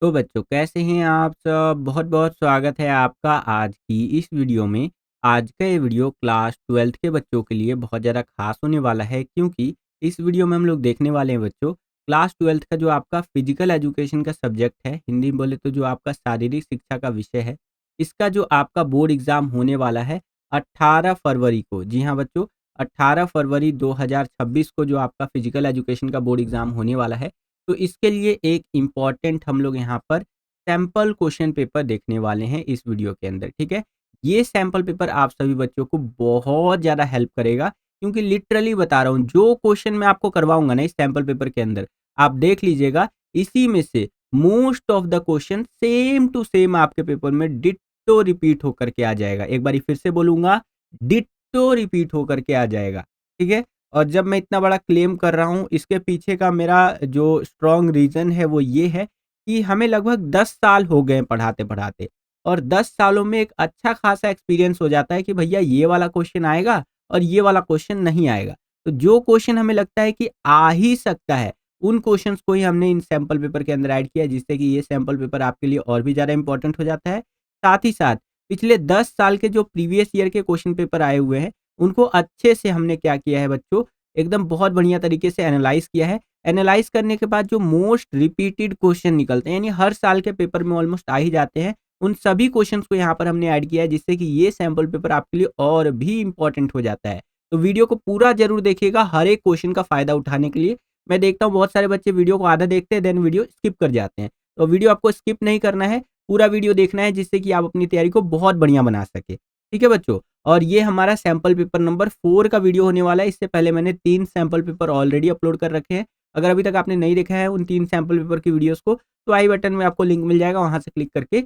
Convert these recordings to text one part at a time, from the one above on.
तो बच्चों कैसे हैं आप सब? बहुत-बहुत स्वागत है आपका आज की इस वीडियो में। आज का ये वीडियो क्लास 12th के बच्चों के लिए बहुत ज़्यादा ख़ास होने वाला है क्योंकि इस वीडियो में हम लोग देखने वाले हैं बच्चों क्लास 12th का जो आपका फ़िज़िकल एजुकेशन का सब्जेक्ट है, हिंदी में बोले तो जो आपका शारीरिक शिक्षा का विषय है, इसका जो आपका बोर्ड एग्ज़ाम होने वाला है 18 फरवरी को। जी हाँ बच्चों, 18 फरवरी 2026 को जो आपका फ़िज़िकल एजुकेशन का बोर्ड एग्ज़ाम होने वाला है। तो इसके लिए एक इम्पॉर्टेंट हम लोग यहाँ पर सैंपल क्वेश्चन पेपर देखने वाले हैं इस वीडियो के अंदर, ठीक है? ये सैंपल पेपर आप सभी बच्चों को बहुत ज़्यादा हेल्प करेगा क्योंकि लिटरली बता रहा हूँ, जो क्वेश्चन मैं आपको करवाऊँगा ना इस सैंपल पेपर के अंदर, आप देख लीजिएगा इसी में से most of the question same to same आपके पेपर में डिट्टो रिपीट होकर के आ जाएगा। एक बारी फिर से बोलूँगा, डिट्टो रिपीट होकर के आ जाएगा, ठीक है? और जब मैं इतना बड़ा क्लेम कर रहा हूँ, इसके पीछे का मेरा जो स्ट्रॉन्ग रीज़न है वो ये है कि हमें लगभग 10 साल हो गए हैं पढ़ाते-पढ़ाते और 10 सालों में एक अच्छा खासा एक्सपीरियंस हो जाता है कि भैया ये वाला क्वेश्चन आएगा और ये वाला क्वेश्चन नहीं आएगा। तो जो क्वेश्चन हमें लगता है कि आ ही सकता है, उन क्वेश्चंस को ही हमने इन सैंपल पेपर के अंदर ऐड किया है जिससे कि ये सैंपल पेपर आपके लिए और भी ज़्यादा इम्पोर्टेंट हो जाता है। साथ ही साथ पिछले 10 साल के जो प्रीवियस ईयर के क्वेश्चन पेपर आए हुए हैं, उनको अच्छे से हमने क्या किया है बच्चों, एकदम बहुत बढ़िया तरीके से एनालाइज़ किया है। एनालाइज़ करने के बाद जो मोस्ट रिपीटेड क्वेश्चन निकलते हैं, यानी हर साल के पेपर में ऑलमोस्ट आ ही जाते हैं, उन सभी क्वेश्चंस को यहाँ पर हमने ऐड किया है जिससे कि ये सैंपल पेपर आपके लिए और भी इम्पोर्टेंट हो जाता है। तो वीडियो को पूरा ज़रूर देखिएगा हर एक क्वेश्चन का फ़ायदा उठाने के लिए। मैं देखता हूँ बहुत सारे बच्चे वीडियो को आधा देखते हैं देन वीडियो स्किप कर जाते हैं। तो वीडियो आपको स्किप नहीं करना है, पूरा वीडियो देखना है जिससे कि आप अपनी तैयारी को बहुत बढ़िया बना सकें। ठीक है बच्चों? और ये हमारा सैंपल पेपर नंबर 4 का वीडियो होने वाला है। इससे पहले मैंने 3 सैंपल पेपर ऑलरेडी अपलोड कर रखे हैं। अगर अभी तक आपने नहीं देखा है उन 3 सैंपल पेपर की वीडियोज़ को, तो आई बटन में आपको लिंक मिल जाएगा, वहाँ से क्लिक करके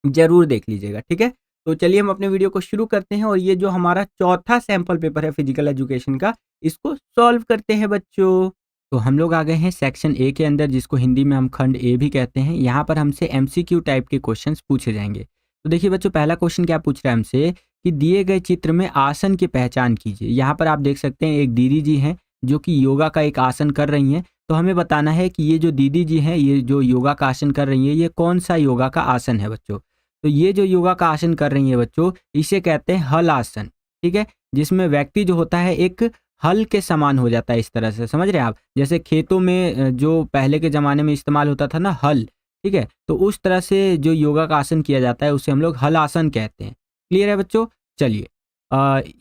ज़रूर देख लीजिएगा, ठीक है? तो चलिए हम अपने वीडियो को शुरू करते हैं और ये जो हमारा चौथा सैंपल पेपर है फिज़िकल एजुकेशन का, इसको सॉल्व करते हैं बच्चों। तो हम लोग आ गए हैं सेक्शन ए के अंदर जिसको हिंदी में हम खंड ए भी कहते हैं। यहाँ पर हमसे एमसीक्यू टाइप के क्वेश्चंस पूछे जाएँगे। तो देखिए बच्चों पहला क्वेश्चन क्या पूछ रहा है हमसे कि दिए गए चित्र में आसन की पहचान कीजिए। यहाँ पर आप देख सकते हैं एक दीदी जी हैं जो कि योगा का एक आसन कर रही हैं। तो हमें बताना है कि ये जो दीदी जी हैं, ये जो योगा का आसन कर रही हैं, ये कौन-सा योगा का आसन है बच्चों? तो ये जो योगा का आसन कर रही हैं बच्चों, इसे कहते हैं हल आसन, ठीक है? जिसमें व्यक्ति जो होता है एक हल के समान हो जाता है इस तरह से, समझ रहे हैं आप? जैसे खेतों में जो पहले के ज़माने में इस्तेमाल होता था ना हल, ठीक है? तो उस तरह से जो योगा का आसन किया जाता है उसे हम लोग हल आसन कहते हैं। क्लियर है बच्चों? चलिए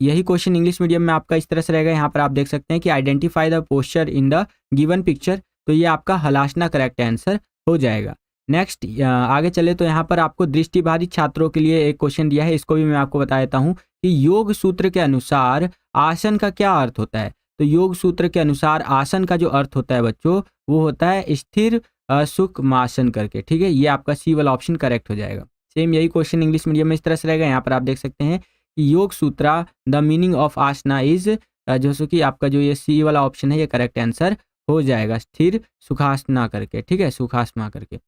यही क्वेश्चन इंग्लिश मीडियम में आपका इस तरह से रहेगा। यहाँ पर आप देख सकते हैं कि identify the posture in the given picture, तो ये आपका हलासना करेक्ट आंसर हो जाएगा। नेक्स्ट आगे चले तो यहाँ पर आपको दृष्टिबाधित छात्रों के लिए एक क्वेश्चन दिया है, इसको भी मैं आपको बता देता हूँ कि योग सूत्र के अनुसार आसन का क्या अर्थ होता है? तो योग सूत्र के अनुसार आसन का जो अर्थ होता है बच्चों, वो होता है स्थिर सुखमासन करके, ठीक है? ये आपका सी वाला ऑप्शन करेक्ट हो जाएगा। सेम यही क्वेश्चन इंग्लिश मीडियम में इस तरह से रहेगा। यहाँ पर आप देख सकते हैं कि yoga sutra the meaning of asana is जैसे कि आपका जो ये सी वाला ऑप्शन है ये करेक्ट आंसर हो जाएगा, स्थिर सुखासना करके, ठीक है? सुखासना करके।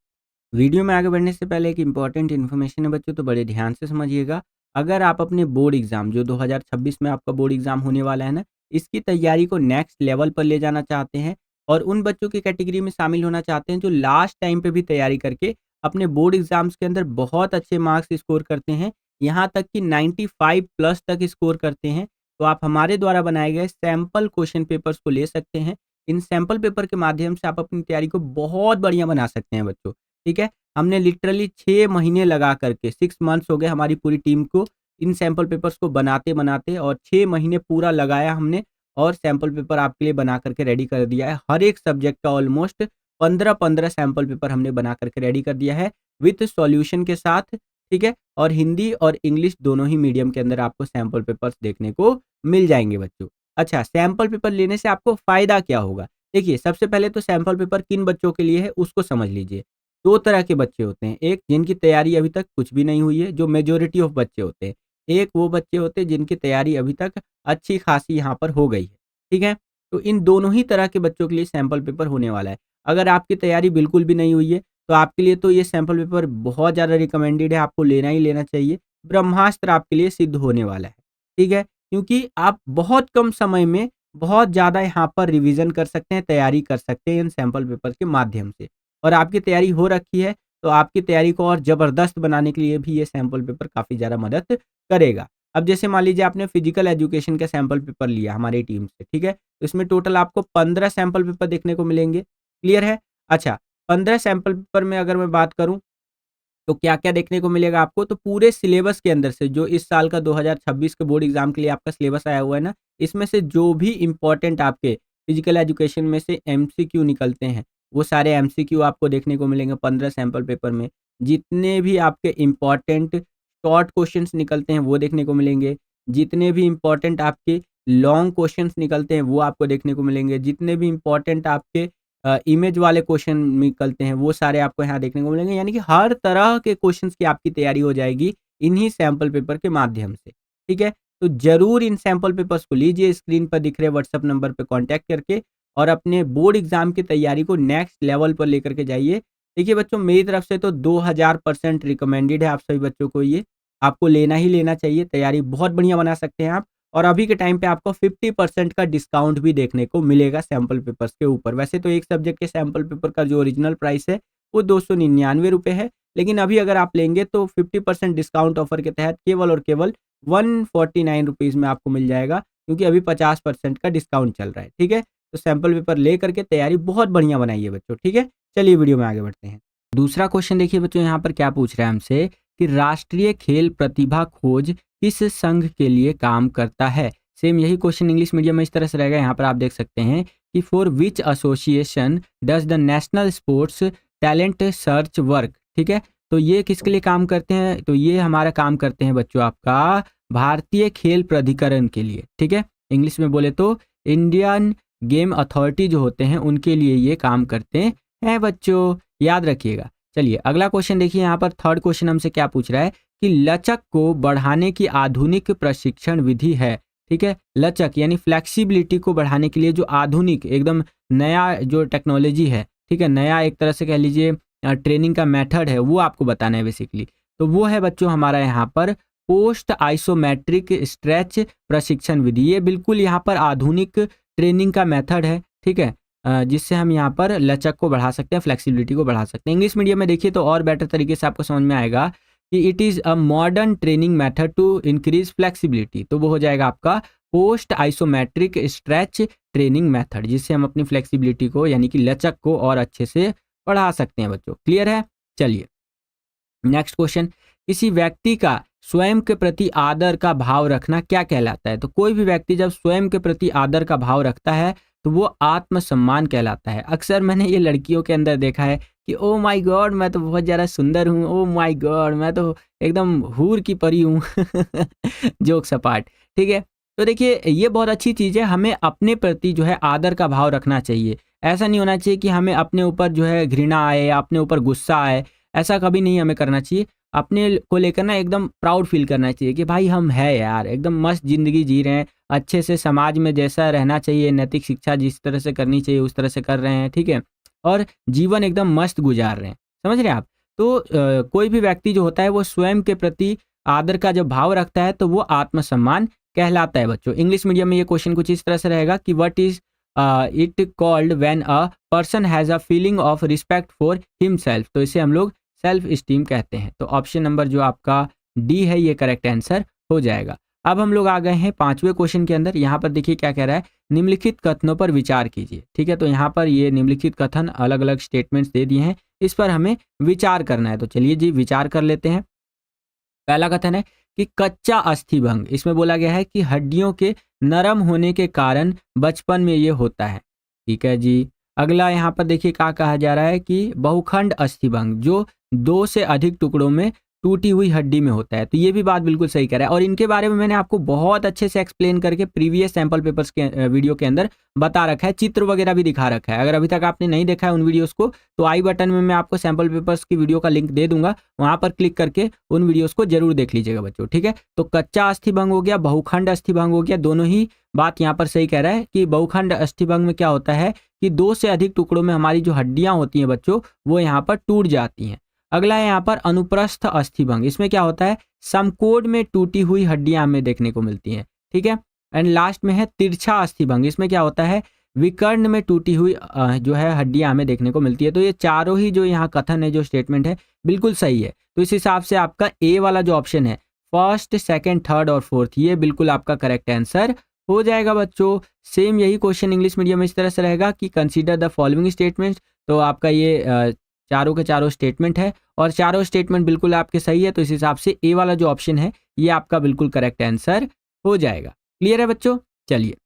वीडियो में आगे बढ़ने से पहले एक इम्पॉर्टेंट इन्फॉर्मेशन है बच्चों, तो बड़े ध्यान से समझिएगा। अगर आप अपने बोर्ड एग्जाम जो 2026 में आपका बोर्ड एग्जाम होने वाला है ना, इसकी तैयारी को नेक्स्ट लेवल पर ले जाना चाहते हैं और उन बच्चों की कैटेगरी में शामिल होना चाहते हैं जो लास्ट टाइम पे भी तैयारी करके अपने बोर्ड एग्जाम्स के अंदर बहुत अच्छे मार्क्स स्कोर करते हैं, यहाँ तक कि 95 प्लस तक स्कोर करते हैं, तो आप हमारे द्वारा बनाए गए सैम्पल क्वेश्चन पेपर्स को ले सकते हैं। इन सैम्पल पेपर के माध्यम से आप अपनी तैयारी को बहुत बढ़िया बना सकते हैं बच्चों, ठीक है? हमने लिटरली 6 महीने लगा करके 6 मंथ्स हो गए हमारी पूरी टीम को इन सैंपल पेपर्स को बनाते-बनाते, और 6 महीने पूरा लगाया हमने और सैंपल पेपर आपके लिए बना करके रेडी कर दिया है। हर एक सब्जेक्ट का ऑलमोस्ट 15-15 सैंपल पेपर हमने बना करके रेडी कर दिया है विथ सॉल्यूशन के साथ, ठीक है? और हिंदी और इंग्लिश दोनों ही मीडियम के अंदर आपको सैंपल पेपर्स देखने को मिल जाएँगे बच्चों। अच्छा, सैंपल पेपर लेने से आपको फ़ायदा क्या होगा? देखिए, सबसे पहले तो सैंपल पेपर किन बच्चों के लिए है उसको समझ लीजिए। 2 तरह के बच्चे होते हैं, एक जिनकी तैयारी अभी तक कुछ भी नहीं हुई है, जो मेजॉरिटी ऑफ बच्चे होते हैं। एक वो बच्चे होते हैं जिनकी तैयारी अभी तक अच्छी खासी यहाँ पर हो गई है, ठीक है? तो इन दोनों ही तरह के बच्चों के लिए सैंपल पेपर होने वाला है। अगर आपकी तैयारी बिल्कुल भी नहीं हुई है, तो आपके लिए तो ये सैंपल पेपर बहुत ज़्यादा रिकमेंडेड है, आपको लेना ही लेना चाहिए। ब्रह्मास्त्र आपके लिए सिद्ध होने वाला है, ठीक है? क्योंकि आप बहुत कम समय में बहुत ज़्यादा यहाँ पर रिवीज़न कर सकते हैं, तैयारी कर सकते हैं इन सैंपल पेपर के माध्यम से। और आपकी तैयारी हो रखी है, तो आपकी तैयारी को और ज़बरदस्त बनाने के लिए भी ये सैंपल पेपर काफ़ी ज़्यादा मदद करेगा। अब जैसे मान लीजिए आपने फिजिकल एजुकेशन का सैंपल पेपर लिया हमारी टीम से, ठीक है? तो इसमें टोटल आपको 15 सैंपल पेपर देखने को मिलेंगे, क्लियर है? अच्छा, 15 सैंपल पेपर में अगर मैं बात करूँ तो क्या-क्या देखने को मिलेगा आपको? तो पूरे सिलेबस के अंदर से जो इस साल का 2026 के बोर्ड एग्ज़ाम के लिए आपका सिलेबस आया हुआ है ना, इसमें से जो भी इम्पोर्टेंट आपके फिज़िकल एजुकेशन में से एमसीक्यू निकलते हैं, वो सारे एमसीक्यू आपको देखने को मिलेंगे 15 सैंपल पेपर में। जितने भी आपके इम्पोर्टेंट शॉर्ट क्वेश्चन्स निकलते हैं, वो देखने को मिलेंगे। जितने भी इम्पोर्टेंट आपके लॉन्ग क्वेश्चन्स निकलते हैं, वो आपको देखने को मिलेंगे। जितने भी इम्पोर्टेंट आपके इमेज वाले क्वेश्चन निकलते हैं, वो सारे आपको यहाँ देखने को मिलेंगे, यानी कि हर तरह के क्वेश्चंस की आपकी तैयारी हो जाएगी इन्हीं सैंपल पेपर के माध्यम से, ठीक है? तो ज़रूर इन सैंपल पेपर्स को लीजिए, स्क्रीन पर दिख रहे व्हाट्सएप नंबर पे कॉन्टैक्ट करके और अपने बोर्ड एग्ज़ाम की तैयारी को नेक्स्ट लेवल पर लेकर के जाइए। देखिए बच्चों, मेरी तरफ से तो 2000% रिकमेंडेड है आप सभी बच्चों को ये, आपको लेना ही लेना चाहिए, तैयारी बहुत बढ़िया बना सकते हैं आप। और अभी के टाइम पे आपको 50% का डिस्काउंट भी देखने को मिलेगा सैंपल पेपर्स के ऊपर। वैसे तो एक सब्जेक्ट के सैंपल पेपर का जो ओरिजिनल प्राइस है, वो ₹299 है, लेकिन अभी अगर आप लेंगे तो 50% डिस्काउंट ऑफर के तहत केवल और केवल ₹149 में आपको मिल जाएगा, क्योंकि अभी 50% का डिस्काउंट चल रहा है, ठीक है? तो सैंपल पेपर ले करके तैयारी बहुत बढ़िया बनाइए बच्चों, ठीक है? चलिए वीडियो में आगे बढ़ते हैं। दूसरा क्वेश्चन देखिए बच्चों, यहाँ पर क्या पूछ रहा है हमसे कि राष्ट्रीय खेल प्रतिभा खोज किस संघ के लिए काम करता है? सेम यही क्वेश्चन इंग्लिश मीडियम में इस तरह से रहेगा। यहाँ पर आप देख सकते हैं कि for which association does the national sports talent search work, ठीक है? तो ये किसके लिए काम करते हैं? तो ये हमारा काम करते हैं बच्चों आपका भारतीय खेल प्राधिकरण के लिए, ठीक है? इंग्लिश में बोले तो इंडियन गेम अथॉरिटी जो होते हैं उनके लिए ये काम करते हैं बच्चों, याद रखिएगा। चलिए अगला क्वेश्चन देखिए, यहाँ पर थर्ड क्वेश्चन हमसे क्या पूछ रहा है कि लचक को बढ़ाने की आधुनिक प्रशिक्षण विधि है, ठीक है? लचक यानी फ्लेक्सिबिलिटी को बढ़ाने के लिए जो आधुनिक एकदम नया जो टेक्नोलॉजी है, ठीक है? नया एक तरह से कह लीजिए ट्रेनिंग का मेथड है, वो आपको बताना है बेसिकली। तो वो है बच्चों हमारा यहाँ पर पोस्ट आइसोमेट्रिक स्ट्रेच प्रशिक्षण विधि। ये बिल्कुल यहाँ पर आधुनिक ट्रेनिंग का मेथड है, ठीक है? जिससे हम यहाँ पर लचक को बढ़ा सकते हैं, फ्लेक्सिबिलिटी को बढ़ा सकते हैं। इंग्लिश मीडियम में देखिए तो और बेटर तरीके से आपको समझ में आएगा कि it is a modern training method to increase flexibility. तो वो हो जाएगा आपका post isometric stretch training method, जिससे हम अपनी फ्लेक्सिबिलिटी को यानी कि लचक को और अच्छे से बढ़ा सकते हैं बच्चों। क्लियर है? चलिए नेक्स्ट क्वेश्चन, किसी व्यक्ति का स्वयं के प्रति आदर का भाव रखना क्या कहलाता है? तो कोई भी व्यक्ति जब स्वयं के प्रति आदर का भाव रखता है तो वो आत्मसम्मान कहलाता है। अक्सर मैंने ये लड़कियों के अंदर देखा है कि ओ माय गॉड मैं तो बहुत ज़्यादा सुंदर हूँ, ओ माय गॉड मैं तो एकदम हूर की परी हूँ। जोक सपाट, ठीक है? तो देखिए ये बहुत अच्छी चीज़ है, हमें अपने प्रति जो है आदर का भाव रखना चाहिए। ऐसा नहीं होना चाहिए कि हमें अपने ऊपर जो है घृणा आए या अपने ऊपर गुस्सा आए, ऐसा कभी नहीं हमें करना चाहिए। अपने को लेकर ना एकदम प्राउड फील करना चाहिए कि भाई हम है यार, एकदम मस्त ज़िंदगी जी रहे हैं, अच्छे से समाज में जैसा रहना चाहिए, नैतिक शिक्षा जिस तरह से करनी चाहिए उस तरह से कर रहे हैं, ठीक है? और जीवन एकदम मस्त गुजार रहे हैं, समझ रहे हैं आप? तो कोई भी व्यक्ति जो होता है वो स्वयं के प्रति आदर का जब भाव रखता है तो वो आत्मसम्मान कहलाता है बच्चों। इंग्लिश मीडियम में ये क्वेश्चन कुछ इस तरह से रहेगा कि what is it called when a person has a feeling of respect for himself. तो इसे हम लोग सेल्फ स्टीम कहते हैं। तो ऑप्शन नंबर जो आपका डी है ये करेक्ट आंसर हो जाएगा। अब हम लोग आ गए हैं पांचवें क्वेश्चन के अंदर। यहाँ पर देखिए क्या कह रहा है, निम्नलिखित कथनों पर विचार कीजिए, ठीक है? तो यहाँ पर ये निम्नलिखित कथन अलग अलग स्टेटमेंट्स दे दिए हैं, इस पर हमें विचार करना है। तो चलिए जी विचार कर लेते हैं। पहला कथन है कि कच्चा अस्थिभंग, इसमें बोला गया है कि हड्डियों के नरम होने के कारण बचपन में ये होता है, ठीक है जी। अगला यहाँ पर देखिए क्या कहा जा रहा है कि बहुखंड अस्थिभंग जो 2 से अधिक टुकड़ों में टूटी हुई हड्डी में होता है। तो ये भी बात बिल्कुल सही कह रहा है और इनके बारे में मैंने आपको बहुत अच्छे से एक्सप्लेन करके प्रीवियस सैंपल पेपर्स के वीडियो के अंदर बता रखा है, चित्र वगैरह भी दिखा रखा है। अगर अभी तक आपने नहीं देखा है उन वीडियोस को तो आई बटन में मैं आपको सैंपल पेपर्स की वीडियो का लिंक दे दूंगा, वहां पर क्लिक करके उन वीडियोस को जरूर देख लीजिएगा बच्चों, ठीक है? तो कच्चा अस्थिभंग हो गया, बहुखंड अस्थिभंग हो गया, दोनों ही बात यहाँ पर सही कह रहा है कि बहुखंड अस्थिभंग में क्या होता है कि 2 से अधिक टुकड़ों में हमारी जो हड्डियां होती हैं बच्चों वो यहाँ पर टूट जाती हैं। अगला है यहाँ पर अनुप्रस्थ अस्थिभंग, इसमें क्या होता है समकोण में टूटी हुई हड्डियां हमें देखने को मिलती हैं, ठीक है? एंड लास्ट में है तिरछा अस्थिभंग, इसमें क्या होता है विकर्ण में टूटी हुई जो है हड्डियां हमें देखने को मिलती है। तो ये चारों ही जो यहाँ कथन है, जो स्टेटमेंट है, बिल्कुल सही है। तो इस हिसाब से आपका ए वाला जो ऑप्शन है, फर्स्ट, सेकंड, थर्ड और फोर्थ, ये बिल्कुल आपका करेक्ट आंसर हो जाएगा बच्चों। सेम यही क्वेश्चन इंग्लिश मीडियम में इस तरह से रहेगा कि कंसीडर द फॉलोइंग स्टेटमेंट्स। तो आपका ये चारों के चारों स्टेटमेंट है और चारों स्टेटमेंट बिल्कुल आपके सही है। तो इस हिसाब से ए वाला जो ऑप्शन है ये आपका बिल्कुल करेक्ट आंसर हो जाएगा। क्लियर है बच्चों? चलिए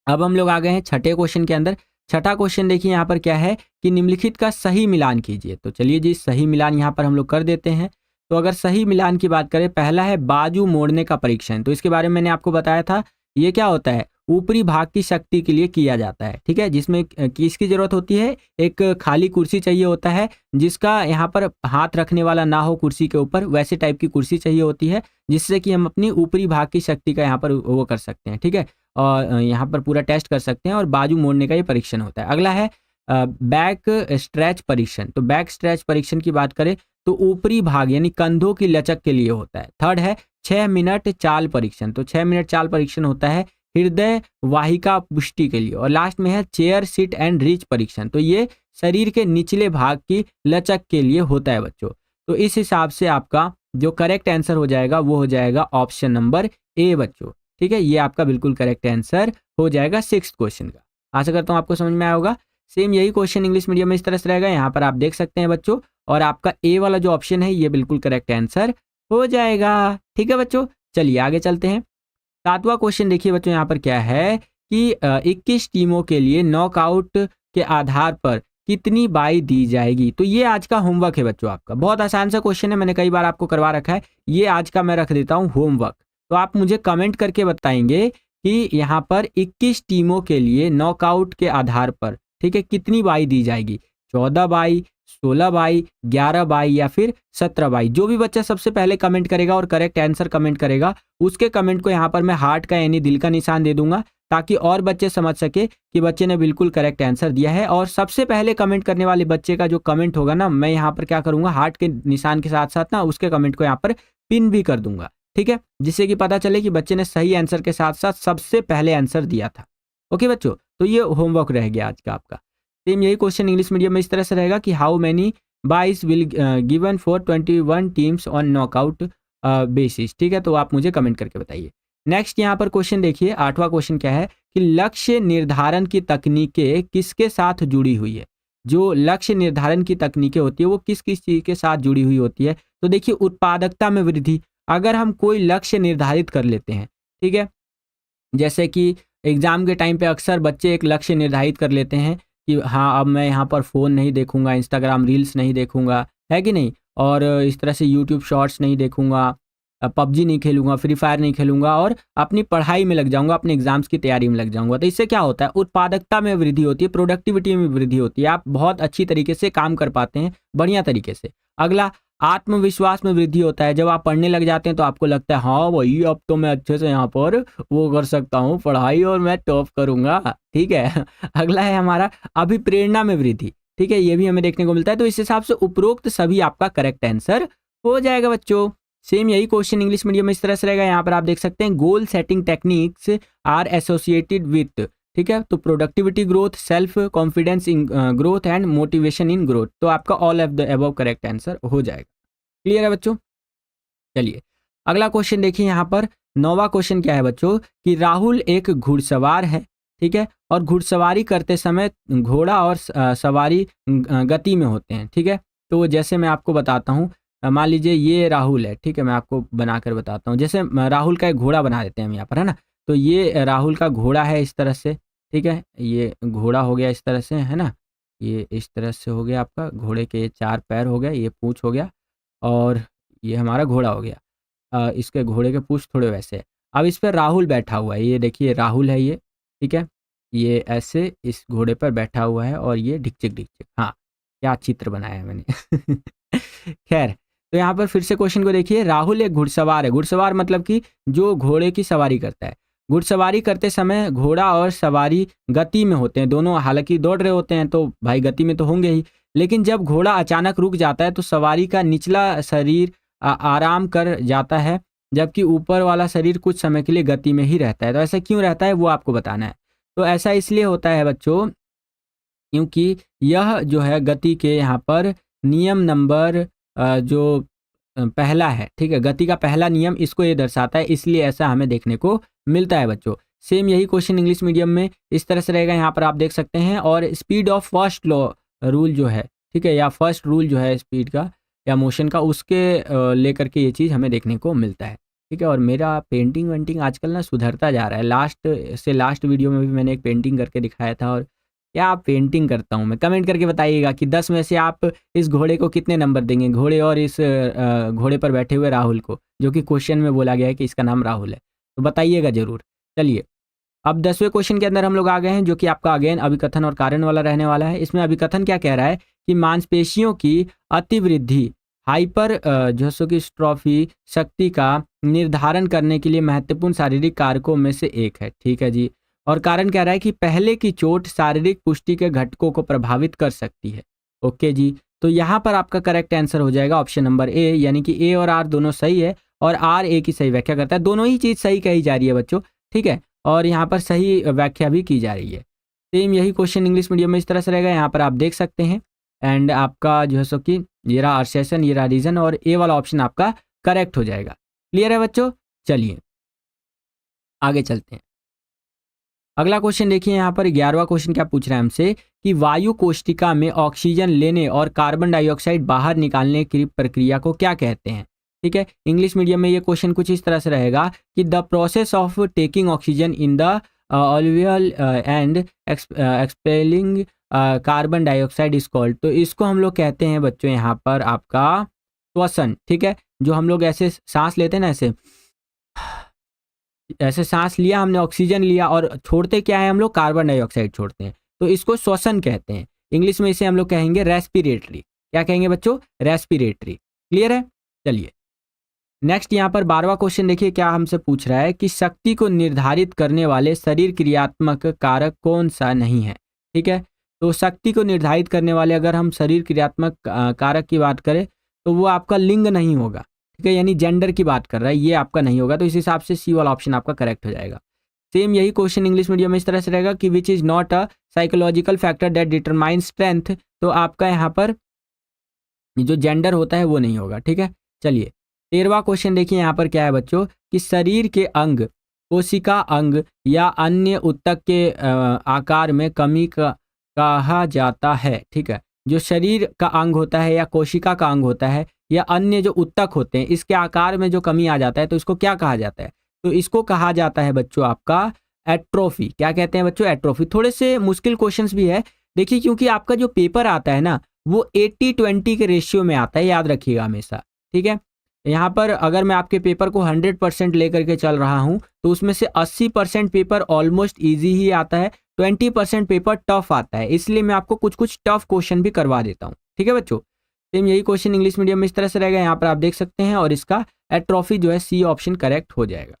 अब हम लोग आ गए हैं छठे क्वेश्चन के अंदर। छठा क्वेश्चन देखिए यहाँ पर क्या है कि निम्नलिखित का सही मिलान कीजिए। तो चलिए जी, सही मिलान यहाँ पर हम लोग कर देते हैं। तो अगर सही मिलान की बात करें, पहला है बाजू मोड़ने का परीक्षण। तो इसके बारे में मैंने आपको बताया था। ये क्या होता है? ऊपरी भाग की शक्ति के लिए किया जाता है, ठीक है, जिसमें किसकी जरूरत होती है? एक खाली कुर्सी चाहिए होता है, जिसका यहाँ पर हाथ रखने वाला ना हो कुर्सी के ऊपर, वैसे टाइप की कुर्सी चाहिए होती है, जिससे कि हम अपनी ऊपरी भाग की शक्ति का यहाँ पर वो कर सकते हैं, ठीक है, और यहाँ पर पूरा टेस्ट कर सकते हैं। और बाजू मोड़ने का ये परीक्षण होता है। अगला है बैक स्ट्रेच परीक्षण। तो बैक स्ट्रेच परीक्षण की बात करें तो ऊपरी भाग यानी कंधों की लचक के लिए होता है। थर्ड है 6 मिनट चाल परीक्षण। तो 6 मिनट चाल परीक्षण होता है हृदय वाहिका पुष्टि के लिए। और लास्ट में है चेयर सिट एंड रीच परीक्षण। तो ये शरीर के निचले भाग की लचक के लिए होता है बच्चों। तो इस हिसाब से आपका जो करेक्ट आंसर हो जाएगा वो हो जाएगा ऑप्शन नंबर ए बच्चों, ठीक है। ये आपका बिल्कुल करेक्ट आंसर हो जाएगा सिक्स्थ क्वेश्चन का। आशा करता हूँ आपको समझ में आया होगा। सेम यही क्वेश्चन इंग्लिश मीडियम में इस तरह से रहेगा, यहाँ पर आप देख सकते हैं बच्चों। और आपका ए वाला जो ऑप्शन है ये बिल्कुल करेक्ट आंसर हो जाएगा, ठीक है बच्चों। चलिए आगे चलते हैं। सातवां क्वेश्चन देखिए बच्चों, यहाँ पर क्या है कि 21 टीमों के लिए नॉकआउट के आधार पर कितनी बाई दी जाएगी। तो ये आज का होमवर्क है बच्चों आपका। बहुत आसान सा क्वेश्चन है, मैंने कई बार आपको करवा रखा है। ये आज का मैं रख देता हूँ होमवर्क। तो आप मुझे कमेंट करके बताएंगे कि यहाँ पर 21 टीमों के लिए नॉकआउट के आधार पर, ठीक है, कितनी बाई दी जाएगी। 14 बाई, 16 बाई, 11 बाई या फिर 17 बाई। जो भी बच्चा सबसे पहले कमेंट करेगा और करेक्ट आंसर कमेंट करेगा, उसके कमेंट को यहाँ पर मैं हार्ट का यानी दिल का निशान दे दूंगा, ताकि और बच्चे समझ सके कि बच्चे ने बिल्कुल करेक्ट आंसर दिया है। और सबसे पहले कमेंट करने वाले बच्चे का जो कमेंट होगा ना, मैं यहाँ पर क्या करूंगा, हार्ट के निशान के साथ साथ ना उसके कमेंट को यहाँ पर पिन भी कर दूंगा, ठीक है, जिससे कि पता चले कि बच्चे ने सही आंसर के साथ साथ सबसे पहले आंसर दिया था। ओके बच्चों, तो ये होमवर्क रह गया आज का आपका। सेम यही क्वेश्चन इंग्लिश मीडियम में इस तरह से रहेगा कि how many byes will given for 21 teams on knockout basis, ठीक है। तो आप मुझे कमेंट करके बताइए। नेक्स्ट यहाँ पर क्वेश्चन देखिए, आठवां क्वेश्चन क्या है कि लक्ष्य निर्धारण की तकनीकें किसके साथ जुड़ी हुई है। जो लक्ष्य निर्धारण की तकनीकें होती है वो किस किस चीज के साथ जुड़ी हुई होती है। तो देखिए, उत्पादकता में वृद्धि। अगर हम कोई लक्ष्य निर्धारित कर लेते हैं, ठीक है, जैसे कि एग्जाम के टाइम पे अक्सर बच्चे एक लक्ष्य निर्धारित कर लेते हैं कि हाँ, अब मैं यहाँ पर फ़ोन नहीं देखूंगा, इंस्टाग्राम रील्स नहीं देखूंगा, है कि नहीं, और इस तरह से यूट्यूब शॉर्ट्स नहीं देखूंगा, पबजी नहीं खेलूंगा, फ्री फायर नहीं खेलूंगा, और अपनी पढ़ाई में लग जाऊंगा, अपने एग्जाम्स की तैयारी में लग जाऊंगा। तो इससे क्या होता है, उत्पादकता में वृद्धि होती है, प्रोडक्टिविटी में वृद्धि होती है, आप बहुत अच्छी तरीके से काम कर पाते हैं, बढ़िया तरीके से। अगला, आत्मविश्वास में वृद्धि होता है। जब आप पढ़ने लग जाते हैं तो आपको लगता है हाँ वही, अब तो मैं अच्छे से यहाँ पर वो कर सकता हूँ पढ़ाई और मैं टॉप करूंगा, ठीक है। अगला है हमारा अभिप्रेरणा में वृद्धि, ठीक है, ये भी हमें देखने को मिलता है। तो इस हिसाब से उपरोक्त सभी आपका करेक्ट आंसर हो जाएगा बच्चों। सेम यही क्वेश्चन इंग्लिश मीडियम में इस तरह से रहेगा, यहाँ पर आप देख सकते हैं goal setting techniques are associated with, ठीक है, तो productivity growth, self confidence in growth and motivation in growth. तो आपका all of the above correct answer हो जाएगा। क्लियर है बच्चों? चलिए अगला क्वेश्चन देखिए, यहाँ पर 9वां क्वेश्चन क्या है बच्चों कि राहुल एक घुड़सवार है, ठीक है, और घुड़सवारी करते समय घोड़ा और सवारी गति में होते हैं, ठीक है। तो जैसे मैं आपको बताता हूँ, मान लीजिए ये राहुल है, ठीक है, मैं आपको बनाकर बताता हूँ। जैसे राहुल का एक घोड़ा बना देते हैं हम यहाँ पर, है ना। तो ये राहुल का घोड़ा है इस तरह से, ठीक है, ये घोड़ा हो गया इस तरह से, है ना, ये इस तरह से हो गया आपका, घोड़े के 4 पैर हो गए, ये पूंछ हो गया, और ये हमारा घोड़ा हो गया। इसके घोड़े के पूंछ थोड़े वैसे है। अब इस पर राहुल बैठा हुआ है, ये देखिए राहुल है ये, ठीक है, ये ऐसे इस घोड़े पर बैठा हुआ है, और ये ढिकचिक ढिकचिक, हाँ क्या चित्र बनाया है मैंने। खैर, तो यहाँ पर फिर से क्वेश्चन को देखिए, राहुल एक घुड़सवार है। घुड़सवार मतलब कि जो घोड़े की सवारी करता है। घुड़सवारी करते समय घोड़ा और सवारी गति में होते हैं, दोनों हालांकि दौड़ रहे होते हैं तो भाई गति में तो होंगे ही, लेकिन जब घोड़ा अचानक रुक जाता है तो सवारी का निचला शरीर आराम कर जाता है, जबकि ऊपर वाला शरीर कुछ समय के लिए गति में ही रहता है। तो ऐसा क्यों रहता है वो आपको बताना है। तो ऐसा इसलिए होता है बच्चों क्योंकि यह जो है गति के यहाँ पर नियम नंबर जो पहला है, ठीक है, गति का पहला नियम इसको ये दर्शाता है, इसलिए ऐसा हमें देखने को मिलता है बच्चों। सेम यही क्वेश्चन इंग्लिश मीडियम में इस तरह से रहेगा, यहाँ पर आप देख सकते हैं। और speed of first law rule जो है, ठीक है, या फर्स्ट रूल जो है स्पीड का या मोशन का, उसके लेकर के ये चीज़ हमें देखने को मिलता है, ठीक है। और मेरा पेंटिंग वेंटिंग आजकल ना सुधरता जा रहा है। लास्ट वीडियो में भी मैंने एक पेंटिंग करके दिखाया था, और क्या पेंटिंग करता हूँ मैं। कमेंट करके बताइएगा कि 10 में से आप इस घोड़े को कितने नंबर देंगे, घोड़े और इस घोड़े पर बैठे हुए राहुल को, जो कि क्वेश्चन में बोला गया है कि इसका नाम राहुल है, तो बताइएगा जरूर। चलिए अब 10वें क्वेश्चन के अंदर हम लोग आ गए हैं, जो कि आपका अगेन अभिकथन और कारण वाला रहने वाला है। इसमें अभिकथन क्या कह रहा है कि मांसपेशियों की अतिवृद्धि हाइपर जो सो कि स्ट्रॉफी शक्ति का निर्धारण करने के लिए महत्वपूर्ण शारीरिक कारकों में से एक है, ठीक है जी। और कारण कह रहा है कि पहले की चोट शारीरिक पुष्टि के घटकों को प्रभावित कर सकती है, ओके जी। तो यहाँ पर आपका करेक्ट आंसर हो जाएगा ऑप्शन नंबर ए, यानी कि ए और आर दोनों सही है, और आर ए की सही व्याख्या करता है। दोनों ही चीज़ सही कही जा रही है बच्चों, ठीक है, और यहाँ पर सही व्याख्या भी की जा रही है। सेम यही क्वेश्चन इंग्लिश मीडियम में इस तरह से रहेगा, यहाँ पर आप देख सकते हैं। एंड आपका जो है सो कि ये रहा अर्सेशन, ये रहा रीजन, और ए वाला ऑप्शन आपका करेक्ट हो जाएगा। क्लियर है बच्चों? चलिए आगे चलते हैं। अगला क्वेश्चन देखिए, यहाँ पर 11वां क्वेश्चन क्या पूछ रहा है हमसे कि वायु कोष्टिका में ऑक्सीजन लेने और कार्बन डाइऑक्साइड बाहर निकालने की प्रक्रिया को क्या कहते हैं, ठीक है। इंग्लिश मीडियम में ये क्वेश्चन कुछ इस तरह से रहेगा कि the process of taking oxygen in the alveoli and expelling carbon dioxide is called. तो इसको हम लोग कहते हैं बच्चों यहाँ पर आपका श्वसन, ठीक है। जो हम लोग ऐसे सांस लेते हैं ना, ऐसे सांस लिया हमने, ऑक्सीजन लिया, और छोड़ते क्या है हम लोग, कार्बन डाइऑक्साइड छोड़ते हैं, तो इसको श्वसन कहते हैं। इंग्लिश में इसे हम लोग कहेंगे रेस्पिरेटरी। क्या कहेंगे बच्चों? रेस्पिरेटरी। क्लियर है? चलिए नेक्स्ट यहाँ पर 12वां क्वेश्चन देखिए क्या हमसे पूछ रहा है कि शक्ति को निर्धारित करने वाले शरीर क्रियात्मक कारक कौन सा नहीं है, ठीक है। तो शक्ति को निर्धारित करने वाले अगर हम शरीर क्रियात्मक कारक की बात करें तो वो आपका लिंग नहीं होगा, ठीक है, यानी जेंडर की बात कर रहा है, ये आपका नहीं होगा। तो इस हिसाब से सी वाला ऑप्शन आपका करेक्ट हो जाएगा। सेम यही क्वेश्चन इंग्लिश मीडियम में इस तरह से रहेगा कि which is not a psychological factor that determine strength. तो आपका यहाँ पर जो जेंडर होता है वो नहीं होगा, ठीक है। चलिए 13वां क्वेश्चन देखिए यहाँ पर क्या है बच्चों कि शरीर के अंग, कोशिका अंग या अन्य ऊतक के आकार में कमी का कहा जाता है, ठीक है। जो शरीर का अंग होता है या कोशिका का अंग होता है या अन्य जो ऊतक होते हैं, इसके आकार में जो कमी आ जाता है तो इसको क्या कहा जाता है? तो इसको कहा जाता है बच्चों आपका एट्रोफी। क्या कहते हैं बच्चों? एट्रोफी। थोड़े से मुश्किल क्वेश्चंस भी है, देखिए, क्योंकि आपका जो पेपर आता है ना वो 80-20 के रेशियो में आता है, याद रखिएगा हमेशा, ठीक है। यहाँ पर अगर मैं आपके पेपर को 100% लेकर के चल रहा हूँ तो उसमें से 80% पेपर ऑलमोस्ट ईजी ही आता है, 20% पेपर टफ आता है, इसलिए मैं आपको कुछ कुछ टफ क्वेश्चन भी करवा देता हूँ, ठीक है बच्चों। सेम यही क्वेश्चन इंग्लिश मीडियम में इस तरह से रहेगा, यहाँ पर आप देख सकते हैं, और इसका एट्रोफी जो है सी ऑप्शन करेक्ट हो जाएगा।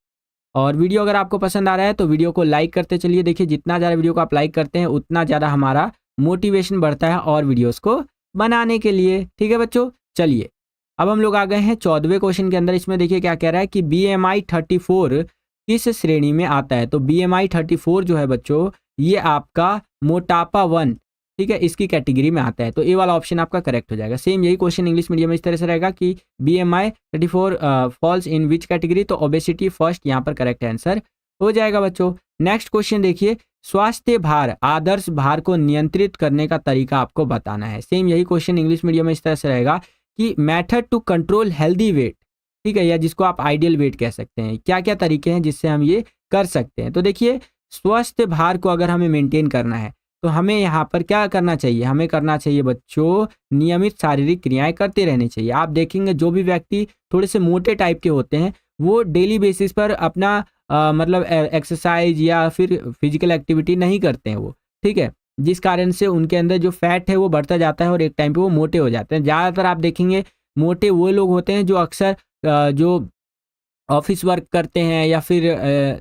और वीडियो अगर आपको पसंद आ रहा है तो वीडियो को लाइक करते चलिए। देखिए जितना ज़्यादा वीडियो को आप लाइक करते हैं उतना ज़्यादा हमारा मोटिवेशन बढ़ता है और वीडियोस को बनाने के लिए, ठीक है बच्चों। चलिए अब हम लोग आ गए हैं 14वें क्वेश्चन के अंदर। इसमें देखिए क्या कह रहा है कि BMI 34 किस श्रेणी में आता है? तो BMI 34 जो है बच्चों ये आपका मोटापा 1, ठीक है, इसकी कैटेगरी में आता है, तो ए वाला ऑप्शन आपका करेक्ट हो जाएगा। सेम यही क्वेश्चन इंग्लिश मीडियम में इस तरह से रहेगा कि BMI 34 falls in which category? तो ओबेसिटी फर्स्ट यहाँ पर करेक्ट आंसर हो जाएगा बच्चों। नेक्स्ट क्वेश्चन देखिए, स्वास्थ्य भार आदर्श भार को नियंत्रित करने का तरीका आपको बताना है। सेम यही क्वेश्चन इंग्लिश मीडियम में इस तरह से रहेगा कि method to control healthy weight, ठीक है, या जिसको आप आइडियल वेट कह सकते हैं, क्या क्या तरीके हैं जिससे हम ये कर सकते हैं? तो देखिए स्वस्थ भार को अगर हमें मेंटेन करना है तो हमें यहाँ पर क्या करना चाहिए? हमें करना चाहिए बच्चों नियमित शारीरिक क्रियाएं करते रहनी चाहिए। आप देखेंगे जो भी व्यक्ति थोड़े से मोटे टाइप के होते हैं वो डेली बेसिस पर अपना मतलब एक्सरसाइज या फिर फिजिकल एक्टिविटी नहीं करते हैं वो, ठीक है, जिस कारण से उनके अंदर जो फैट है वो बढ़ता जाता है और एक टाइम पे वो मोटे हो जाते हैं। ज़्यादातर आप देखेंगे मोटे वो लोग होते हैं जो अक्सर जो ऑफिस वर्क करते हैं या फिर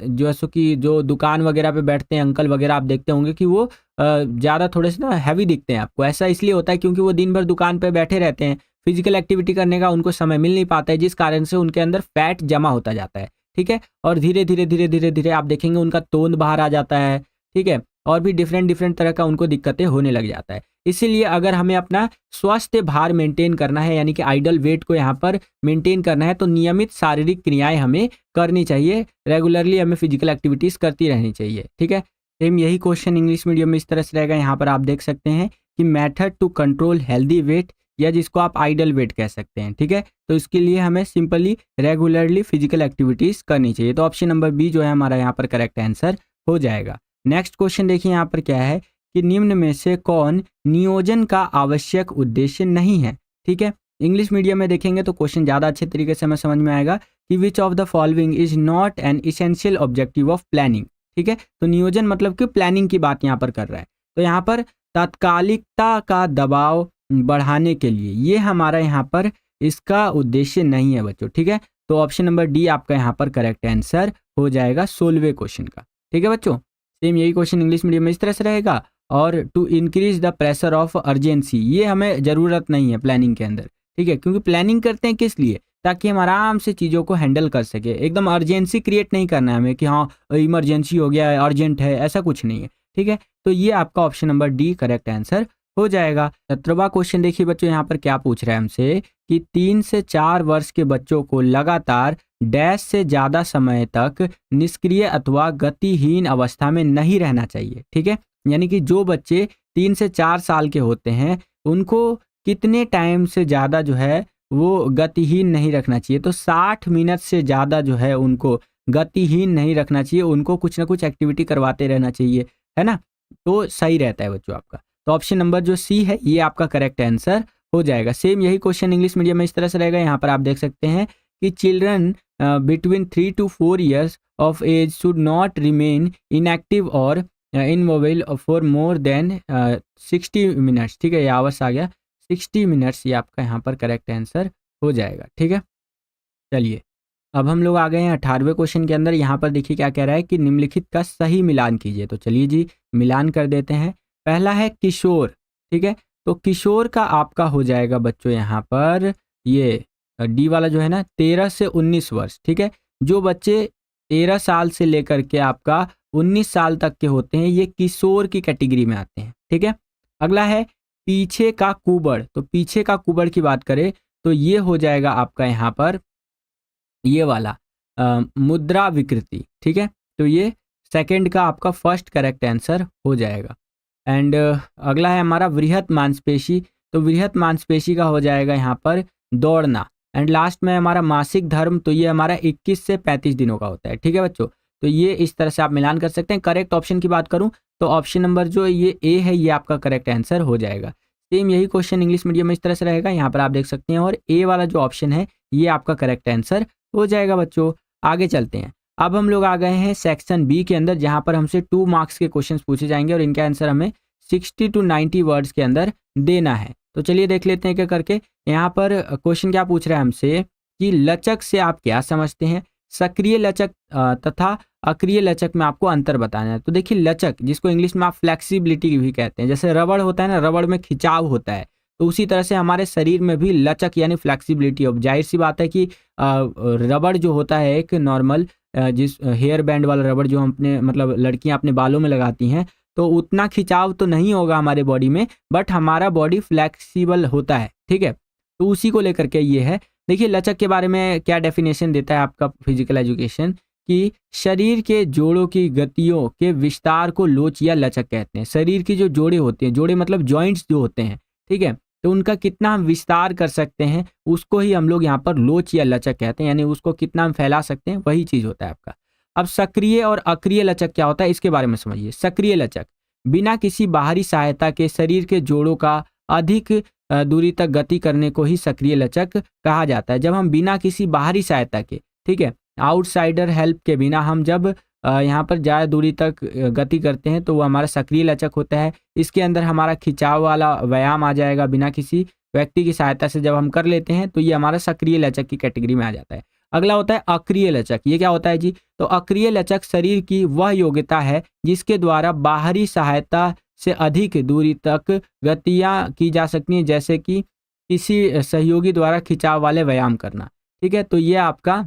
जो है सो कि जो दुकान वगैरह पे बैठते हैं अंकल वगैरह, आप देखते होंगे कि वो ज़्यादा थोड़े से ना हैवी दिखते हैं आपको। ऐसा इसलिए होता है क्योंकि वो दिन भर दुकान पे बैठे रहते हैं, फिजिकल एक्टिविटी करने का उनको समय मिल नहीं पाता है, जिस कारण से उनके अंदर फैट जमा होता जाता है, ठीक है। और धीरे धीरे धीरे धीरे धीरे आप देखेंगे उनका तोंद बाहर आ जाता है, ठीक है, और भी डिफरेंट डिफरेंट तरह का उनको दिक्कतें होने लग जाता है। इसीलिए अगर हमें अपना स्वस्थ भार मेंटेन करना है, यानी कि आइडल वेट को यहाँ पर मेंटेन करना है, तो नियमित शारीरिक क्रियाएं हमें करनी चाहिए, रेगुलरली हमें फिजिकल एक्टिविटीज़ करती रहनी चाहिए। ठीक है, सेम यही क्वेश्चन इंग्लिश मीडियम में इस तरह से रहेगा। यहाँ पर आप देख सकते हैं कि method to control healthy weight, या जिसको आप आइडल वेट कह सकते हैं। ठीक है, तो इसके लिए हमें सिंपली रेगुलरली फिजिकल एक्टिविटीज़ करनी चाहिए। तो ऑप्शन नंबर बी जो है हमारा यहाँ पर करेक्ट आंसर हो जाएगा। नेक्स्ट क्वेश्चन देखिए यहाँ पर क्या है कि निम्न में से कौन नियोजन का आवश्यक उद्देश्य नहीं है। ठीक है, इंग्लिश मीडियम में देखेंगे तो क्वेश्चन ज़्यादा अच्छे तरीके से हमें समझ में आएगा कि which of the following is not an essential objective of planning. ठीक है, तो नियोजन मतलब कि प्लानिंग की बात यहाँ पर कर रहा है। तो यहाँ पर तात्कालिकता का दबाव बढ़ाने के लिए ये हमारा यहाँ पर इसका उद्देश्य नहीं है बच्चों। ठीक है, तो ऑप्शन नंबर डी आपका यहाँ पर करेक्ट आंसर हो जाएगा 16वें क्वेश्चन का। ठीक है बच्चों, सेम यही क्वेश्चन इंग्लिश मीडियम में इस तरह से रहेगा। और to increase the pressure of urgency, ये हमें ज़रूरत नहीं है प्लानिंग के अंदर। ठीक है, क्योंकि प्लानिंग करते हैं किस लिए, ताकि हम आराम से चीज़ों को हैंडल कर सके। एकदम अर्जेंसी क्रिएट नहीं करना है हमें कि हाँ इमरजेंसी हो गया है, अर्जेंट है, ऐसा कुछ नहीं है। ठीक है, तो ये आपका option number D correct answer हो जाएगा। 17वां क्वेश्चन देखिए बच्चों, यहाँ पर क्या पूछ रहा है हमसे कि 3 से 4 वर्ष के बच्चों को लगातार डैश से ज़्यादा समय तक निष्क्रिय अथवा गतिहीन अवस्था में नहीं रहना चाहिए। ठीक है, यानी कि जो बच्चे 3 से 4 साल के होते हैं उनको कितने टाइम से ज़्यादा जो है वो गतिहीन नहीं रखना चाहिए। तो 60 मिनट से ज़्यादा जो है उनको गतिहीन नहीं रखना चाहिए, उनको कुछ ना कुछ एक्टिविटी करवाते रहना चाहिए, है ना, तो सही रहता है बच्चों आपका। तो ऑप्शन नंबर जो सी है ये आपका करेक्ट आंसर हो जाएगा। सेम यही क्वेश्चन इंग्लिश मीडियम में इस तरह से रहेगा। यहाँ पर आप देख सकते हैं कि children between 3 to 4 years of age should not remain inactive और immobile for more than 60 minutes. ठीक है, ये आवर्स आ गया, 60 मिनट्स ये आपका यहाँ पर करेक्ट आंसर हो जाएगा। ठीक है, चलिए अब हम लोग आ गए हैं 18वें क्वेश्चन के अंदर। यहाँ पर देखिए क्या कह रहा है कि निम्नलिखित का सही मिलान कीजिए। तो चलिए जी मिलान कर देते हैं। पहला है किशोर। ठीक है, तो किशोर का आपका हो जाएगा बच्चों यहाँ पर ये डी वाला जो है ना 13 से 19 वर्ष। ठीक है, जो बच्चे 13 साल से लेकर के आपका 19 साल तक के होते हैं ये किशोर की कैटेगरी में आते हैं। ठीक है, अगला है पीछे का कुबड़। तो पीछे का कुबड़ की बात करें तो ये हो जाएगा आपका यहाँ पर ये वाला मुद्रा विकृति। ठीक है, तो ये सेकंड का आपका फर्स्ट करेक्ट आंसर हो जाएगा। एंड अगला है हमारा वृहत मांसपेशी। तो वृहत मांसपेशी का हो जाएगा यहाँ पर दौड़ना। एंड लास्ट में हमारा मासिक धर्म, तो ये हमारा 21 से 35 दिनों का होता है। ठीक है बच्चों, तो ये इस तरह से आप मिलान कर सकते हैं। करेक्ट ऑप्शन की बात करूँ तो ऑप्शन नंबर जो ये ए है ये आपका करेक्ट आंसर हो जाएगा। सेम यही क्वेश्चन इंग्लिश मीडियम में इस तरह से रहेगा, यहाँ पर आप देख सकते हैं, और ए वाला जो ऑप्शन है ये आपका करेक्ट आंसर हो जाएगा बच्चों। आगे चलते हैं, अब हम लोग आ गए हैं सेक्शन बी के अंदर, जहाँ पर हमसे 2 मार्क्स के क्वेश्चन पूछे जाएंगे और इनका आंसर हमें 60 to 90 वर्ड्स के अंदर देना है। तो चलिए देख लेते हैं क्या करके। यहाँ पर क्वेश्चन क्या पूछ रहा है हमसे कि लचक से आप क्या समझते हैं, सक्रिय लचक तथा अक्रिय लचक में आपको अंतर बताना है। तो देखिए लचक, जिसको इंग्लिश में आप फ्लेक्सिबिलिटी भी कहते हैं, जैसे रबड़ होता है ना, रबड़ में खिंचाव होता है, तो उसी तरह से हमारे शरीर में भी लचक यानी फ्लेक्सिबिलिटी। अब जाहिर सी बात है कि रबड़ जो होता है एक नॉर्मल जिस हेयर बैंड वाला रबड़ जो हम अपने मतलब लड़कियां अपने बालों में लगाती हैं, तो उतना खिंचाव तो नहीं होगा हमारे बॉडी में, बट हमारा बॉडी फ्लेक्सिबल होता है। ठीक है, तो उसी को लेकर के ये है। देखिए लचक के बारे में क्या डेफिनेशन देता है आपका फिजिकल एजुकेशन कि शरीर के जोड़ों की गतियों के विस्तार को लोच या लचक कहते हैं। शरीर की जो जोड़े होते हैं, जोड़े मतलब जॉइंट्स जो होते हैं, ठीक है, तो उनका कितना हम विस्तार कर सकते हैं उसको ही हम लोग यहाँ पर लोच या लचक कहते हैं, यानी उसको कितना हम फैला सकते हैं, वही चीज़ होता है आपका। अब सक्रिय और अक्रिय लचक क्या होता है इसके बारे में समझिए। सक्रिय लचक बिना किसी बाहरी सहायता के शरीर के जोड़ों का अधिक दूरी तक गति करने को ही सक्रिय लचक कहा जाता है। जब हम बिना किसी बाहरी सहायता के, ठीक है, आउटसाइडर हेल्प के बिना हम जब यहाँ पर ज़्यादा दूरी तक गति करते हैं तो वो हमारा सक्रिय लचक होता है। इसके अंदर हमारा खिंचाव वाला व्यायाम आ जाएगा, बिना किसी व्यक्ति की सहायता से जब हम कर लेते हैं तो ये हमारा सक्रिय लचक की कैटेगरी में आ जाता है। अगला होता है अक्रिय लचक। ये क्या होता है जी? तो अक्रिय लचक शरीर की वह योग्यता है जिसके द्वारा बाहरी सहायता से अधिक दूरी तक गतियाँ की जा सकती हैं, जैसे कि किसी सहयोगी द्वारा खिंचाव वाले व्यायाम करना। ठीक है, तो ये आपका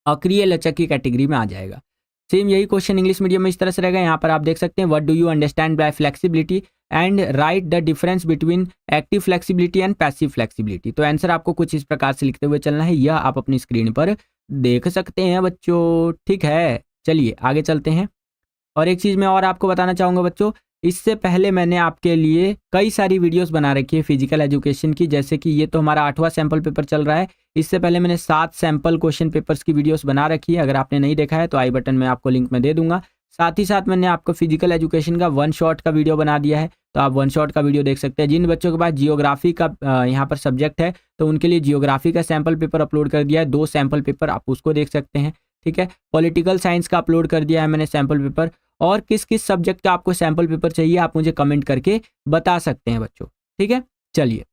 अक्रिय लचक की कैटेगरी में आ जाएगा। सेम यही क्वेश्चन इंग्लिश मीडियम में इस तरह से रहेगा। यहाँ पर आप देख सकते हैं what do you understand by flexibility and right the difference between active flexibility and passive flexibility. तो आंसर आपको कुछ इस प्रकार से लिखते हुए चलना है, यह आप अपनी स्क्रीन पर देख सकते हैं बच्चों। ठीक है, चलिए आगे चलते हैं। और एक चीज़ मैं और आपको बताना चाहूँगा बच्चों, इससे पहले मैंने आपके लिए कई सारी वीडियोस बना रखी है फिजिकल एजुकेशन की, जैसे कि ये तो हमारा 8वां सैम्पल पेपर चल रहा है। इससे पहले मैंने 7 सैम्पल क्वेश्चन पेपर्स की वीडियोस बना रखी है। अगर आपने नहीं देखा है तो आई बटन में आपको लिंक में दे दूंगा। साथ ही साथ मैंने आपको फिजिकल एजुकेशन का 1 शॉट का वीडियो बना दिया है, तो आप 1 शॉट का वीडियो देख सकते हैं। जिन बच्चों के पास जियोग्राफी का यहाँ पर सब्जेक्ट है तो उनके लिए जियोग्राफी का सैम्पल पेपर अपलोड कर दिया है, 2 सैम्पल पेपर, आप उसको देख सकते हैं। ठीक है, पॉलिटिकल साइंस का अपलोड कर दिया है मैंने सैम्पल पेपर। और किस किस सब्जेक्ट का आपको सैंपल पेपर चाहिए आप मुझे कमेंट करके बता सकते हैं बच्चों। ठीक है, चलिए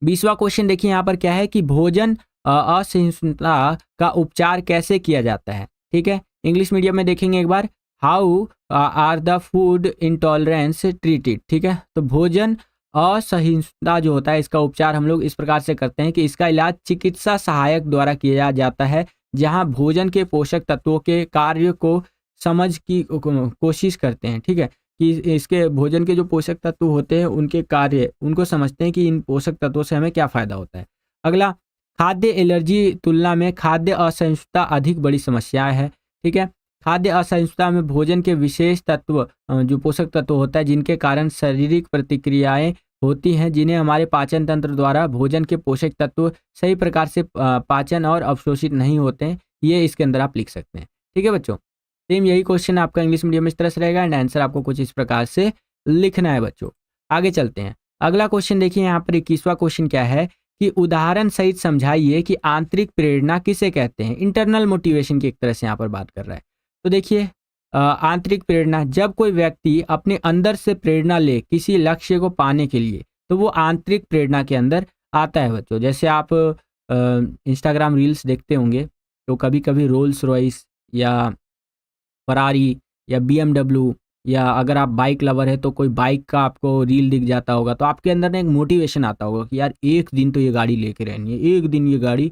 20वां क्वेश्चन देखिए यहाँ पर क्या है कि भोजन असहिष्णुता का उपचार कैसे किया जाता है। ठीक है, इंग्लिश मीडियम में देखेंगे एक बार, how are the food intolerance treated. ठीक है, तो भोजन असहिष्णुता जो होता है इसका उपचार हम लोग इस प्रकार से करते हैं कि इसका इलाज चिकित्सा सहायक द्वारा किया जाता है, जहां भोजन के पोषक तत्वों के कार्य को समझ की कोशिश करते हैं। ठीक है, कि इसके भोजन के जो पोषक तत्व होते हैं उनके कार्य उनको समझते हैं कि इन पोषक तत्वों से हमें क्या फ़ायदा होता है। अगला, खाद्य एलर्जी तुलना में खाद्य असहिष्णुता अधिक बड़ी समस्या है। ठीक है, खाद्य असहिष्णुता में भोजन के विशेष तत्व जो पोषक तत्व होता है जिनके कारण शारीरिक प्रतिक्रियाएं होती हैं, जिन्हें हमारे पाचन तंत्र द्वारा भोजन के पोषक तत्व सही प्रकार से पाचन और अवशोषित नहीं होते हैं, ये इसके अंदर आप लिख सकते हैं। ठीक है बच्चों, सेम यही क्वेश्चन आपका इंग्लिश मीडियम में इस तरह से रहेगा एंड आंसर आपको कुछ इस प्रकार से लिखना है बच्चों। आगे चलते हैं, अगला क्वेश्चन देखिए यहाँ पर 21वां क्वेश्चन क्या है कि उदाहरण सहित समझाइए कि आंतरिक प्रेरणा किसे कहते हैं। इंटरनल मोटिवेशन की एक तरह से यहाँ पर बात कर रहा है। तो देखिए आंतरिक प्रेरणा, जब कोई व्यक्ति अपने अंदर से प्रेरणा ले किसी लक्ष्य को पाने के लिए तो वो आंतरिक प्रेरणा के अंदर आता है बच्चों। जैसे आप इंस्टाग्राम रील्स देखते होंगे तो कभी कभी रोल्स रॉयस या फरारी या BMW या अगर आप बाइक लवर है तो कोई बाइक का आपको रील दिख जाता होगा, तो आपके अंदर ना एक मोटिवेशन आता होगा कि यार एक दिन तो ये गाड़ी लेके रहनी है, एक दिन ये गाड़ी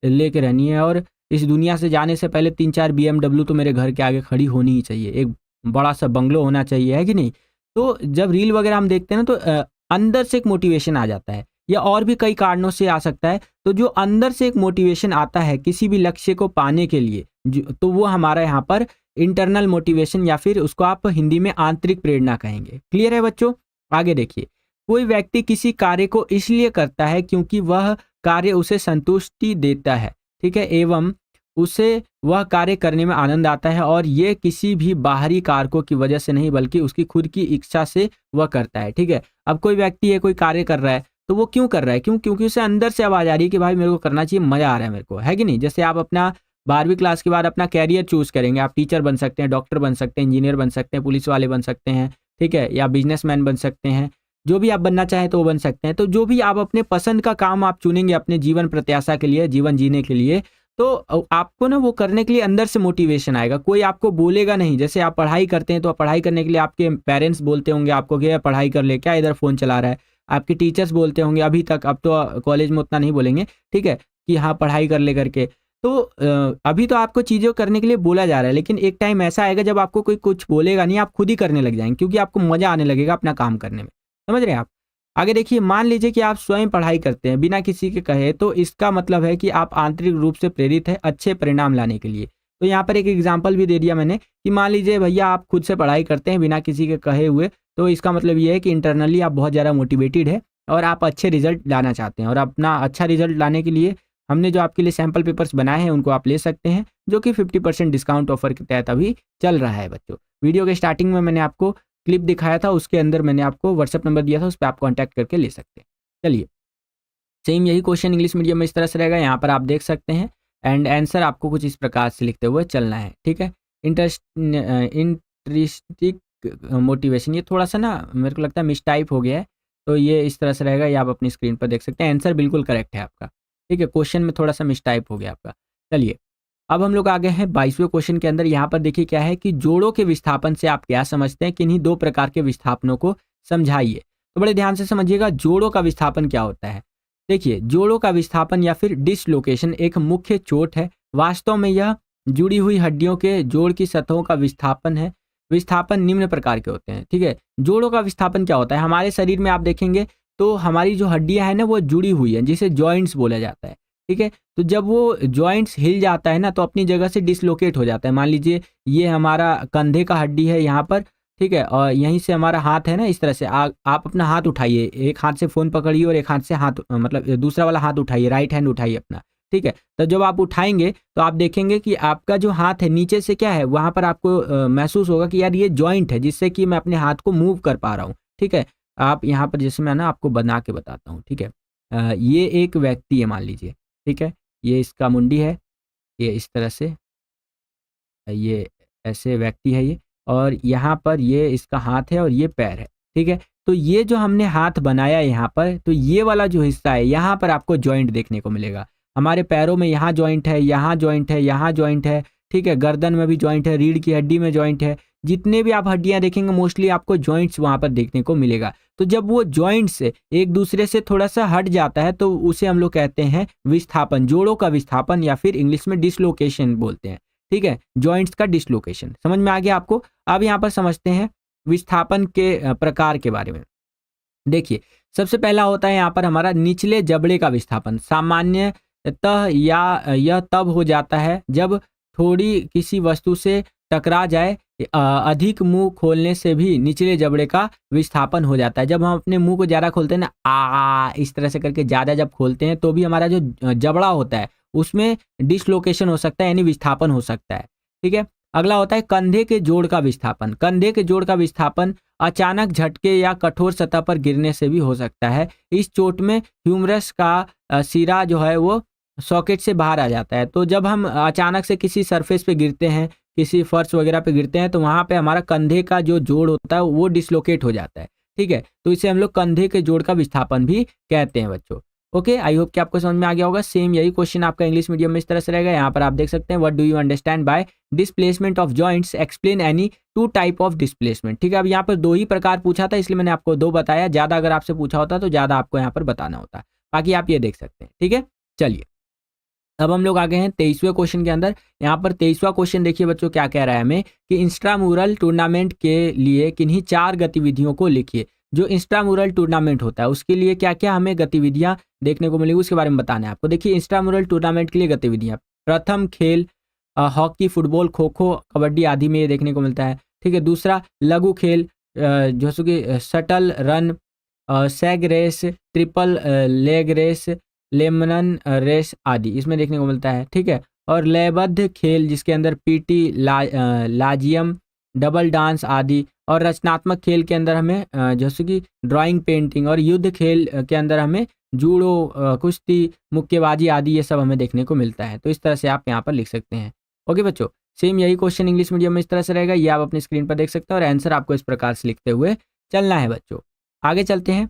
लेके रहनी है और इस दुनिया से जाने से पहले 3-4 BMW तो मेरे घर के आगे खड़ी होनी ही चाहिए, एक बड़ा सा बंगलो होना चाहिए, है कि नहीं। तो जब रील वगैरह हम देखते हैं ना तो अंदर से एक मोटिवेशन आ जाता है, या और भी कई कारणों से आ सकता है। तो जो अंदर से एक मोटिवेशन आता है किसी भी लक्ष्य को पाने के लिए तो वो हमारा यहाँ पर इंटरनल मोटिवेशन या फिर उसको आप हिंदी में आंतरिक प्रेरणा कहेंगे। क्लियर है बच्चों, आगे देखिए, कोई व्यक्ति किसी कार्य को इसलिए करता है क्योंकि वह कार्य उसे संतुष्टि देता है। ठीक है, एवं उसे वह कार्य करने में आनंद आता है और ये किसी भी बाहरी कारकों की वजह से नहीं बल्कि उसकी खुद की इच्छा से वह करता है। ठीक है, अब कोई व्यक्ति है कोई कार्य कर रहा है तो वो क्यों कर रहा है, क्योंकि उसे अंदर से आवाज आ रही है कि भाई मेरे को करना चाहिए, मजा आ रहा है मेरे को, है कि नहीं। जैसे आप अपना 12वीं क्लास के बाद अपना कैरियर चूज करेंगे, आप टीचर बन सकते हैं, डॉक्टर बन सकते हैं, इंजीनियर बन सकते हैं, पुलिस वाले बन सकते हैं, ठीक है, या बिजनेसमैन बन सकते हैं, जो भी आप बनना चाहें तो वो बन सकते हैं। तो जो भी आप अपने पसंद का काम आप चुनेंगे अपने जीवन प्रत्याशा के लिए, जीवन जीने के लिए, तो आपको ना वो करने के लिए अंदर से मोटिवेशन आएगा, कोई आपको बोलेगा नहीं। जैसे आप पढ़ाई करते हैं तो पढ़ाई करने के लिए आपके पेरेंट्स बोलते होंगे आपको कि पढ़ाई कर ले, क्या इधर फोन चला रहा है। आपके टीचर्स बोलते होंगे अभी तक, अब तो कॉलेज में उतना नहीं बोलेंगे, ठीक है, कि हाँ पढ़ाई कर ले करके। तो अभी तो आपको चीज़ों करने के लिए बोला जा रहा है, लेकिन एक टाइम ऐसा आएगा जब आपको कोई कुछ बोलेगा नहीं, आप खुद ही करने लग जाएंगे क्योंकि आपको मजा आने लगेगा अपना काम करने में। समझ रहे हैं आप। आगे देखिए, मान लीजिए कि आप स्वयं पढ़ाई करते हैं बिना किसी के कहे, तो इसका मतलब है कि आप आंतरिक रूप से प्रेरित है अच्छे परिणाम लाने के लिए। तो यहाँ पर एक एग्जाम्पल भी दे दिया मैंने कि मान लीजिए भैया आप खुद से पढ़ाई करते हैं बिना किसी के कहे हुए, तो इसका मतलब ये है कि इंटरनली आप बहुत ज़्यादा मोटिवेटेड है और आप अच्छे रिजल्ट लाना चाहते हैं। और अपना अच्छा रिजल्ट लाने के लिए हमने जो आपके लिए सैम्पल पेपर्स बनाए हैं उनको आप ले सकते हैं, जो कि 50% डिस्काउंट ऑफर के तहत अभी चल रहा है बच्चों। वीडियो के स्टार्टिंग में मैंने आपको क्लिप दिखाया था, उसके अंदर मैंने आपको व्हाट्सएप नंबर दिया था, उस पर आप कॉन्टैक्ट करके ले सकते हैं। चलिए, सेम यही क्वेश्चन इंग्लिश मीडियम में इस तरह से रहेगा, यहाँ पर आप देख सकते हैं एंड आंसर आपको कुछ इस प्रकार से लिखते हुए चलना है। ठीक है, इंट्रिस्टिक मोटिवेशन, ये थोड़ा सा ना मेरे को लगता है मिसटाइप हो गया है, तो ये इस तरह से रहेगा, ये आप अपनी स्क्रीन पर देख सकते हैं। आंसर बिल्कुल करेक्ट है आपका, ठीक है, क्वेश्चन में थोड़ा सा मिसटाइप हो गया आपका। चलिए, अब हम लोग आगे हैं 22वें क्वेश्चन के अंदर। यहाँ पर देखिए क्या है कि जोड़ों के विस्थापन से आप क्या समझते हैं, किन्हीं 2 प्रकार के विस्थापनों को समझाइए। तो बड़े ध्यान से समझिएगा, जोड़ों का विस्थापन क्या होता है। देखिए, जोड़ों का विस्थापन या फिर डिसलोकेशन एक मुख्य चोट है। वास्तव में यह जुड़ी हुई हड्डियों के जोड़ की सतहों का विस्थापन है। विस्थापन निम्न प्रकार के होते हैं, ठीक है। जोड़ों का विस्थापन क्या होता है? हमारे शरीर में आप देखेंगे तो हमारी जो हड्डियां हैं ना वो जुड़ी हुई है, जिसे जॉइंट्स बोला जाता है, ठीक है। तो जब वो जॉइंट्स हिल जाता है ना तो अपनी जगह से डिसलोकेट हो जाता है। मान लीजिए ये हमारा कंधे का हड्डी है यहाँ पर, ठीक है, और यहीं से हमारा हाथ है ना, इस तरह से आप अपना हाथ उठाइए, एक हाथ से फ़ोन पकड़िए और एक हाथ से हाथ मतलब दूसरा वाला हाथ उठाइए, राइट हैंड उठाइए अपना, ठीक है। तो जब आप उठाएंगे तो आप देखेंगे कि आपका जो हाथ है नीचे से क्या है, वहाँ पर आपको महसूस होगा कि यार ये जॉइंट है जिससे कि मैं अपने हाथ को मूव कर पा रहा हूँ, ठीक है। आप यहाँ पर जैसे मैं ना आपको बना के बताता हूँ, ठीक है। ये एक व्यक्ति है मान लीजिए, ठीक है, ये इसका मुंडी है, ये इस तरह से, ये ऐसे व्यक्ति है ये, और यहाँ पर ये इसका हाथ है और ये पैर है, ठीक है। तो ये जो हमने हाथ बनाया यहाँ पर, तो ये वाला जो हिस्सा है यहाँ पर आपको जॉइंट देखने को मिलेगा। हमारे पैरों में यहाँ जॉइंट है, यहाँ जॉइंट है, यहाँ जॉइंट है, ठीक है। गर्दन में भी जॉइंट है, रीढ़ की हड्डी में जॉइंट है। जितने भी आप हड्डियां देखेंगे मोस्टली आपको जॉइंट्स वहां पर देखने को मिलेगा। तो जब वो जॉइंट्स एक दूसरे से थोड़ा सा हट जाता है तो उसे हम लोग कहते हैं विस्थापन, जोड़ों का विस्थापन, या फिर इंग्लिश में डिसलोकेशन बोलते हैं, ठीक है। जॉइंट्स का डिसलोकेशन समझ में आ गया आपको। अब यहाँ पर समझते हैं विस्थापन के प्रकार के बारे में। देखिए, सबसे पहला होता है यहाँ पर हमारा निचले जबड़े का विस्थापन। सामान्यतः यह तब हो जाता है जब थोड़ी किसी वस्तु से टकरा जाए। अधिक मुंह खोलने से भी निचले जबड़े का विस्थापन हो जाता है। जब हम अपने मुंह को ज़्यादा खोलते हैं ना, इस तरह से करके ज़्यादा जब खोलते हैं तो भी हमारा जो जबड़ा होता है उसमें डिसलोकेशन हो सकता है, यानी विस्थापन हो सकता है, ठीक है। अगला होता है कंधे के जोड़ का विस्थापन। कंधे के जोड़ का विस्थापन अचानक झटके या कठोर सतह पर गिरने से भी हो सकता है। इस चोट में ह्यूमरस का सिरा जो है वो सॉकेट से बाहर आ जाता है। तो जब हम अचानक से किसी सरफेस पे गिरते हैं, किसी फर्श वगैरह पे गिरते हैं, तो वहाँ पे हमारा कंधे का जो जोड़ होता है वो डिसलोकेट हो जाता है, ठीक है। तो इसे हम लोग कंधे के जोड़ का विस्थापन भी कहते हैं बच्चों। ओके, आई होप कि आपको समझ में आ गया होगा। सेम यही क्वेश्चन आपका इंग्लिश मीडियम में इस तरह से रहेगा। यहाँ पर आप देख सकते हैं, what do you understand by displacement of joints, explain any two type of displacement, ठीक है। अब यहाँ पर दो ही प्रकार पूछा था इसलिए मैंने आपको दो बताया। ज़्यादा अगर आपसे पूछा होता तो ज़्यादा आपको यहाँ पर बताना होता, बाकी आप ये देख सकते हैं, ठीक है। चलिए, अब हम लोग आ गए हैं 23वें क्वेश्चन के अंदर। यहाँ पर 23वां क्वेश्चन देखिए बच्चों, क्या कह रहा है हमें कि इंस्ट्रामुरल टूर्नामेंट के लिए किन्हीं 4 गतिविधियों को लिखिए। जो इंस्ट्रामुरल टूर्नामेंट होता है उसके लिए क्या क्या हमें गतिविधियां देखने को मिलेगी उसके बारे में बताना है आपको। देखिए, इंस्ट्रामुरल टूर्नामेंट के लिए गतिविधियां, प्रथम खेल हॉकी, फुटबॉल, खो खो, कबड्डी आदि में ये देखने को मिलता है, ठीक है। दूसरा लघु खेल जैसे कि shuttle run, sack race, triple leg race, lemon race आदि इसमें देखने को मिलता है, ठीक है। और लयबद्ध खेल जिसके अंदर पीटी, लाजियम, डबल डांस आदि, और रचनात्मक खेल के अंदर हमें जैसे कि ड्राइंग, पेंटिंग, और युद्ध खेल के अंदर हमें जूडो, कुश्ती, मुक्केबाजी आदि ये सब हमें देखने को मिलता है। तो इस तरह से आप यहाँ पर लिख सकते हैं। ओके बच्चों, सेम यही क्वेश्चन इंग्लिश मीडियम में इस तरह से रहेगा, ये आप अपनी स्क्रीन पर देख सकते हैं, और आंसर आपको इस प्रकार से लिखते हुए चलना है बच्चों। आगे चलते हैं।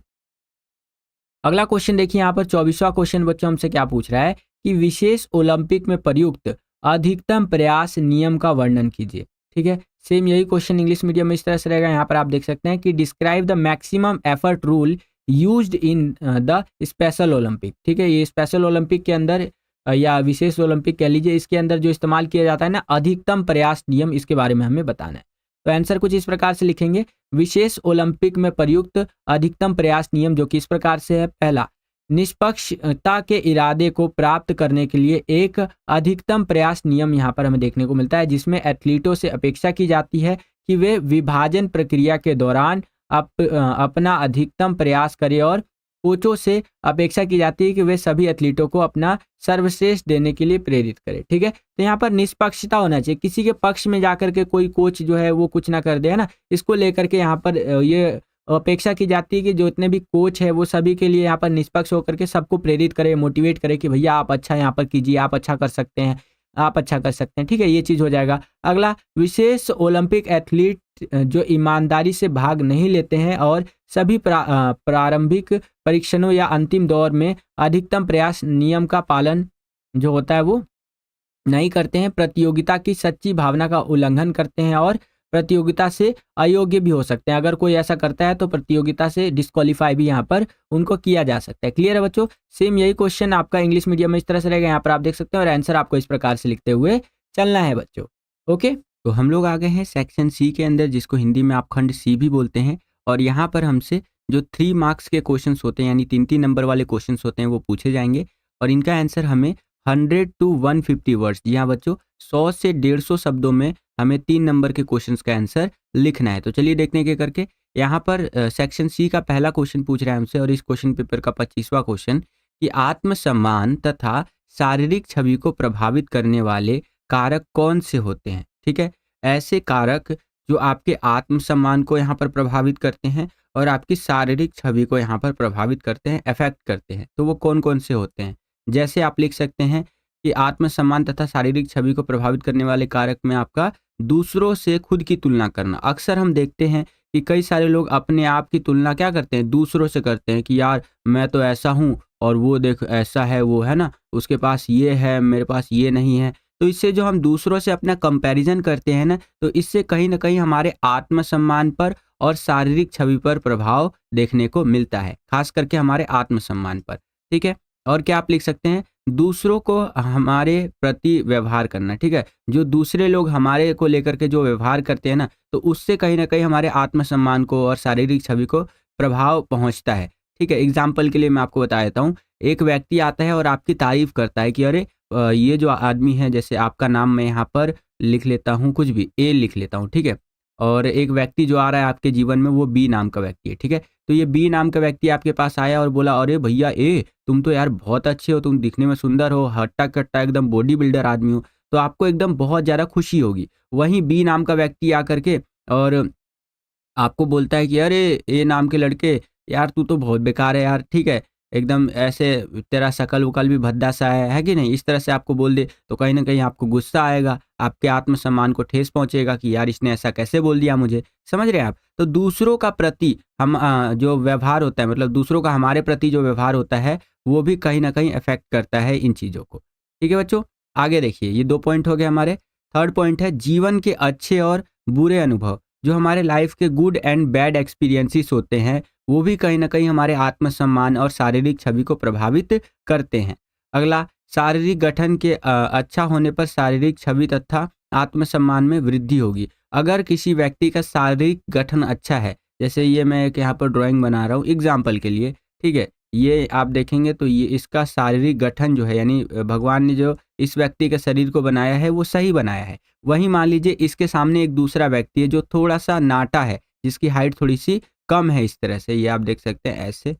अगला क्वेश्चन देखिए, यहाँ पर 24वां क्वेश्चन बच्चों हमसे क्या पूछ रहा है कि विशेष ओलंपिक में प्रयुक्त अधिकतम प्रयास नियम का वर्णन कीजिए, ठीक है। सेम यही क्वेश्चन इंग्लिश मीडियम में इस तरह से रहेगा। यहाँ पर आप देख सकते हैं कि describe the maximum effort rule used in the special Olympic, ठीक है। ये स्पेशल ओलंपिक के अंदर या विशेष ओलंपिक कह लीजिए, इसके अंदर जो इस्तेमाल किया जाता है ना अधिकतम प्रयास नियम, इसके बारे में हमें बताना है। तो आंसर कुछ इस प्रकार से लिखेंगे, विशेष ओलंपिक में प्रयुक्त अधिकतम प्रयास नियम, जो कि इस प्रकार से है। पहला, निष्पक्षता के इरादे को प्राप्त करने के लिए एक अधिकतम प्रयास नियम यहाँ पर हमें देखने को मिलता है, जिसमें एथलीटों से अपेक्षा की जाती है कि वे विभाजन प्रक्रिया के दौरान अपना अधिकतम प्रयास करें, और कोचों से अपेक्षा की जाती है कि वे सभी एथलीटों को अपना सर्वश्रेष्ठ देने के लिए प्रेरित करें, ठीक है। तो यहाँ पर निष्पक्षता होना चाहिए, किसी के पक्ष में जाकर के कोई कोच जो है वो कुछ ना कर दे, है ना। इसको लेकर के यहाँ पर ये अपेक्षा की जाती है कि जो इतने भी कोच है वो सभी के लिए यहाँ पर निष्पक्ष होकर के सबको प्रेरित करे, मोटिवेट करे कि भैया आप अच्छा यहाँ पर कीजिए, आप अच्छा कर सकते हैं, आप अच्छा कर सकते हैं, ठीक है। ये चीज़ हो जाएगा। अगला, विशेष ओलंपिक एथलीट जो ईमानदारी से भाग नहीं लेते हैं और सभी प्रारंभिक परीक्षणों या अंतिम दौर में अधिकतम प्रयास नियम का पालन जो होता है वो नहीं करते हैं, प्रतियोगिता की सच्ची भावना का उल्लंघन करते हैं और प्रतियोगिता से अयोग्य भी हो सकते हैं। अगर कोई ऐसा करता है तो प्रतियोगिता से डिस्क्वालीफाई भी यहाँ पर उनको किया जा सकता है। क्लियर है बच्चों। सेम यही क्वेश्चन आपका इंग्लिश मीडियम में इस तरह से रहेगा, यहाँ पर आप देख सकते हैं, और आंसर आपको इस प्रकार से लिखते हुए चलना है बच्चों। ओके, तो हम लोग आ गए हैं सेक्शन सी के अंदर, जिसको हिंदी में आप खंड सी भी बोलते हैं। और यहाँ पर हमसे जो 3 मार्क्स के क्वेश्चंस होते हैं, यानी 3-3 नंबर वाले क्वेश्चंस होते हैं, वो पूछे जाएंगे। और इनका आंसर हमें 100 टू 150 वर्ड्स, जी हाँ बच्चों, 100 से 150 शब्दों में हमें 3 नंबर के क्वेश्चंस का आंसर लिखना है। तो चलिए देखते हैं क्या करके। यहाँ पर सेक्शन सी का पहला क्वेश्चन पूछ रहा है हमसे, और इस क्वेश्चन पेपर का 25वां क्वेश्चन, कि आत्मसम्मान तथा शारीरिक छवि को प्रभावित करने वाले कारक कौन से होते हैं। ठीक है, ऐसे कारक जो आपके आत्मसम्मान को यहाँ पर प्रभावित करते हैं और आपकी शारीरिक छवि को यहाँ पर प्रभावित करते हैं, अफेक्ट करते हैं, तो वो कौन कौन से होते हैं। जैसे आप लिख सकते हैं कि आत्मसम्मान तथा शारीरिक छवि को प्रभावित करने वाले कारक में आपका दूसरों से खुद की तुलना करना। अक्सर हम देखते हैं कि कई सारे लोग अपने आप की तुलना क्या करते हैं, दूसरों से करते हैं, कि यार मैं तो ऐसा हूँ और वो देख ऐसा है, वो है ना, उसके पास ये है, मेरे पास ये नहीं है। तो इससे जो हम दूसरों से अपना कंपैरिजन करते हैं ना, तो इससे कहीं न कहीं हमारे आत्मसम्मान पर और शारीरिक छवि पर प्रभाव देखने को मिलता है, खास करके हमारे आत्मसम्मान पर। ठीक है? और क्या आप लिख सकते हैं, दूसरों को हमारे प्रति व्यवहार करना। ठीक है? जो दूसरे लोग हमारे को लेकर के जो व्यवहार करते हैं ना, तो उससे कहीं न कहीं हमारे आत्मसम्मान को और शारीरिक छवि को प्रभाव पहुँचता है। ठीक है? एग्ज़ाम्पल के लिए मैं आपको बता देता हूँ। एक व्यक्ति आता है और आपकी तारीफ़ करता है कि अरे ये जो आदमी है, जैसे आपका नाम मैं यहाँ पर लिख लेता हूँ, कुछ भी ए लिख लेता हूँ, ठीक है? और एक व्यक्ति जो आ रहा है आपके जीवन में, वो बी नाम का व्यक्ति है, ठीक है? तो ये बी नाम का व्यक्ति आपके पास आया और बोला, अरे भैया ए, तुम तो यार बहुत अच्छे हो, तुम दिखने में सुंदर हो, हट्टा-कट्टा एकदम बॉडी बिल्डर आदमी हो, तो आपको एकदम बहुत ज़्यादा खुशी होगी। वहीं बी नाम का व्यक्ति आकर के और आपको बोलता है कि अरे ए नाम के लड़के, यार तू तो बहुत बेकार है यार, ठीक है? एकदम ऐसे तेरा शकल-वकल भी भद्दा-सा है कि नहीं? इस तरह से आपको बोल दे, तो कहीं न कहीं आपको गुस्सा आएगा, आपके आत्मसम्मान को ठेस पहुँचेगा कि यार इसने ऐसा कैसे बोल दिया मुझे, समझ रहे हैं आप? तो दूसरों का प्रति हम जो व्यवहार होता है, मतलब दूसरों का हमारे प्रति जो व्यवहार होता है, वो भी कहीं न कहीं अफ़ेक्ट करता है इन चीज़ों को। ठीक है बच्चों? आगे देखिए, ये 2 पॉइंट हो गए हमारे। थर्ड पॉइंट है जीवन के अच्छे और बुरे अनुभव। जो हमारे लाइफ के गुड एंड बैड एक्सपीरियंसेस होते हैं, वो भी कहीं न कहीं हमारे आत्मसम्मान और शारीरिक छवि को प्रभावित करते हैं। अगला, शारीरिक गठन के अच्छा होने पर शारीरिक छवि तथा आत्मसम्मान में वृद्धि होगी। अगर किसी व्यक्ति का शारीरिक गठन अच्छा है, जैसे ये मैं एक यहाँ पर ड्राइंग बना रहा हूँ एग्ज़ाम्पल के लिए, ठीक है? ये आप देखेंगे तो ये इसका शारीरिक गठन जो है, यानी भगवान ने जो इस व्यक्ति के शरीर को बनाया है, वो सही बनाया है। वहीं मान लीजिए इसके सामने एक दूसरा व्यक्ति है जो थोड़ा-सा नाटा है, जिसकी हाइट थोड़ी-सी कम है, इस तरह से, ये आप देख सकते हैं ऐसे।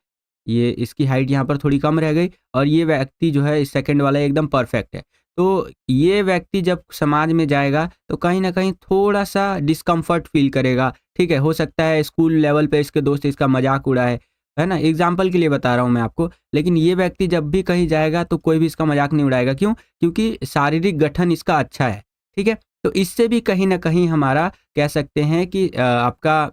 ये इसकी हाइट यहाँ पर थोड़ी कम रह गई और ये व्यक्ति जो है इस सेकंड वाला एकदम परफेक्ट है। तो ये व्यक्ति जब समाज में जाएगा तो कहीं न कहीं थोड़ा-सा डिस्कम्फर्ट फ़ील करेगा, ठीक है? हो सकता है स्कूल लेवल पे इसके दोस्त इसका मज़ाक उड़ाए, है ना? एग्ज़ाम्पल के लिए बता रहा हूँ मैं आपको। लेकिन ये व्यक्ति जब भी कहीं जाएगा तो कोई भी इसका मज़ाक नहीं उड़ाएगा, क्यों? क्योंकि शारीरिक गठन इसका अच्छा है, ठीक है? तो इससे भी कहीं न कहीं हमारा कह सकते हैं कि आपका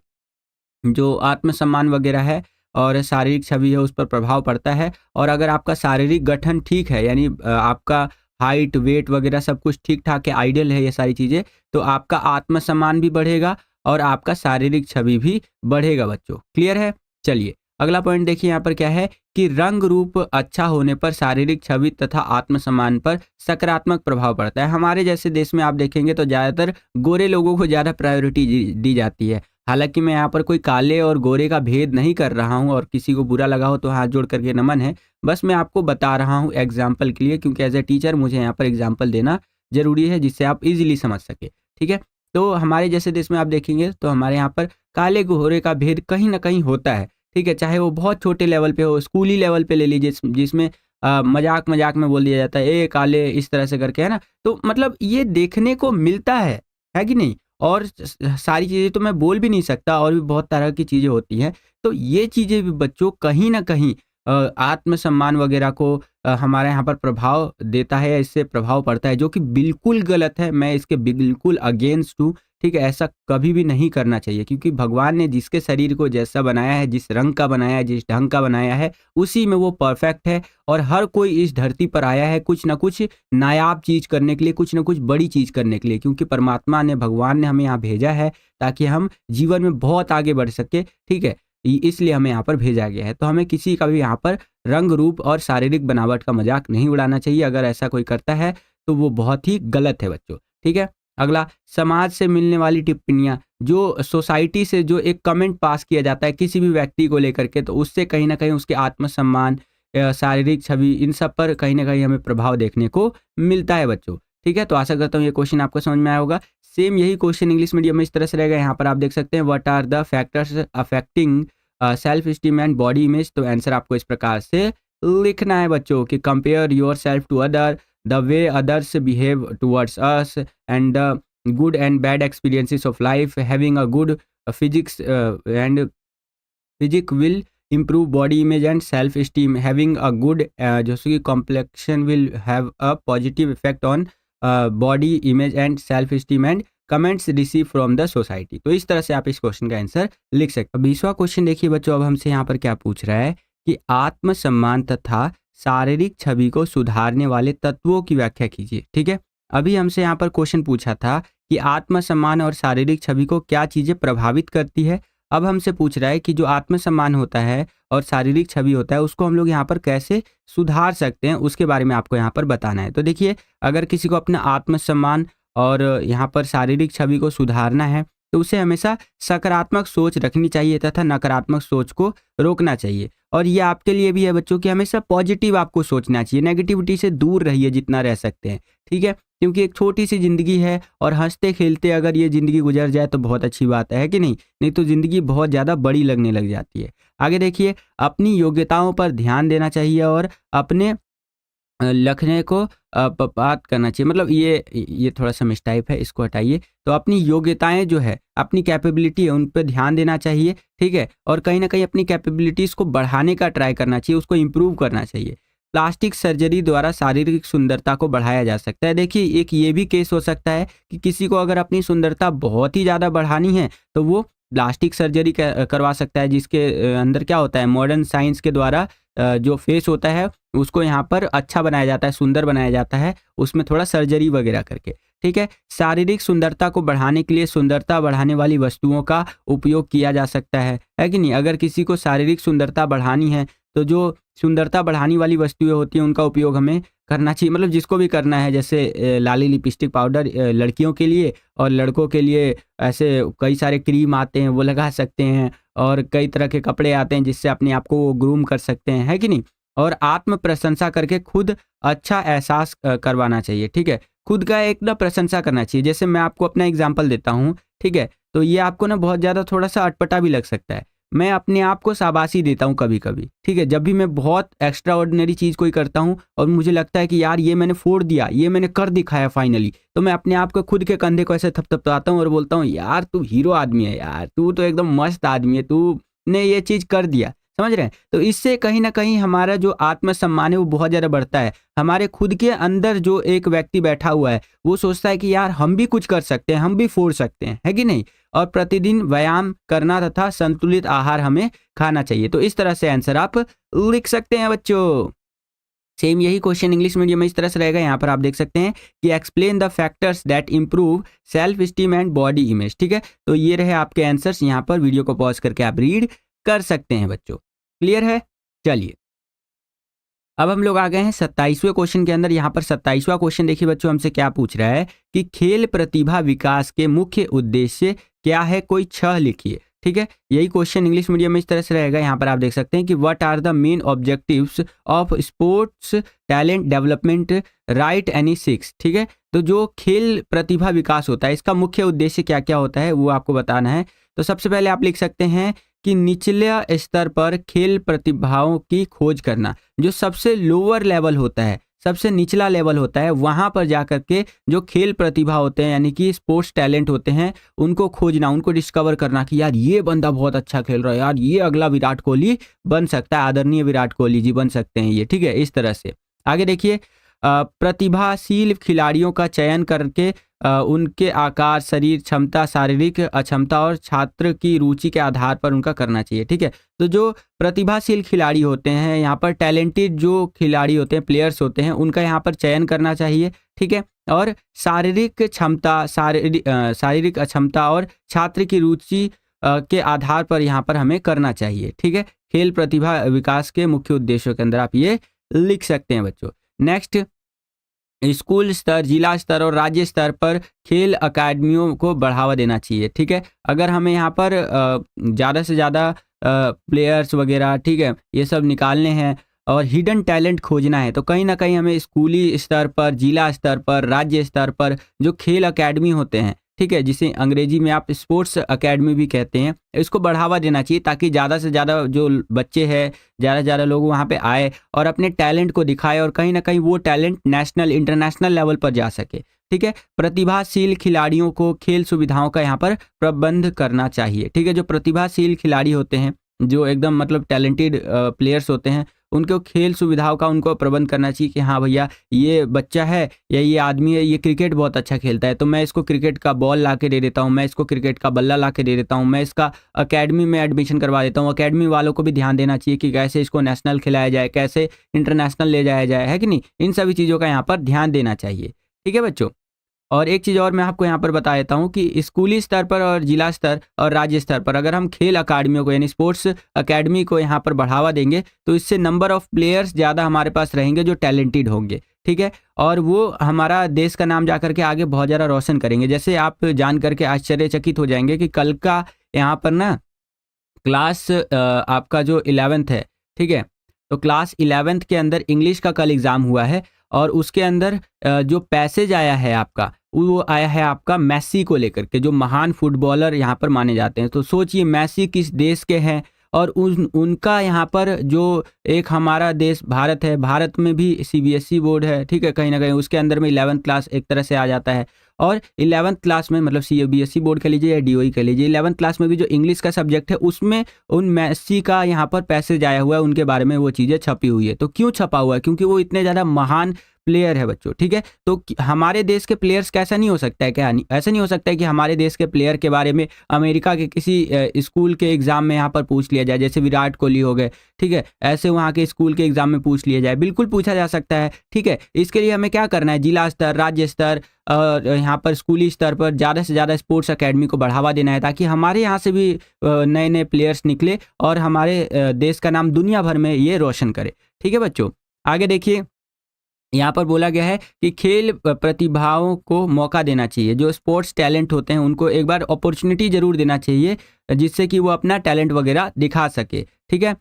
जो आत्मसम्मान वगैरह है और शारीरिक छवि है, उस पर प्रभाव पड़ता है। और अगर आपका शारीरिक गठन ठीक है, यानी आपका हाइट, वेट वगैरह सब कुछ ठीक-ठाक है, आइडियल है ये सारी चीज़ें, तो आपका आत्मसम्मान भी बढ़ेगा और आपका शारीरिक छवि भी बढ़ेगा बच्चों। क्लियर है? चलिए, अगला पॉइंट देखिए यहाँ पर क्या है कि रंग रूप अच्छा होने पर शारीरिक छवि तथा आत्मसम्मान पर सकारात्मक प्रभाव पड़ता है। हमारे जैसे देश में आप देखेंगे तो ज़्यादातर गोरे लोगों को ज़्यादा प्रायोरिटी दी जाती है। हालाँकि मैं यहाँ पर कोई काले और गोरे का भेद नहीं कर रहा हूँ, और किसी को बुरा लगा हो तो हाथ जोड़ करके नमन है। बस मैं आपको बता रहा हूँ एग्ज़ाम्पल के लिए, क्योंकि एज़ अ टीचर मुझे यहाँ पर एग्ज़ाम्पल देना ज़रूरी है, जिससे आप ईज़िली समझ सकें। ठीक है? तो हमारे जैसे देश में आप देखेंगे तो हमारे यहाँ पर काले-गोरे का भेद कहीं न कहीं होता है। ठीक है? चाहे वो बहुत छोटे लेवल पे हो, स्कूली लेवल पे ले लीजिए, जिसमें मज़ाक-मज़ाक में बोल दिया जाता है, "ए काले" इस तरह से करके, है ना? तो मतलब ये देखने को मिलता है कि नहीं? और सारी चीज़ें तो मैं बोल भी नहीं सकता, और भी बहुत तरह की चीज़ें होती हैं। तो ये चीज़ें भी बच्चों कहीं न कहीं आत्मसम्मान वगैरह को हमारे यहाँ पर प्रभाव देता है, या इससे प्रभाव पड़ता है, जो कि बिल्कुल गलत है। मैं इसके बिल्कुल अगेंस्ट हूँ, ठीक है? ऐसा कभी भी नहीं करना चाहिए, क्योंकि भगवान ने जिसके शरीर को जैसा बनाया है, जिस रंग का बनाया है, जिस ढंग का बनाया है, उसी में वो परफेक्ट है। और हर कोई इस धरती पर आया है कुछ न कुछ नायाब चीज़ करने के लिए, कुछ न कुछ बड़ी चीज़ करने के लिए, क्योंकि परमात्मा ने, भगवान ने हमें यहाँ भेजा है ताकि हम जीवन में बहुत आगे बढ़ सकें, ठीक है? इसलिए हमें यहाँ पर भेजा गया है। तो हमें किसी का भी यहाँ पर रंग, रूप और शारीरिक बनावट का मज़ाक नहीं उड़ाना चाहिए। अगर ऐसा कोई करता है तो वो बहुत ही गलत है बच्चों। ठीक है। अगला, समाज से मिलने वाली टिप्पणियाँ, जो सोसाइटी से जो एक कमेंट पास किया जाता है किसी भी व्यक्ति को लेकर के, तो उससे कहीं न कहीं उसके आत्मसम्मान, शारीरिक छवि, इन सब पर कहीं न कहीं हमें प्रभाव देखने को मिलता है बच्चों। ठीक है, तो आशा करता हूँ ये क्वेश्चन आपको समझ में आया होगा। सेम यही क्वेश्चन इंग्लिश मीडियम में इस तरह से रहेगा। यहाँ पर आप देख सकते हैं, what are the factors affecting self esteem and body image. तो आंसर आपको इस प्रकार से लिखना है बच्चों कि compare yourself to other, the way others behave towards us, and the good and bad experiences of life, having a good physics and physic will improve body image and self esteem, having a good जैसे कि complexion will have a positive effect on body image and self esteem and comments received from the society। तो इस तरह से आप इस question का answer लिख सकते हैं। 20वां क्वेश्चन देखिए बच्चों, अब हमसे यहाँ पर क्या पूछ रहा है कि आत्मसम्मान तथा शारीरिक छवि को सुधारने वाले तत्वों की व्याख्या कीजिए। ठीक है, अभी हमसे यहाँ पर क्वेश्चन पूछा था कि आत्मसम्मान और शारीरिक छवि को क्या चीज़ें प्रभावित करती है। अब हमसे पूछ रहा है कि जो आत्मसम्मान होता है और शारीरिक छवि होता है उसको हम लोग यहाँ पर कैसे सुधार सकते हैं, उसके बारे में आपको यहाँ पर बताना है। तो देखिए, अगर किसी को अपना आत्मसम्मान और यहाँ पर शारीरिक छवि को सुधारना है तो उसे हमेशा सकारात्मक सोच रखनी चाहिए तथा नकारात्मक सोच को रोकना चाहिए। और ये आपके लिए भी है बच्चों कि हमेशा पॉजिटिव आपको सोचना चाहिए, नेगेटिविटी से दूर रहिए जितना रह सकते हैं। ठीक है, क्योंकि एक छोटी सी ज़िंदगी है और हंसते खेलते अगर ये ज़िंदगी गुजर जाए तो बहुत अच्छी बात है कि नहीं? नहीं तो ज़िंदगी बहुत ज़्यादा बड़ी लगने लग जाती है। आगे देखिए, अपनी योग्यताओं पर ध्यान देना चाहिए और अपने लिखने को बात करना चाहिए। मतलब ये थोड़ा-सा मिसटाइप है, इसको हटाइए। तो अपनी योग्यताएँ जो है, अपनी कैपेबिलिटी है, उन पे ध्यान देना चाहिए, ठीक है? और कहीं न कहीं अपनी कैपेबिलिटीज़ को बढ़ाने का ट्राई करना चाहिए, उसको इम्प्रूव करना चाहिए। प्लास्टिक सर्जरी द्वारा शारीरिक सुंदरता को बढ़ाया जा सकता है। देखिए, एक ये भी केस हो सकता है कि किसी को अगर अपनी सुंदरता बहुत ही ज़्यादा बढ़ानी है, तो वो प्लास्टिक सर्जरी करवा सकता है, जिसके अंदर क्या होता है, मॉडर्न साइंस के द्वारा जो फेस होता है उसको यहाँ पर अच्छा बनाया जाता है, सुंदर बनाया जाता है, उसमें थोड़ा सर्जरी वगैरह करके। ठीक है, शारीरिक सुंदरता को बढ़ाने के लिए सुंदरता बढ़ाने वाली वस्तुओं का उपयोग किया जा सकता है कि नहीं? अगर किसी को शारीरिक सुंदरता बढ़ानी है तो जो सुंदरता बढ़ाने वाली वस्तुएं होती हैं उनका उपयोग हमें करना चाहिए। मतलब जिसको भी करना है, जैसे लाली लिपस्टिक पाउडर लड़कियों के लिए, और लड़कों के लिए ऐसे कई सारे क्रीम आते हैं वो लगा सकते हैं, और कई तरह के कपड़े आते हैं जिससे अपने आप को ग्रूम कर सकते हैं, है कि नहीं? और आत्म प्रशंसा करके खुद अच्छा एहसास करवाना चाहिए। ठीक है, खुद का एक ना प्रशंसा करना चाहिए। जैसे मैं आपको अपना एग्जाम्पल देता हूँ, ठीक है, तो ये आपको ना बहुत ज़्यादा थोड़ा सा अटपटा भी लग सकता है। मैं अपने आप को शाबाशी देता हूँ कभी-कभी, ठीक है? जब भी मैं बहुत एक्स्ट्रा ऑर्डिनरी चीज़ कोई करता हूँ और मुझे लगता है कि यार ये मैंने फोड़ दिया, ये मैंने कर दिखाया फाइनली, तो मैं अपने आप को, खुद के कंधे को ऐसे थपथपाता हूँ और बोलता हूँ, यार तू हीरो आदमी है यार, तू तो एकदम मस्त आदमी है, तूने ये चीज़ कर दिया। समझ रहे हैं? तो इससे कहीं न कहीं हमारा जो आत्मसम्मान है वो बहुत ज़्यादा बढ़ता है। हमारे खुद के अंदर जो एक व्यक्ति बैठा हुआ है, वो सोचता है कि यार हम भी कुछ कर सकते हैं, हम भी फोड़ सकते हैं, है कि नहीं? और प्रतिदिन व्यायाम करना तथा संतुलित आहार हमें खाना चाहिए। तो इस तरह से आंसर आप लिख सकते हैं बच्चों। सेम यही क्वेश्चन इंग्लिश मीडियम में इस तरह से रहेगा। यहाँ पर आप देख सकते हैं कि explain the factors that improve self esteem and body image. ठीक है, तो ये रहे आपके आंसर्स। यहाँ पर वीडियो को पॉज करके आप रीड कर सकते हैं बच्चों। क्लियर है? चलिए, अब हम लोग आ गए हैं 27वें क्वेश्चन के अंदर। यहाँ पर 27वां क्वेश्चन देखिए बच्चों, हमसे क्या पूछ रहा है कि खेल प्रतिभा विकास के मुख्य उद्देश्य क्या है, कोई 6 लिखिए। ठीक है, यही क्वेश्चन इंग्लिश मीडियम में इस तरह से रहेगा। यहाँ पर आप देख सकते हैं कि what are the main objectives of sports talent development, write any 6। ठीक है, तो जो खेल प्रतिभा विकास होता है इसका मुख्य उद्देश्य क्या क्या होता है वो आपको बताना है। तो सबसे पहले आप लिख सकते हैं कि निचले स्तर पर खेल प्रतिभाओं की खोज करना। जो सबसे लोअर लेवल होता है, सबसे निचला लेवल होता है, वहाँ पर जा कर के जो खेल प्रतिभा होते हैं यानी कि स्पोर्ट्स टैलेंट होते हैं, उनको खोजना, उनको डिस्कवर करना कि यार ये बंदा बहुत अच्छा खेल रहा है, यार ये अगला विराट कोहली बन सकता है, आदरणीय विराट कोहली जी बन सकते हैं ये। ठीक है, इस तरह से आगे देखिए, प्रतिभाशील खिलाड़ियों का चयन करके उनके आकार, शरीर क्षमता, शारीरिक अक्षमता और छात्र की रुचि के आधार पर उनका करना चाहिए। ठीक है, तो जो प्रतिभाशील खिलाड़ी होते हैं, यहाँ पर टैलेंटेड जो खिलाड़ी होते हैं, प्लेयर्स होते हैं, उनका यहाँ पर चयन करना चाहिए। ठीक है, और शारीरिक क्षमता, शारीरिक अक्षमता और छात्र की रुचि के आधार पर यहाँ पर हमें करना चाहिए। ठीक है, खेल प्रतिभा विकास के मुख्य उद्देश्यों के अंदर आप ये लिख सकते हैं बच्चों। नेक्स्ट, स्कूल स्तर, जिला स्तर और राज्य स्तर पर खेल अकादमियों को बढ़ावा देना चाहिए, ठीक है। अगर हमें यहाँ पर ज़्यादा से ज़्यादा प्लेयर्स वगैरह, ठीक है, ये सब निकालने हैं और हिडन टैलेंट खोजना है, तो कहीं न कहीं हमें स्कूली स्तर पर, जिला स्तर पर, राज्य स्तर पर जो खेल अकादमी होते हैं, ठीक है, जिसे अंग्रेजी में आप स्पोर्ट्स अकेडमी भी कहते हैं, इसको बढ़ावा देना चाहिए ताकि ज़्यादा से ज़्यादा जो बच्चे हैं, ज़्यादा से ज़्यादा लोग वहाँ पे आए और अपने टैलेंट को दिखाए और कहीं न कहीं वो टैलेंट नेशनल, इंटरनेशनल लेवल पर जा सके, ठीक है। प्रतिभाशील खिलाड़ियों को खेल सुविधाओं का यहाँ पर प्रबंध करना चाहिए, ठीक है। जो प्रतिभाशील खिलाड़ी होते हैं, जो एकदम मतलब टैलेंटेड प्लेयर्स होते हैं, उनको खेल सुविधाओं का उनको प्रबंध करना चाहिए कि हाँ भैया, ये बच्चा है या ये आदमी है, ये क्रिकेट बहुत अच्छा खेलता है, तो मैं इसको क्रिकेट का बॉल ला के दे देता हूँ, मैं इसको क्रिकेट का बल्ला ला के दे देता हूँ, मैं इसका अकेडमी में एडमिशन करवा देता हूँ। अकेडमी वालों को भी ध्यान देना चाहिए कि कैसे इसको नेशनल खिलाया जाए, कैसे इंटरनेशनल ले जाया जाए, है कि नहीं। इन सभी चीज़ों का यहाँ पर ध्यान देना चाहिए, ठीक है बच्चों। और एक चीज़ और मैं आपको यहाँ पर बता देता हूँ कि स्कूली स्तर पर और जिला स्तर और राज्य स्तर पर अगर हम खेल अकादमियों को, यानी स्पोर्ट्स अकेडमी को यहाँ पर बढ़ावा देंगे, तो इससे नंबर ऑफ़ प्लेयर्स ज़्यादा हमारे पास रहेंगे जो टैलेंटेड होंगे, ठीक है। और वो हमारा देश का नाम जा करके आगे बहुत ज़्यादा रोशन करेंगे। जैसे आप जान करके आश्चर्यचकित हो जाएंगे कि कल का यहाँ पर ना क्लास आपका जो 11th है, ठीक है, तो क्लास 11th के अंदर इंग्लिश का कल एग्ज़ाम हुआ है और उसके अंदर जो पैसेज आया है आपका, वो आया है आपका मेसी को लेकर के, जो महान फुटबॉलर यहाँ पर माने जाते हैं। तो सोचिए मेसी किस देश के हैं और उनका यहाँ पर जो एक हमारा देश भारत है, भारत में भी सीबीएसई बोर्ड है, ठीक है, कहीं न कहीं उसके अंदर में 11th क्लास एक तरह से आ जाता है। और 11th क्लास में मतलब सीबीएसई बोर्ड कह लीजिए या डीओई कह लीजिए, 11th क्लास में भी जो इंग्लिश का सब्जेक्ट है उसमें उन मेसी का यहाँ पर पैसेज आया हुआ है, उनके बारे में वो चीज़ें छपी हुई है। तो क्यों छपा हुआ है? क्योंकि वो इतने ज़्यादा महान प्लेयर है बच्चों, ठीक है। तो हमारे देश के प्लेयर्स कैसा नहीं हो सकता है क्या? ऐसा नहीं हो सकता है कि हमारे देश के प्लेयर के बारे में अमेरिका के किसी स्कूल के एग्जाम में यहाँ पर पूछ लिया जाए, जैसे विराट कोहली हो गए, ठीक है, ऐसे वहाँ के स्कूल के एग्जाम में पूछ लिया जाए, बिल्कुल पूछा जा सकता है, ठीक है। इसके लिए हमें क्या करना है? जिला स्तर, राज्य स्तर और यहाँ पर स्कूली स्तर पर ज़्यादा से ज़्यादा स्पोर्ट्स अकेडमी को बढ़ावा देना है ताकि हमारे यहाँ से भी नए नए प्लेयर्स निकले और हमारे देश का नाम दुनिया भर में ये रोशन करे, ठीक है बच्चों। आगे देखिए, यहाँ पर बोला गया है कि खेल प्रतिभाओं को मौका देना चाहिए, जो स्पोर्ट्स टैलेंट होते हैं उनको एक बार अपॉर्चुनिटी ज़रूर देना चाहिए जिससे कि वो अपना टैलेंट वगैरह दिखा सके, ठीक है।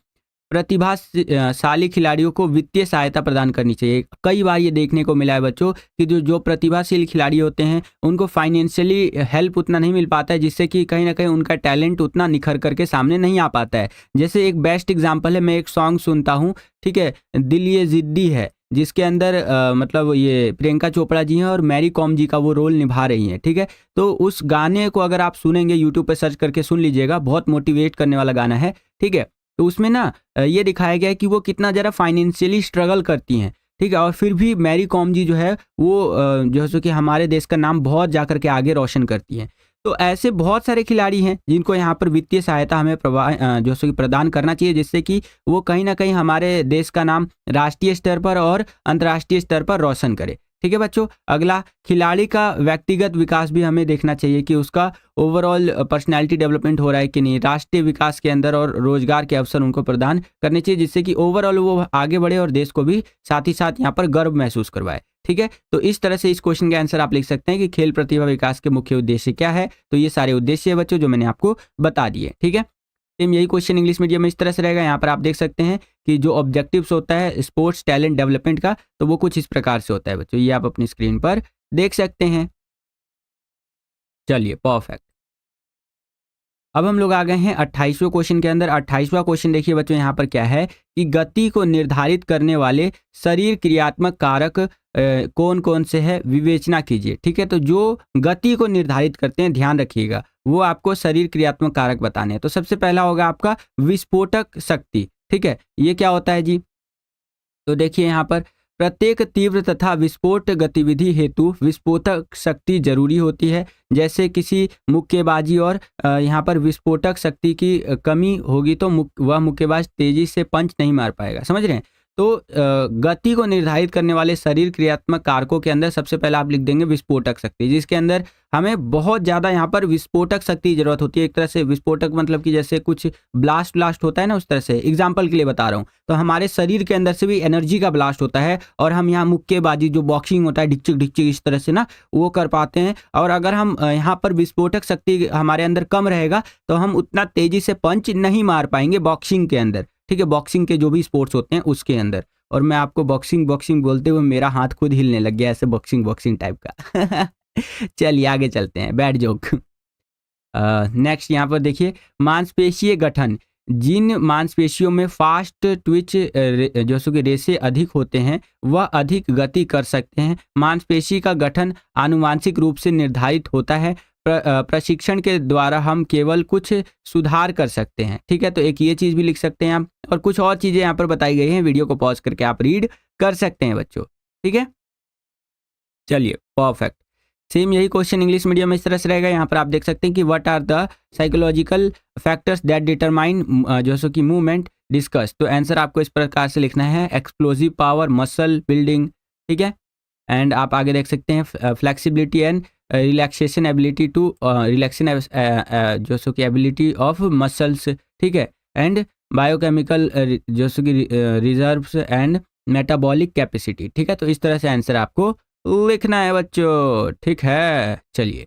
प्रतिभाशाली खिलाड़ियों को वित्तीय सहायता प्रदान करनी चाहिए। कई बार ये देखने को मिला है बच्चों कि जो जो प्रतिभाशील खिलाड़ी होते हैं उनको फाइनेंशियली हेल्प उतना नहीं मिल पाता है, जिससे कि कहीं ना कहीं उनका टैलेंट उतना निखर करके सामने नहीं आ पाता है। जैसे एक बेस्ट एग्जांपल है, मैं एक सॉन्ग सुनता हूँ, ठीक है, दिल ये ज़िद्दी है, जिसके अंदर मतलब ये प्रियंका चोपड़ा जी हैं और मैरी कॉम जी का वो रोल निभा रही हैं, ठीक है। तो उस गाने को अगर आप सुनेंगे, यूट्यूब पे सर्च करके सुन लीजिएगा, बहुत मोटिवेट करने वाला गाना है, ठीक है। तो उसमें ना ये दिखाया गया है कि वो कितना ज़्यादा फाइनेंशियली स्ट्रगल करती हैं, ठीक है, और फिर भी मैरी कॉम जी जो है वो जो है सो कि हमारे देश का नाम बहुत जा कर के आगे रोशन करती हैं। तो ऐसे बहुत सारे खिलाड़ी हैं जिनको यहाँ पर वित्तीय सहायता हमें जो है सो कि प्रदान करना चाहिए, जिससे कि वो कहीं ना कहीं हमारे देश का नाम राष्ट्रीय स्तर पर और अंतर्राष्ट्रीय स्तर पर रोशन करे, ठीक है बच्चों। अगला, खिलाड़ी का व्यक्तिगत विकास भी हमें देखना चाहिए कि उसका ओवरऑल पर्सनैलिटी डेवलपमेंट हो रहा है कि नहीं, राष्ट्रीय विकास के अंदर और रोजगार के अवसर उनको प्रदान करने चाहिए, जिससे कि ओवरऑल वो आगे बढ़े और देश को भी साथ ही साथ यहाँ पर गर्व महसूस करवाए, ठीक है। तो इस तरह से इस क्वेश्चन का आंसर आप लिख सकते हैं कि खेल प्रतिभा विकास के मुख्य उद्देश्य क्या है। तो ये सारे उद्देश्य है बच्चों जो मैंने आपको बता दिए, ठीक है। सेम यही क्वेश्चन इंग्लिश मीडियम में इस तरह से रहेगा। यहाँ पर आप देख सकते हैं कि जो ऑब्जेक्टिव्स होता है स्पोर्ट्स टैलेंट डेवलपमेंट का, तो वो कुछ इस प्रकार से होता है बच्चों, ये आप अपनी स्क्रीन पर देख सकते हैं। चलिए, परफेक्ट। अब हम लोग आ गए हैं 28वें क्वेश्चन के अंदर। 28वां क्वेश्चन देखिए बच्चों, यहाँ पर क्या है कि गति को निर्धारित करने वाले शरीर क्रियात्मक कारक कौन कौन से है, विवेचना कीजिए, ठीक है। तो जो गति को निर्धारित करते हैं, ध्यान रखिएगा, वो आपको शरीर क्रियात्मक कारक बताने हैं। तो सबसे पहला होगा आपका विस्फोटक शक्ति, ठीक है। ये क्या होता है जी? तो देखिए यहाँ पर प्रत्येक तीव्र तथा विस्फोट गतिविधि हेतु विस्फोटक शक्ति जरूरी होती है। जैसे किसी मुक्केबाजी और यहाँ पर विस्फोटक शक्ति की कमी होगी तो वह मुक्केबाज तेजी से पंच नहीं मार पाएगा, समझ रहे हैं। तो गति को निर्धारित करने वाले शरीर क्रियात्मक कारकों के अंदर सबसे पहले आप लिख देंगे विस्फोटक शक्ति, जिसके अंदर हमें बहुत ज़्यादा यहाँ पर विस्फोटक शक्ति की जरूरत होती है। एक तरह से विस्फोटक मतलब कि जैसे कुछ ब्लास्ट होता है ना, उस तरह से एग्जाम्पल के लिए बता रहा हूँ। तो हमारे शरीर के अंदर से भी एनर्जी का ब्लास्ट होता है और हम यहाँ मुक्केबाजी जो बॉक्सिंग होता है ढिकचिक ढिकचिक इस तरह से ना वो कर पाते हैं। और अगर हम यहाँ पर विस्फोटक शक्ति हमारे अंदर कम रहेगा तो हम उतना तेजी से पंच नहीं मार पाएंगे बॉक्सिंग के अंदर, ठीक है, बॉक्सिंग के जो भी स्पोर्ट्स होते हैं उसके अंदर। और मैं आपको बॉक्सिंग बोलते हुए मेरा हाथ खुद हिलने लग गया ऐसे बॉक्सिंग टाइप का। चलिए आगे चलते हैं, बैड जोक। नेक्स्ट यहाँ पर देखिए, मांसपेशीय गठन। जिन मांसपेशियों में फास्ट ट्विच जैसे कि रेशे अधिक होते हैं वह अधिक गति कर सकते हैं। मांसपेशी का गठन आनुवांशिक रूप से निर्धारित होता है। प्रशिक्षण के द्वारा हम केवल कुछ सुधार कर सकते हैं, ठीक है। तो एक ये चीज़ भी लिख सकते हैं आप, और कुछ और चीज़ें यहाँ पर बताई गई हैं, वीडियो को पॉज करके आप रीड कर सकते हैं बच्चों, ठीक है। चलिए परफेक्ट। सेम यही क्वेश्चन इंग्लिश मीडियम में इस तरह से रहेगा। यहाँ पर आप देख सकते हैं कि what are the psychological factors that determine जैसे कि मूवमेंट डिस्कस। तो आंसर आपको इस प्रकार से लिखना है, एक्सप्लोजिव पावर, मसल बिल्डिंग, ठीक है। एंड आप आगे देख सकते हैं flexibility and relaxation ability to relaxation जैसे कि एबिलिटी ऑफ मसल्स, ठीक है। एंड बायोकेमिकल जैसे कि रिजर्व्स एंड मेटाबॉलिक कैपेसिटी, ठीक है। तो इस तरह से आंसर आपको लिखना है बच्चों, ठीक है। चलिए,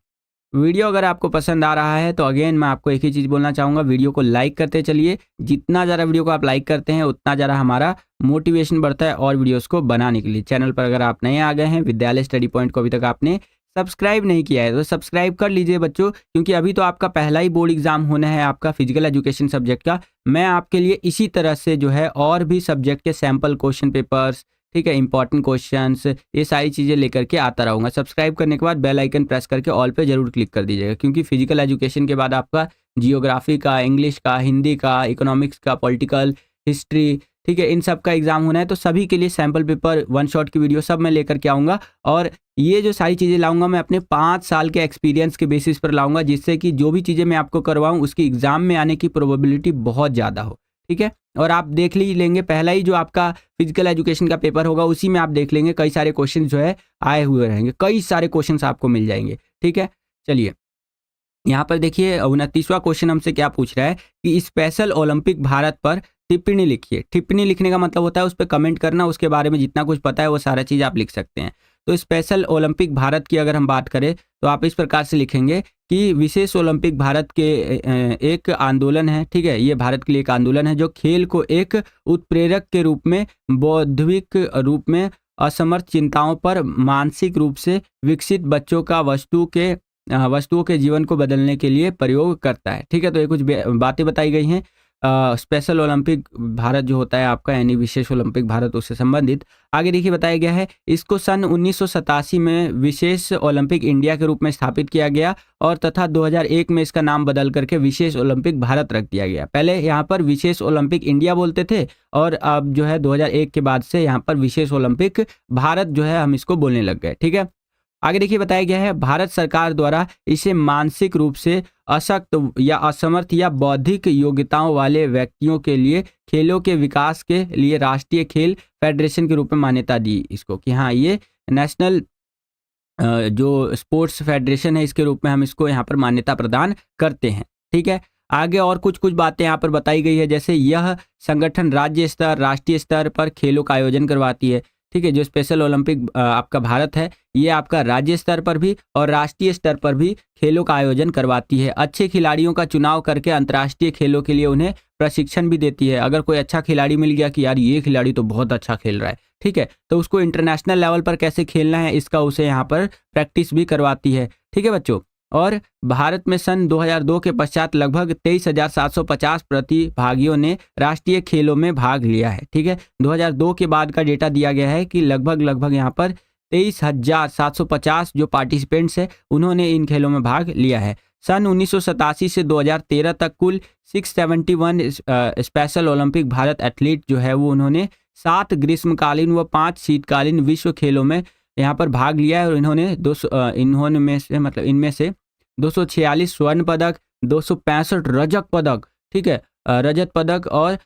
वीडियो अगर आपको पसंद आ रहा है तो अगेन मैं आपको एक ही चीज़ बोलना चाहूँगा, वीडियो को लाइक करते चलिए। जितना ज़्यादा वीडियो को आप लाइक करते हैं उतना ज़्यादा हमारा मोटिवेशन बढ़ता है और वीडियोस को बनाने के लिए। चैनल पर अगर आप नए आ गए हैं, विद्यालय स्टडी पॉइंट को अभी तक आपने सब्सक्राइब नहीं किया है तो सब्सक्राइब कर लीजिए बच्चों, क्योंकि अभी तो आपका पहला ही बोर्ड एग्जाम होना है आपका फिजिकल एजुकेशन सब्जेक्ट का। मैं आपके लिए इसी तरह से जो है और भी सब्जेक्ट के सैम्पल क्वेश्चन पेपर्स, ठीक है, इंपॉर्टेंट क्वेश्चंस, ये सारी चीज़ें लेकर के आता रहूँगा। सब्सक्राइब करने के बाद बेल आइकन प्रेस करके ऑल पे जरूर क्लिक कर दीजिएगा, क्योंकि फिजिकल एजुकेशन के बाद आपका जियोग्राफी का, इंग्लिश का, हिंदी का, इकोनॉमिक्स का, पॉलिटिकल, हिस्ट्री, ठीक है, इन सब का एग्जाम होना है। तो सभी के लिए सैम्पल पेपर, वन शॉट की वीडियो सब मैं लेकर के आऊँगा। और ये जो सारी चीज़ें लाऊंगा मैं अपने 5 साल के एक्सपीरियंस के बेसिस पर लाऊंगा, जिससे कि जो भी चीज़ें मैं आपको करवाऊँ उसकी एग्जाम में आने की प्रोबेबिलिटी बहुत ज़्यादा हो, ठीक है। और आप देख ही लेंगे, पहला ही जो आपका फिजिकल एजुकेशन का पेपर होगा उसी में आप देख लेंगे कई सारे क्वेश्चन जो है आए हुए रहेंगे, कई सारे क्वेश्चन आपको मिल जाएंगे, ठीक है। चलिए, यहाँ पर देखिए 29वां क्वेश्चन हमसे क्या पूछ रहा है कि स्पेशल ओलंपिक भारत पर टिप्पणी लिखिए। टिप्पणी लिखने का मतलब होता है उस पर कमेंट करना, उसके बारे में जितना कुछ पता है वो सारा चीज़ आप लिख सकते हैं। तो स्पेशल ओलंपिक भारत की अगर हम बात करें तो आप इस प्रकार से लिखेंगे कि विशेष ओलंपिक भारत के एक आंदोलन है, ठीक है, ये भारत के लिए एक आंदोलन है जो खेल को एक उत्प्रेरक के रूप में, बौद्धिक रूप में असमर्थ चिंताओं पर मानसिक रूप से विकसित बच्चों का वस्तुओं के जीवन को बदलने के लिए प्रयोग करता है, ठीक है। तो ये कुछ बातें बताई गई हैं स्पेशल ओलंपिक भारत जो होता है आपका, यानी विशेष ओलंपिक भारत, उससे संबंधित। आगे देखिए बताया गया है, इसको सन 1987 में विशेष ओलंपिक इंडिया के रूप में स्थापित किया गया और तथा 2001 में इसका नाम बदल करके विशेष ओलंपिक भारत रख दिया गया। पहले यहाँ पर विशेष ओलंपिक इंडिया बोलते थे और अब जो है 2001 के बाद से यहाँ पर विशेष ओलंपिक भारत जो है हम इसको बोलने लग गए, ठीक है। आगे देखिए बताया गया है, भारत सरकार द्वारा इसे मानसिक रूप से अशक्त या असमर्थ या बौद्धिक योग्यताओं वाले व्यक्तियों के लिए खेलों के विकास के लिए राष्ट्रीय खेल फेडरेशन के रूप में मान्यता दी इसको, कि हाँ ये नेशनल जो स्पोर्ट्स फेडरेशन है इसके रूप में हम इसको यहाँ पर मान्यता प्रदान करते हैं, ठीक है। आगे और कुछ बातें यहाँ पर बताई गई है, जैसे यह संगठन राज्य स्तर, राष्ट्रीय स्तर पर खेलों का आयोजन करवाती है, ठीक है। जो स्पेशल ओलंपिक आपका भारत है ये आपका राज्य स्तर पर भी और राष्ट्रीय स्तर पर भी खेलों का आयोजन करवाती है। अच्छे खिलाड़ियों का चुनाव करके अंतर्राष्ट्रीय खेलों के लिए उन्हें प्रशिक्षण भी देती है। अगर कोई अच्छा खिलाड़ी मिल गया कि यार ये खिलाड़ी तो बहुत अच्छा खेल रहा है, ठीक है, तो उसको इंटरनेशनल लेवल पर कैसे खेलना है इसका उसे यहाँ पर प्रैक्टिस भी करवाती है, ठीक है बच्चों। और भारत में सन 2002 के पश्चात लगभग 23,750 प्रतिभागियों ने राष्ट्रीय खेलों में भाग लिया है, ठीक है। 2002 के बाद का डेटा दिया गया है कि लगभग यहाँ पर 23,750 जो पार्टिसिपेंट्स है उन्होंने इन खेलों में भाग लिया है। सन 1987 से 2013 तक कुल 671 स्पेशल ओलंपिक भारत एथलीट जो है वो उन्होंने 7 ग्रीष्मकालीन व 5 शीतकालीन विश्व खेलों में यहाँ पर भाग लिया है और इनमें से 246 स्वर्ण पदक, 265 रजक पदक, ठीक है, रजत पदक और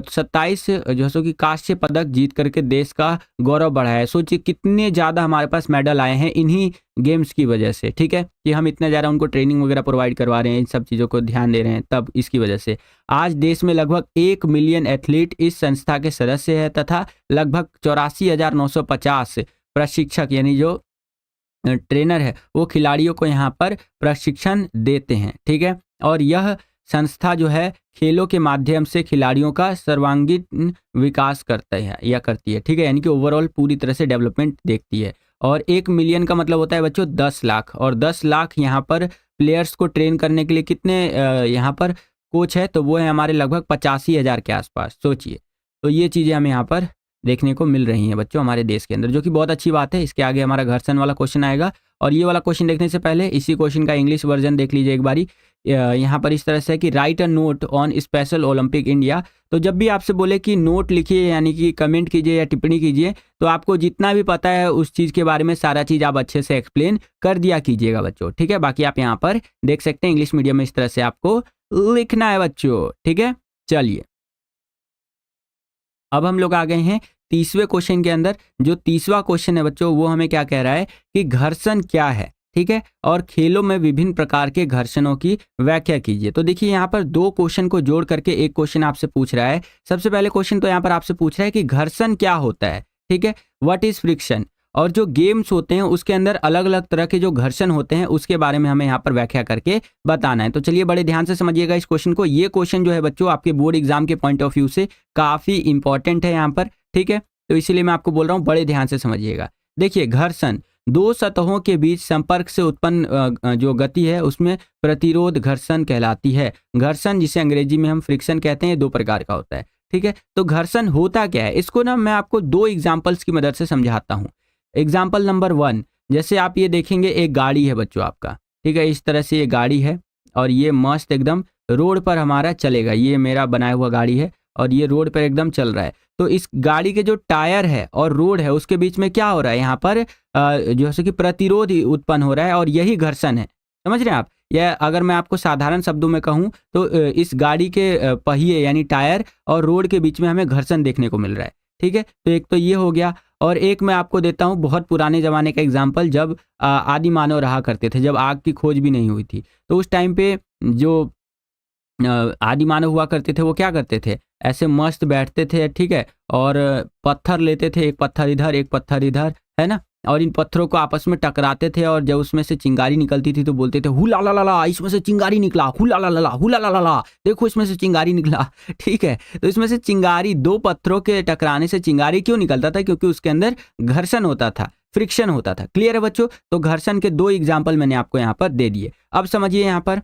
27 जो सो कि कांस्य पदक जीत करके देश का गौरव बढ़ाया है। सोचिए कितने ज़्यादा हमारे पास मेडल आए हैं इन्हीं गेम्स की वजह से, ठीक है, कि हम इतना ज़्यादा उनको ट्रेनिंग वगैरह प्रोवाइड करवा रहे हैं, इन सब चीज़ों को ध्यान दे रहे हैं, तब इसकी वजह से आज देश में लगभग 1 मिलियन एथलीट इस संस्था के सदस्य हैं तथा लगभग 84,950 प्रशिक्षक यानी जो ट्रेनर है वो खिलाड़ियों को यहाँ पर प्रशिक्षण देते हैं, ठीक है। और यह संस्था जो है खेलों के माध्यम से खिलाड़ियों का सर्वांगीण विकास करता है या करती है, ठीक है, यानी कि ओवरऑल पूरी तरह से डेवलपमेंट देखती है। और 1 मिलियन का मतलब होता है बच्चों 10 लाख, और 10 लाख यहाँ पर प्लेयर्स को ट्रेन करने के लिए कितने यहाँ पर कोच है, तो वो है हमारे लगभग 85,000 के आसपास, सोचिए। तो ये चीज़ें हमें यहाँ पर देखने को मिल रही हैं बच्चों हमारे देश के अंदर, जो कि बहुत अच्छी बात है। इसके आगे हमारा घर्षण वाला क्वेश्चन आएगा, और ये वाला क्वेश्चन देखने से पहले इसी क्वेश्चन का इंग्लिश वर्जन देख लीजिए एक बारी। यहाँ पर इस तरह से है कि right a note on special Olympic India. तो जब भी आपसे बोले कि नोट लिखिए यानी कि कमेंट कीजिए या टिप्पणी कीजिए, तो आपको जितना भी पता है उस चीज़ के बारे में सारा चीज़ आप अच्छे से एक्सप्लेन कर दिया कीजिएगा बच्चों, ठीक है। बाकी आप यहाँ पर देख सकते हैं इंग्लिश मीडियम में इस तरह से आपको लिखना है बच्चों, ठीक है। चलिए अब हम लोग आ गए हैं 30वें क्वेश्चन के अंदर। जो 30वां क्वेश्चन है बच्चों वो हमें क्या कह रहा है कि घर्षण क्या है, ठीक है, और खेलों में विभिन्न प्रकार के घर्षणों की व्याख्या कीजिए। तो देखिए यहाँ पर 2 क्वेश्चन को जोड़ करके एक क्वेश्चन आपसे पूछ रहा है। सबसे पहले क्वेश्चन तो यहाँ पर आपसे पूछ रहा है कि घर्षण क्या होता है, ठीक है, व्हाट इज फ्रिक्शन। और जो गेम्स होते हैं उसके अंदर अलग अलग तरह के जो घर्षण होते हैं उसके बारे में हमें यहाँ पर व्याख्या करके बताना है। तो चलिए बड़े ध्यान से समझिएगा इस क्वेश्चन को। ये क्वेश्चन जो है बच्चों आपके बोर्ड एग्जाम के पॉइंट ऑफ व्यू से काफ़ी इंपॉर्टेंट है यहाँ पर, ठीक है। तो इसीलिए मैं आपको बोल रहा हूँ बड़े ध्यान से समझिएगा। देखिए घर्षण 2 सतहों के बीच संपर्क से उत्पन्न जो गति है उसमें प्रतिरोध घर्षण कहलाती है। घर्षण जिसे अंग्रेजी में हम फ्रिक्शन कहते हैं 2 प्रकार का होता है, ठीक है। तो घर्षण होता क्या है, इसको ना मैं आपको 2 एग्जाम्पल्स की मदद से समझाता हूँ। एग्जाम्पल नंबर 1, जैसे आप ये देखेंगे एक गाड़ी है बच्चों आपका, ठीक है, इस तरह से ये गाड़ी है और ये मस्त एकदम रोड पर हमारा चलेगा। ये मेरा बनाया हुआ गाड़ी है और ये रोड पर एकदम चल रहा है। तो इस गाड़ी के जो टायर है और रोड है उसके बीच में क्या हो रहा है, यहाँ पर जैसे कि प्रतिरोध उत्पन्न हो रहा है और यही घर्षण है। समझ रहे हैं आप? या अगर मैं आपको साधारण शब्दों में कहूँ तो इस गाड़ी के पहिए यानी टायर और रोड के बीच में हमें घर्षण देखने को मिल रहा है, ठीक है। तो एक तो ये हो गया, और एक मैं आपको देता हूँ बहुत पुराने ज़माने का एग्जाम्पल। जब आदि मानव रहा करते थे, जब आग की खोज भी नहीं हुई थी, तो उस टाइम पे जो आदि मानव हुआ करते थे वो क्या करते थे, ऐसे मस्त बैठते थे, ठीक है, और पत्थर लेते थे, एक पत्थर इधर एक पत्थर इधर, है ना, और इन पत्थरों को आपस में टकराते थे और जब उसमें से चिंगारी निकलती थी तो बोलते थे हु ला ला ला ला, इसमें से चिंगारी निकला, who La La La La, who ला ला ला ला, देखो इसमें से चिंगारी निकला, ठीक है। तो इसमें से चिंगारी, 2 पत्थरों के टकराने से चिंगारी क्यों निकलता था, क्योंकि उसके अंदर घर्षण होता था, फ्रिक्शन होता था। क्लियर है बच्चों? तो घर्षण के 2 एग्जाम्पल मैंने आपको यहाँ पर दे दिए। अब समझिए यहाँ पर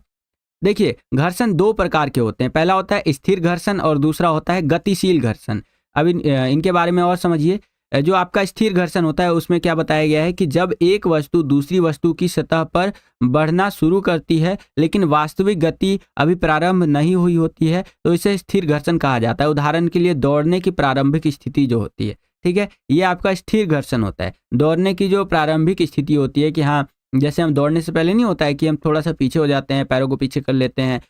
देखिए घर्षण 2 प्रकार के होते हैं। पहला होता है स्थिर घर्षण और दूसरा होता है गतिशील घर्षण। अब इनके बारे में और समझिए। जो आपका स्थिर घर्षण होता है उसमें क्या बताया गया है कि जब एक वस्तु दूसरी वस्तु की सतह पर बढ़ना शुरू करती है लेकिन वास्तविक गति अभी प्रारंभ नहीं हुई होती है तो इसे स्थिर घर्षण कहा जाता है। उदाहरण के लिए दौड़ने की प्रारंभिक स्थिति जो होती है, ठीक है, ये आपका स्थिर घर्षण होता है। दौड़ने की जो प्रारंभिक स्थिति होती है कि हाँ, जैसे हम दौड़ने से पहले नहीं होता है कि हम थोड़ा सा पीछे हो जाते हैं, पैरों को पीछे कर लेते हैं,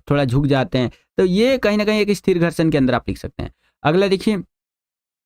थोड़ा झुक जाते हैं, तो ये कहीं ना कहीं एक स्थिर घर्षण के अंदर आप लिख सकते हैं। अगला देखिए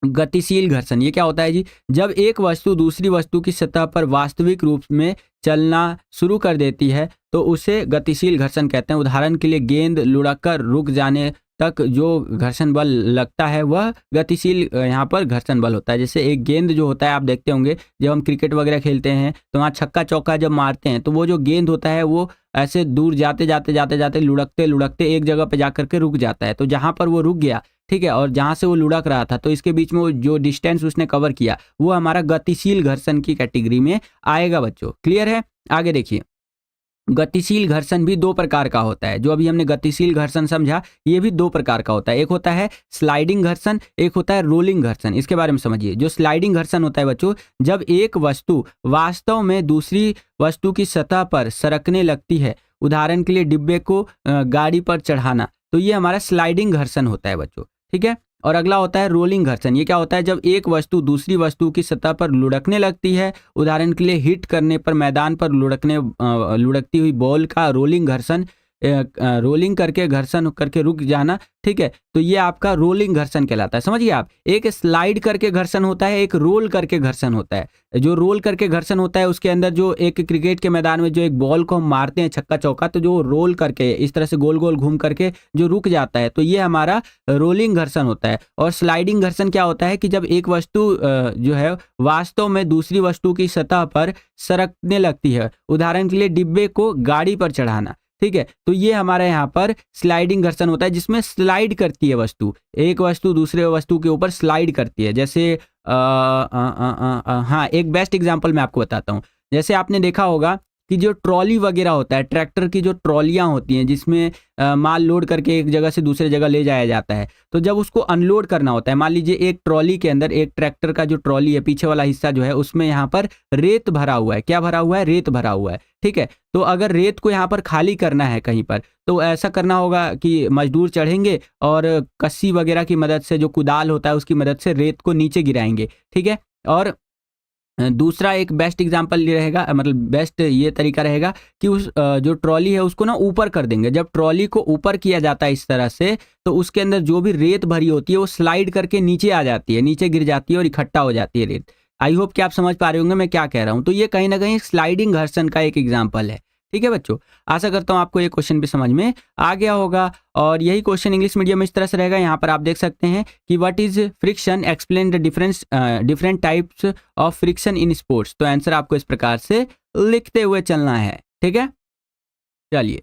गतिशील घर्षण। ये क्या होता है जी, जब एक वस्तु दूसरी वस्तु की सतह पर वास्तविक रूप में चलना शुरू कर देती है तो उसे गतिशील घर्षण कहते हैं। उदाहरण के लिए गेंद लुढ़ककर रुक जाने तक जो घर्षण बल लगता है वह गतिशील यहाँ पर घर्षण बल होता है। जैसे एक गेंद जो होता है आप देखते होंगे जब हम क्रिकेट वगैरह खेलते हैं तो वहाँ छक्का चौका जब मारते हैं तो वो जो गेंद होता है वो ऐसे दूर जाते जाते जाते जाते लुढ़कते लुढ़कते एक जगह पे जा करके रुक जाता है। तो जहाँ पर वो रुक गया, ठीक है, और जहाँ से वो लुढ़क रहा था तो इसके बीच में वो जो डिस्टेंस उसने कवर किया वो हमारा गतिशील घर्षण की कैटेगरी में आएगा बच्चों। क्लियर है? आगे देखिए गतिशील घर्षण भी 2 प्रकार का होता है। जो अभी हमने गतिशील घर्षण समझा ये भी 2 प्रकार का होता है। एक होता है स्लाइडिंग घर्षण, एक होता है रोलिंग घर्षण। इसके बारे में समझिए। जो स्लाइडिंग घर्षण होता है बच्चों, जब एक वस्तु वास्तव में दूसरी वस्तु की सतह पर सरकने लगती है, उदाहरण के लिए डिब्बे को गाड़ी पर चढ़ाना, तो ये हमारा स्लाइडिंग घर्षण होता है बच्चों, ठीक है। और अगला होता है रोलिंग घर्षण। ये क्या होता है, जब एक वस्तु दूसरी वस्तु की सतह पर लुढ़कने लगती है, उदाहरण के लिए हिट करने पर मैदान पर लुढ़कती हुई बॉल का रोलिंग घर्षण रोलिंग करके घर्षण करके रुक जाना, ठीक है, तो ये आपका रोलिंग घर्षण कहलाता है। समझिए आप, एक स्लाइड करके घर्षण होता है, एक रोल करके घर्षण होता है। जो रोल करके घर्षण होता है उसके अंदर जो एक क्रिकेट के मैदान में जो एक बॉल को हम मारते हैं छक्का चौका, तो जो रोल करके इस तरह से गोल गोल घूम करके जो रुक जाता है, तो ये हमारा रोलिंग घर्षण होता है। और स्लाइडिंग घर्षण क्या होता है कि जब एक वस्तु जो है वास्तव में दूसरी वस्तु की सतह पर सरकने लगती है, उदाहरण के लिए डिब्बे को गाड़ी पर चढ़ाना, ठीक है, तो ये हमारे यहाँ पर स्लाइडिंग घर्षण होता है, जिसमें स्लाइड करती है वस्तु, एक वस्तु दूसरे वस्तु के ऊपर स्लाइड करती है। जैसे हाँ, एक बेस्ट एग्जांपल मैं आपको बताता हूँ। जैसे आपने देखा होगा कि जो ट्रॉली वगैरह होता है, ट्रैक्टर की जो ट्रॉलियाँ होती हैं जिसमें माल लोड करके एक जगह से दूसरे जगह ले जाया जाता है, तो जब उसको अनलोड करना होता है, मान लीजिए एक ट्रॉली के अंदर, एक ट्रैक्टर का जो ट्रॉली है पीछे वाला हिस्सा जो है उसमें यहाँ पर रेत भरा हुआ है। क्या भरा हुआ है? रेत भरा हुआ है, ठीक है। तो अगर रेत को यहाँ पर खाली करना है कहीं पर, तो ऐसा करना होगा कि मजदूर चढ़ेंगे और कस्सी वगैरह की मदद से, जो कुदाल होता है उसकी मदद से रेत को नीचे गिराएंगे, ठीक है। और दूसरा एक बेस्ट एग्जांपल ये रहेगा, मतलब बेस्ट ये तरीका रहेगा कि उस जो ट्रॉली है उसको ना ऊपर कर देंगे। जब ट्रॉली को ऊपर किया जाता है इस तरह से, तो उसके अंदर जो भी रेत भरी होती है वो स्लाइड करके नीचे आ जाती है, नीचे गिर जाती है और इकट्ठा हो जाती है रेत। आई होप कि आप समझ पा रहे होंगे मैं क्या कह रहा हूँ। तो ये कहीं ना कहीं स्लाइडिंग घर्षण का एक एग्जाम्पल है, ठीक है बच्चों। आशा करता हूँ आपको ये क्वेश्चन भी समझ में आ गया होगा। और यही क्वेश्चन इंग्लिश मीडियम में इस तरह से रहेगा। यहाँ पर आप देख सकते हैं कि what is friction, explain the different types of friction in sports. तो आंसर आपको इस प्रकार से लिखते हुए चलना है, ठीक है। चलिए,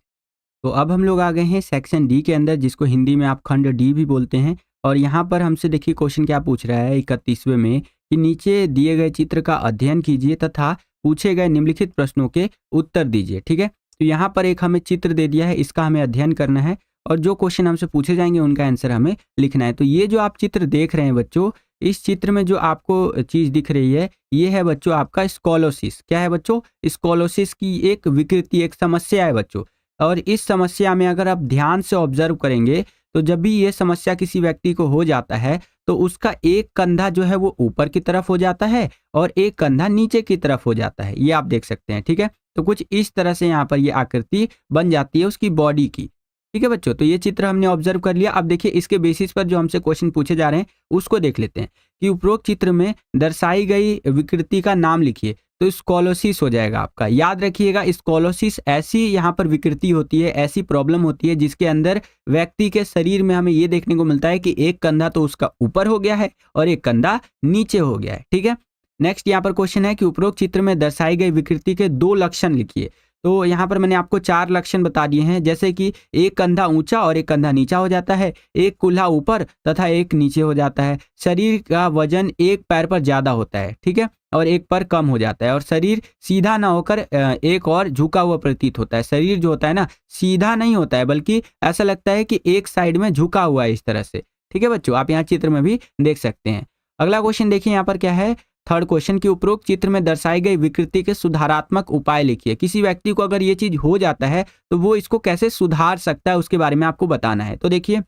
तो अब हम लोग आ गए हैं सेक्शन डी के अंदर, जिसको हिंदी में आप खंड डी भी बोलते हैं। और यहाँ पर हमसे देखिए क्वेश्चन क्या पूछ रहा है 31वें में, कि नीचे दिए गए चित्र का अध्ययन कीजिए तथा पूछे गए निम्नलिखित प्रश्नों के उत्तर दीजिए, ठीक है। तो यहाँ पर एक हमें चित्र दे दिया है, इसका हमें अध्ययन करना है और जो क्वेश्चन हमसे पूछे जाएंगे उनका आंसर हमें लिखना है। तो ये जो आप चित्र देख रहे हैं बच्चों, इस चित्र में जो आपको चीज़ दिख रही है, ये है बच्चों आपका स्कोलोसिस। क्या है बच्चों? स्कोलोसिस की एक विकृति, एक समस्या है बच्चों। और इस समस्या में अगर आप ध्यान से ऑब्जर्व करेंगे, तो जब भी ये समस्या किसी व्यक्ति को हो जाता है, तो उसका एक कंधा जो है वो ऊपर की तरफ हो जाता है और एक कंधा नीचे की तरफ हो जाता है। ये आप देख सकते हैं, ठीक है। तो कुछ इस तरह से यहाँ पर ये आकृति बन जाती है उसकी बॉडी की, ठीक है बच्चों। तो ये चित्र हमने ऑब्जर्व कर लिया। अब देखिए इसके बेसिस पर जो हमसे क्वेश्चन पूछे जा रहे हैं उसको देख लेते हैं कि उपरोक्त चित्र में दर्शाई गई विकृति का नाम लिखिए। तो स्कोलोसिस हो जाएगा आपका। याद रखिएगा, स्कोलोसिस ऐसी यहाँ पर विकृति होती है, ऐसी प्रॉब्लम होती है जिसके अंदर व्यक्ति के शरीर में हमें ये देखने को मिलता है कि एक कंधा तो उसका ऊपर हो गया है और एक कंधा नीचे हो गया है, ठीक है। नेक्स्ट यहाँ पर क्वेश्चन है कि उपरोक्त चित्र में दर्शाई गई विकृति के 2 लक्षण लिखिए। तो यहाँ पर मैंने आपको 4 लक्षण बता दिए हैं, जैसे कि एक कंधा ऊंचा और एक कंधा नीचा हो जाता है, एक कुल्हा ऊपर तथा एक नीचे हो जाता है, शरीर का वजन एक पैर पर ज्यादा होता है, ठीक है, और एक पर कम हो जाता है, और शरीर सीधा ना होकर एक और झुका हुआ प्रतीत होता है। शरीर जो होता है ना, सीधा नहीं होता है, बल्कि ऐसा लगता है कि एक साइड में झुका हुआ है इस तरह से, ठीक है बच्चों। आप यहाँ चित्र में भी देख सकते हैं। अगला क्वेश्चन देखिए यहाँ पर क्या है, थर्ड क्वेश्चन की उपरोक्त चित्र में दर्शाई गई विकृति के सुधारात्मक उपाय लिखिए। किसी व्यक्ति को अगर ये चीज हो जाता है तो वो इसको कैसे सुधार सकता है उसके बारे में आपको बताना है। तो देखिए,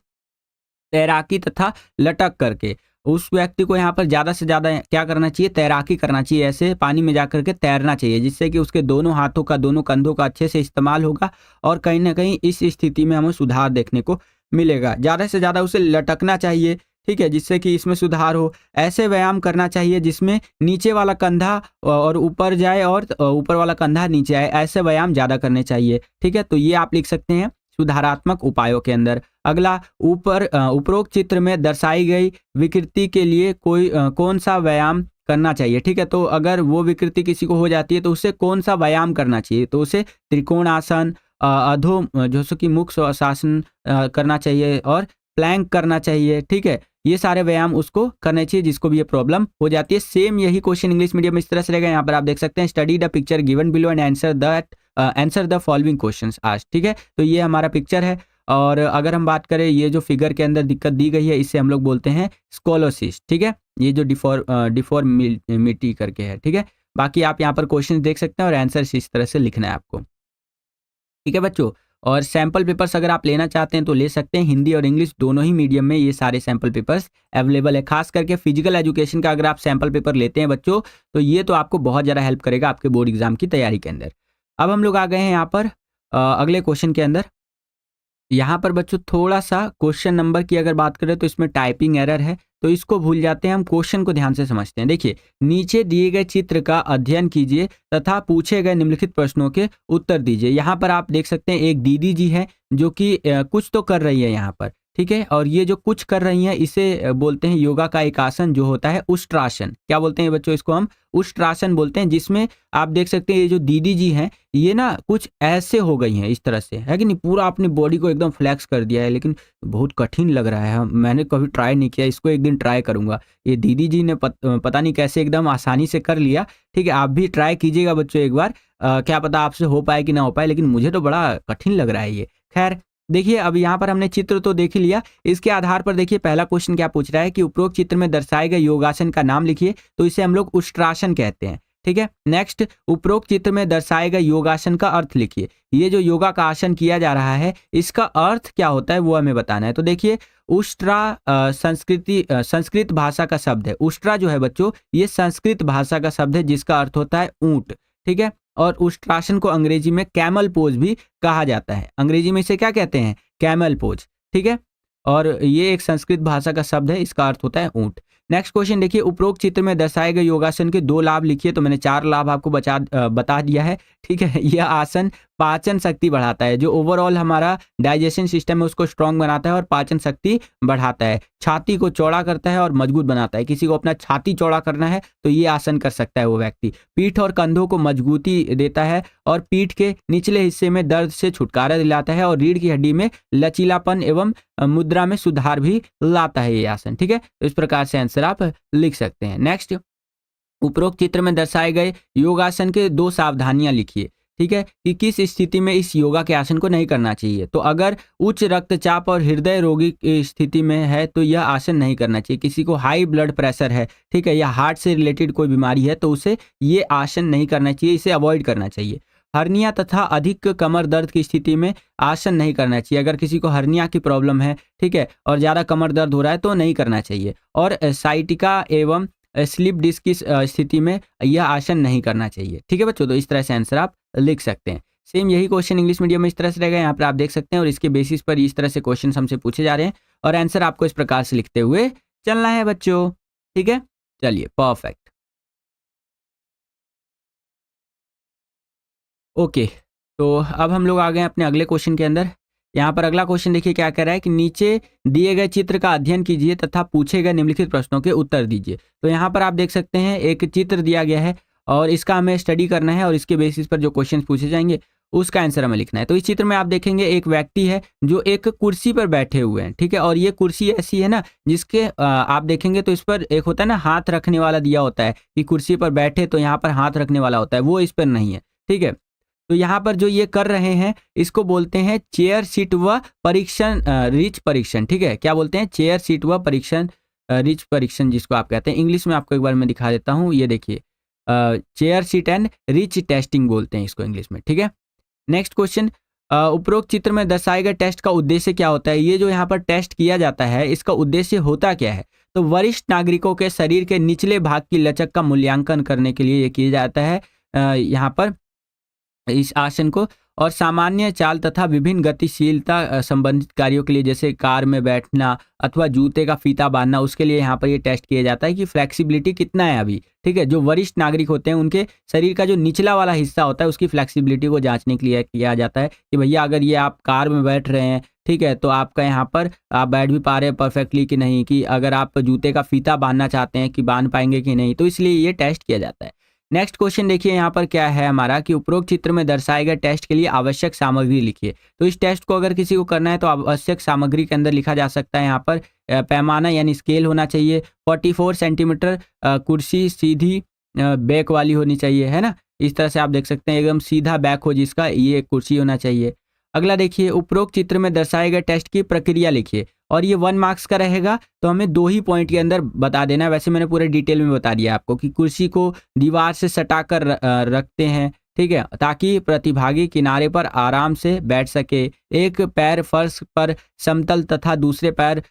तैराकी तथा लटक करके उस व्यक्ति को यहाँ पर ज्यादा से ज्यादा क्या करना चाहिए? तैराकी करना चाहिए, ऐसे पानी में जाकर के तैरना चाहिए, जिससे कि उसके दोनों हाथों का, दोनों कंधों का अच्छे से इस्तेमाल होगा और कहीं ना कहीं इस स्थिति में हमें सुधार देखने को मिलेगा। ज्यादा से ज्यादा उसे लटकना चाहिए, ठीक है, जिससे कि इसमें सुधार हो। ऐसे व्यायाम करना चाहिए जिसमें नीचे वाला कंधा और ऊपर जाए और ऊपर वाला कंधा नीचे आए, ऐसे व्यायाम ज्यादा करने चाहिए, ठीक है। तो ये आप लिख सकते हैं सुधारात्मक उपायों के अंदर। अगला, उपरोक्त चित्र में दर्शाई गई विकृति के लिए कौन सा व्यायाम करना चाहिए, ठीक है। तो अगर वो विकृति किसी को हो जाती है तो उसे कौन सा व्यायाम करना चाहिए? तो उसे त्रिकोण आसन, अधो जैसे कि मुख शासन करना चाहिए और प्लैंक करना चाहिए, ठीक है। ये सारे व्यायाम उसको करने चाहिए जिसको भी ये प्रॉब्लम हो जाती है। सेम यही क्वेश्चन इंग्लिश मीडियम में इस तरह से रहेगा। यहाँ पर आप देख सकते हैं, study the picture given below and answer the following questions asked, ठीक है। तो ये हमारा पिक्चर है और अगर हम बात करें, ये जो फिगर के अंदर दिक्कत दी गई है इसे हम लोग बोलते हैं स्कोलोसिस, ठीक है। ये जो डिफॉर्मिटी करके है, ठीक है। बाकी आप यहाँ पर क्वेश्चन देख सकते हैं और आंसर इस तरह से लिखना है आपको, ठीक है बच्चों। और सैम्पल पेपर्स अगर आप लेना चाहते हैं तो ले सकते हैं, हिंदी और इंग्लिश दोनों ही मीडियम में ये सारे सैम्पल पेपर्स अवेलेबल है। खास करके फिजिकल एजुकेशन का अगर आप सैम्पल पेपर लेते हैं बच्चों, तो ये तो आपको बहुत ज़्यादा हेल्प करेगा आपके बोर्ड एग्जाम की तैयारी के अंदर। अब हम लोग आ गए हैं यहाँ पर अगले क्वेश्चन के अंदर। यहाँ पर बच्चों थोड़ा-सा क्वेश्चन नंबर की अगर बात करें तो इसमें टाइपिंग एरर है, तो इसको भूल जाते हैं, हम क्वेश्चन को ध्यान से समझते हैं। देखिए, नीचे दिए गए चित्र का अध्ययन कीजिए तथा पूछे गए निम्नलिखित प्रश्नों के उत्तर दीजिए। यहाँ पर आप देख सकते हैं एक दीदी जी हैं जो कि कुछ तो कर रही है यहाँ पर, ठीक है? और ये जो कुछ कर रही हैं इसे बोलते हैं योगा का एक आसन जो होता है उष्ट्रासन। क्या बोलते हैं बच्चों इसको हम? उष्ट्रासन बोलते हैं, जिसमें आप देख सकते हैं ये जो दीदी जी हैं ये ना कुछ ऐसे हो गई हैं इस तरह से, है कि नहीं? पूरा अपनी बॉडी को एकदम फ्लेक्स कर दिया है, लेकिन बहुत कठिन लग रहा है। मैंने कभी ट्राई नहीं किया, इसको एक दिन ट्राई करूँगा। ये दीदी जी ने पता नहीं कैसे एकदम आसानी से कर लिया, ठीक है? आप भी ट्राई कीजिएगा बच्चों एक बार, क्या पता आपसे हो पाए कि ना हो पाए, लेकिन मुझे तो बड़ा कठिन लग रहा है ये। खैर, देखिए अब यहाँ पर हमने चित्र तो देख ही लिया, इसके आधार पर देखिए पहला क्वेश्चन क्या पूछ रहा है कि उपरोक्त चित्र में दर्शाए गए योगासन का नाम लिखिए, तो इसे हम लोग उष्ट्रासन कहते हैं, ठीक है? नेक्स्ट, उपरोक्त चित्र में दर्शाए गए योगासन का अर्थ लिखिए। ये जो योगा का आसन किया जा रहा है इसका अर्थ क्या होता है वो हमें बताना है। तो देखिए, उष्ट्रा संस्कृत भाषा का शब्द है। उष्ट्रा जो है बच्चों ये संस्कृत भाषा का शब्द है जिसका अर्थ होता है ऊंट, ठीक है? और उष्ट्रासन को अंग्रेजी में कैमल पोज भी कहा जाता है। अंग्रेजी में इसे क्या कहते हैं? कैमल पोज, ठीक है? और ये एक संस्कृत भाषा का शब्द है, इसका अर्थ होता है ऊंट। नेक्स्ट क्वेश्चन देखिए, उपरोक्त चित्र में दर्शाए गए योगासन के 2 लाभ लिखिए। तो मैंने 4 लाभ आपको बता दिया है, ठीक है? यह आसन पाचन शक्ति बढ़ाता है, जो ओवरऑल हमारा डाइजेशन सिस्टम है उसको स्ट्रांग बनाता है और पाचन शक्ति बढ़ाता है। छाती को चौड़ा करता है और मजबूत बनाता है। किसी को अपना छाती चौड़ा करना है तो ये आसन कर सकता है वो व्यक्ति। पीठ और कंधों को मजबूती देता है और पीठ के निचले हिस्से में दर्द से छुटकारा दिलाता है और रीढ़ की हड्डी में लचीलापन एवं मुद्रा में सुधार भी लाता है ये आसन, ठीक है? तो इस प्रकार से आंसर आप लिख सकते हैं। नेक्स्ट, उपरोक्त चित्र में दर्शाए गए योगासन के 2 सावधानियां लिखिए, ठीक है? कि किस स्थिति में इस योगा के आसन को नहीं करना चाहिए। तो अगर उच्च रक्तचाप और हृदय रोगी की स्थिति में है तो यह आसन नहीं करना चाहिए। किसी को हाई ब्लड प्रेशर है, ठीक है, या हार्ट से रिलेटेड कोई बीमारी है तो उसे ये आसन नहीं करना चाहिए, इसे अवॉइड करना चाहिए। हर्निया तथा अधिक कमर दर्द की स्थिति में आसन नहीं करना चाहिए। अगर किसी को हर्निया की प्रॉब्लम है, ठीक है, और ज़्यादा कमर दर्द हो रहा है तो नहीं करना चाहिए। और साइटिका एवं स्लीप डिस्क की स्थिति में यह आसन नहीं करना चाहिए, ठीक है बच्चों? तो इस तरह से आंसर आप लिख सकते हैं। सेम यही क्वेश्चन इंग्लिश मीडियम में इस तरह से रहेगा, यहाँ पर आप देख सकते हैं, और इसके बेसिस पर इस तरह से क्वेश्चन हमसे पूछे जा रहे हैं और आंसर आपको इस प्रकार से लिखते हुए चलना है बच्चों, ठीक है? चलिए, परफेक्ट। ओके, तो अब हम लोग आ गए अपने अगले क्वेश्चन के अंदर। यहाँ पर अगला क्वेश्चन देखिए क्या कह रहा है कि नीचे दिए गए चित्र का अध्ययन कीजिए तथा पूछे गए निम्नलिखित प्रश्नों के उत्तर दीजिए। तो यहाँ पर आप देख सकते हैं एक चित्र दिया गया है और इसका हमें स्टडी करना है और इसके बेसिस पर जो क्वेश्चन पूछे जाएंगे उसका आंसर हमें लिखना है। तो इस चित्र में आप देखेंगे एक व्यक्ति है जो एक कुर्सी पर बैठे हुए हैं, ठीक है? और ये कुर्सी ऐसी है ना जिसके आप देखेंगे तो इस पर एक होता है ना हाथ रखने वाला दिया होता है कि कुर्सी पर बैठे तो यहाँ पर हाथ रखने वाला होता है, वो इस पर नहीं है, ठीक है? तो यहाँ पर जो ये कर रहे हैं इसको बोलते हैं चेयर सीट व परीक्षण, रिच परीक्षण, ठीक है? क्या बोलते हैं? चेयर सीट व परीक्षण, रिच परीक्षण जिसको आप कहते हैं। इंग्लिश में आपको एक बार मैं दिखा देता हूँ, ये देखिए, chair seat and rich testing बोलते हैं इसको इंग्लिश में, ठीक है? नेक्स्ट क्वेश्चन, उपरोक्त चित्र में दर्शाए गए टेस्ट का उद्देश्य क्या होता है? ये जो यहाँ पर टेस्ट किया जाता है इसका उद्देश्य होता क्या है? तो वरिष्ठ नागरिकों के शरीर के निचले भाग की लचक का मूल्यांकन करने के लिए ये किया जाता है यहाँ पर इस आसन को, और सामान्य चाल तथा विभिन्न गतिशीलता संबंधित कार्यों के लिए जैसे कार में बैठना अथवा जूते का फीता बांधना, उसके लिए यहाँ पर ये टेस्ट किया जाता है कि फ्लेक्सिबिलिटी कितना है अभी, ठीक है? जो वरिष्ठ नागरिक होते हैं उनके शरीर का जो निचला वाला हिस्सा होता है उसकी फ्लेक्सिबिलिटी को जांचने के लिए किया जाता है कि भैया अगर ये आप कार में बैठ रहे हैं, ठीक है, तो आपका यहाँ पर आप बैठ भी पा रहे हैं परफेक्टली कि नहीं, कि अगर आप जूते का फीता बांधना चाहते हैं कि बांध पाएंगे कि नहीं, तो इसलिए ये टेस्ट किया जाता है। नेक्स्ट क्वेश्चन देखिए यहाँ पर क्या है हमारा कि उपरोक्त चित्र में दर्शाए गए टेस्ट के लिए आवश्यक सामग्री लिखिए। तो इस टेस्ट को अगर किसी को करना है तो आवश्यक सामग्री के अंदर लिखा जा सकता है यहाँ पर पैमाना यानी स्केल होना चाहिए, 44 सेंटीमीटर कुर्सी सीधी बैक वाली होनी चाहिए, है ना? इस तरह से आप देख सकते हैं एकदम सीधा बैक हो जिसका, ये कुर्सी होना चाहिए। अगला देखिए, उपरोक्त चित्र में दर्शाए गए टेस्ट की प्रक्रिया लिखिए और ये 1 मार्क्स का रहेगा, तो हमें 2 ही पॉइंट के अंदर बता देना है। वैसे मैंने पूरे डिटेल में बता दिया आपको कि कुर्सी को दीवार से सटाकर रखते हैं, ठीक है, ताकि प्रतिभागी किनारे पर आराम से बैठ सके। एक पैर फर्श पर समतल तथा दूसरे पैर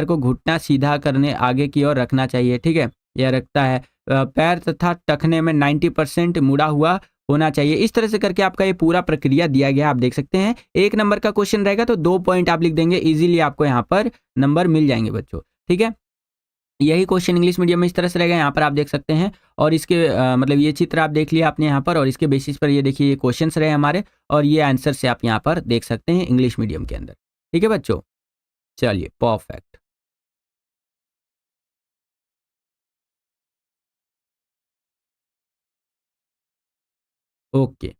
को घुटना सीधा करने आगे की ओर रखना चाहिए, ठीक है? यह रखता है। पैर तथा टखने में 90% मुड़ा हुआ होना चाहिए। इस तरह से करके आपका ये पूरा प्रक्रिया दिया गया है, आप देख सकते हैं। 1 नंबर का क्वेश्चन रहेगा तो 2 पॉइंट आप लिख देंगे, ईज़िली आपको यहाँ पर नंबर मिल जाएँगे बच्चों, ठीक है? यही क्वेश्चन इंग्लिश मीडियम में इस तरह से रहेगा, यहाँ पर आप देख सकते हैं। और इसके मतलब ये चित्र आप देख लिया आपने यहाँ पर, और इसके बेसिस पर ये देखिए ये क्वेश्चंस रहे हमारे, और ये आंसर से आप यहाँ पर देख सकते हैं इंग्लिश मीडियम के अंदर। ठीक है बच्चों? चलिए परफेक्ट। ओके।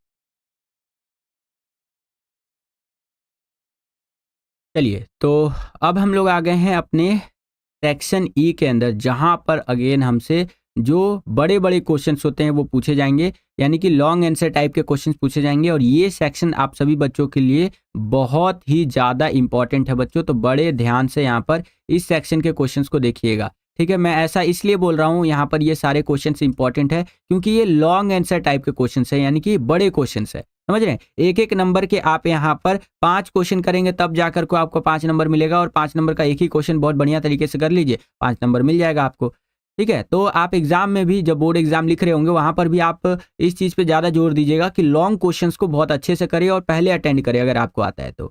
चलिए तो अब हम लोग आ गए हैं अपने सेक्शन ई के अंदर, जहाँ पर अगेन हमसे जो बड़े-बड़े क्वेश्चंस होते हैं वो पूछे जाएँगे, यानी कि लॉन्ग आंसर टाइप के क्वेश्चंस पूछे जाएँगे। और ये सेक्शन आप सभी बच्चों के लिए बहुत ही ज़्यादा इम्पोर्टेंट है बच्चों, तो बड़े ध्यान से यहाँ पर इस सेक्शन के क्वेश्चंस को देखिएगा। ठीक है? मैं ऐसा इसलिए बोल रहा हूँ यहाँ पर ये सारे क्वेश्चंस इम्पोर्टेंट है, क्योंकि ये लॉन्ग आंसर टाइप के क्वेश्चंस हैं, यानी कि बड़े क्वेश्चंस हैं। समझ रहे हैं? एक-एक नंबर के आप यहाँ पर 5 क्वेश्चन करेंगे तब जाकर को आपको 5 नंबर मिलेगा, और 5 नंबर का एक ही क्वेश्चन बहुत बढ़िया तरीके से कर लीजिए, 5 नंबर मिल जाएगा आपको। ठीक है? तो आप एग्ज़ाम में भी जब बोर्ड एग्ज़ाम लिख रहे होंगे, वहाँ पर भी आप इस चीज़ पे ज़्यादा जोर दीजिएगा कि लॉन्ग क्वेश्चंस को बहुत अच्छे से करिए और पहले अटेंड करें अगर आपको आता है तो।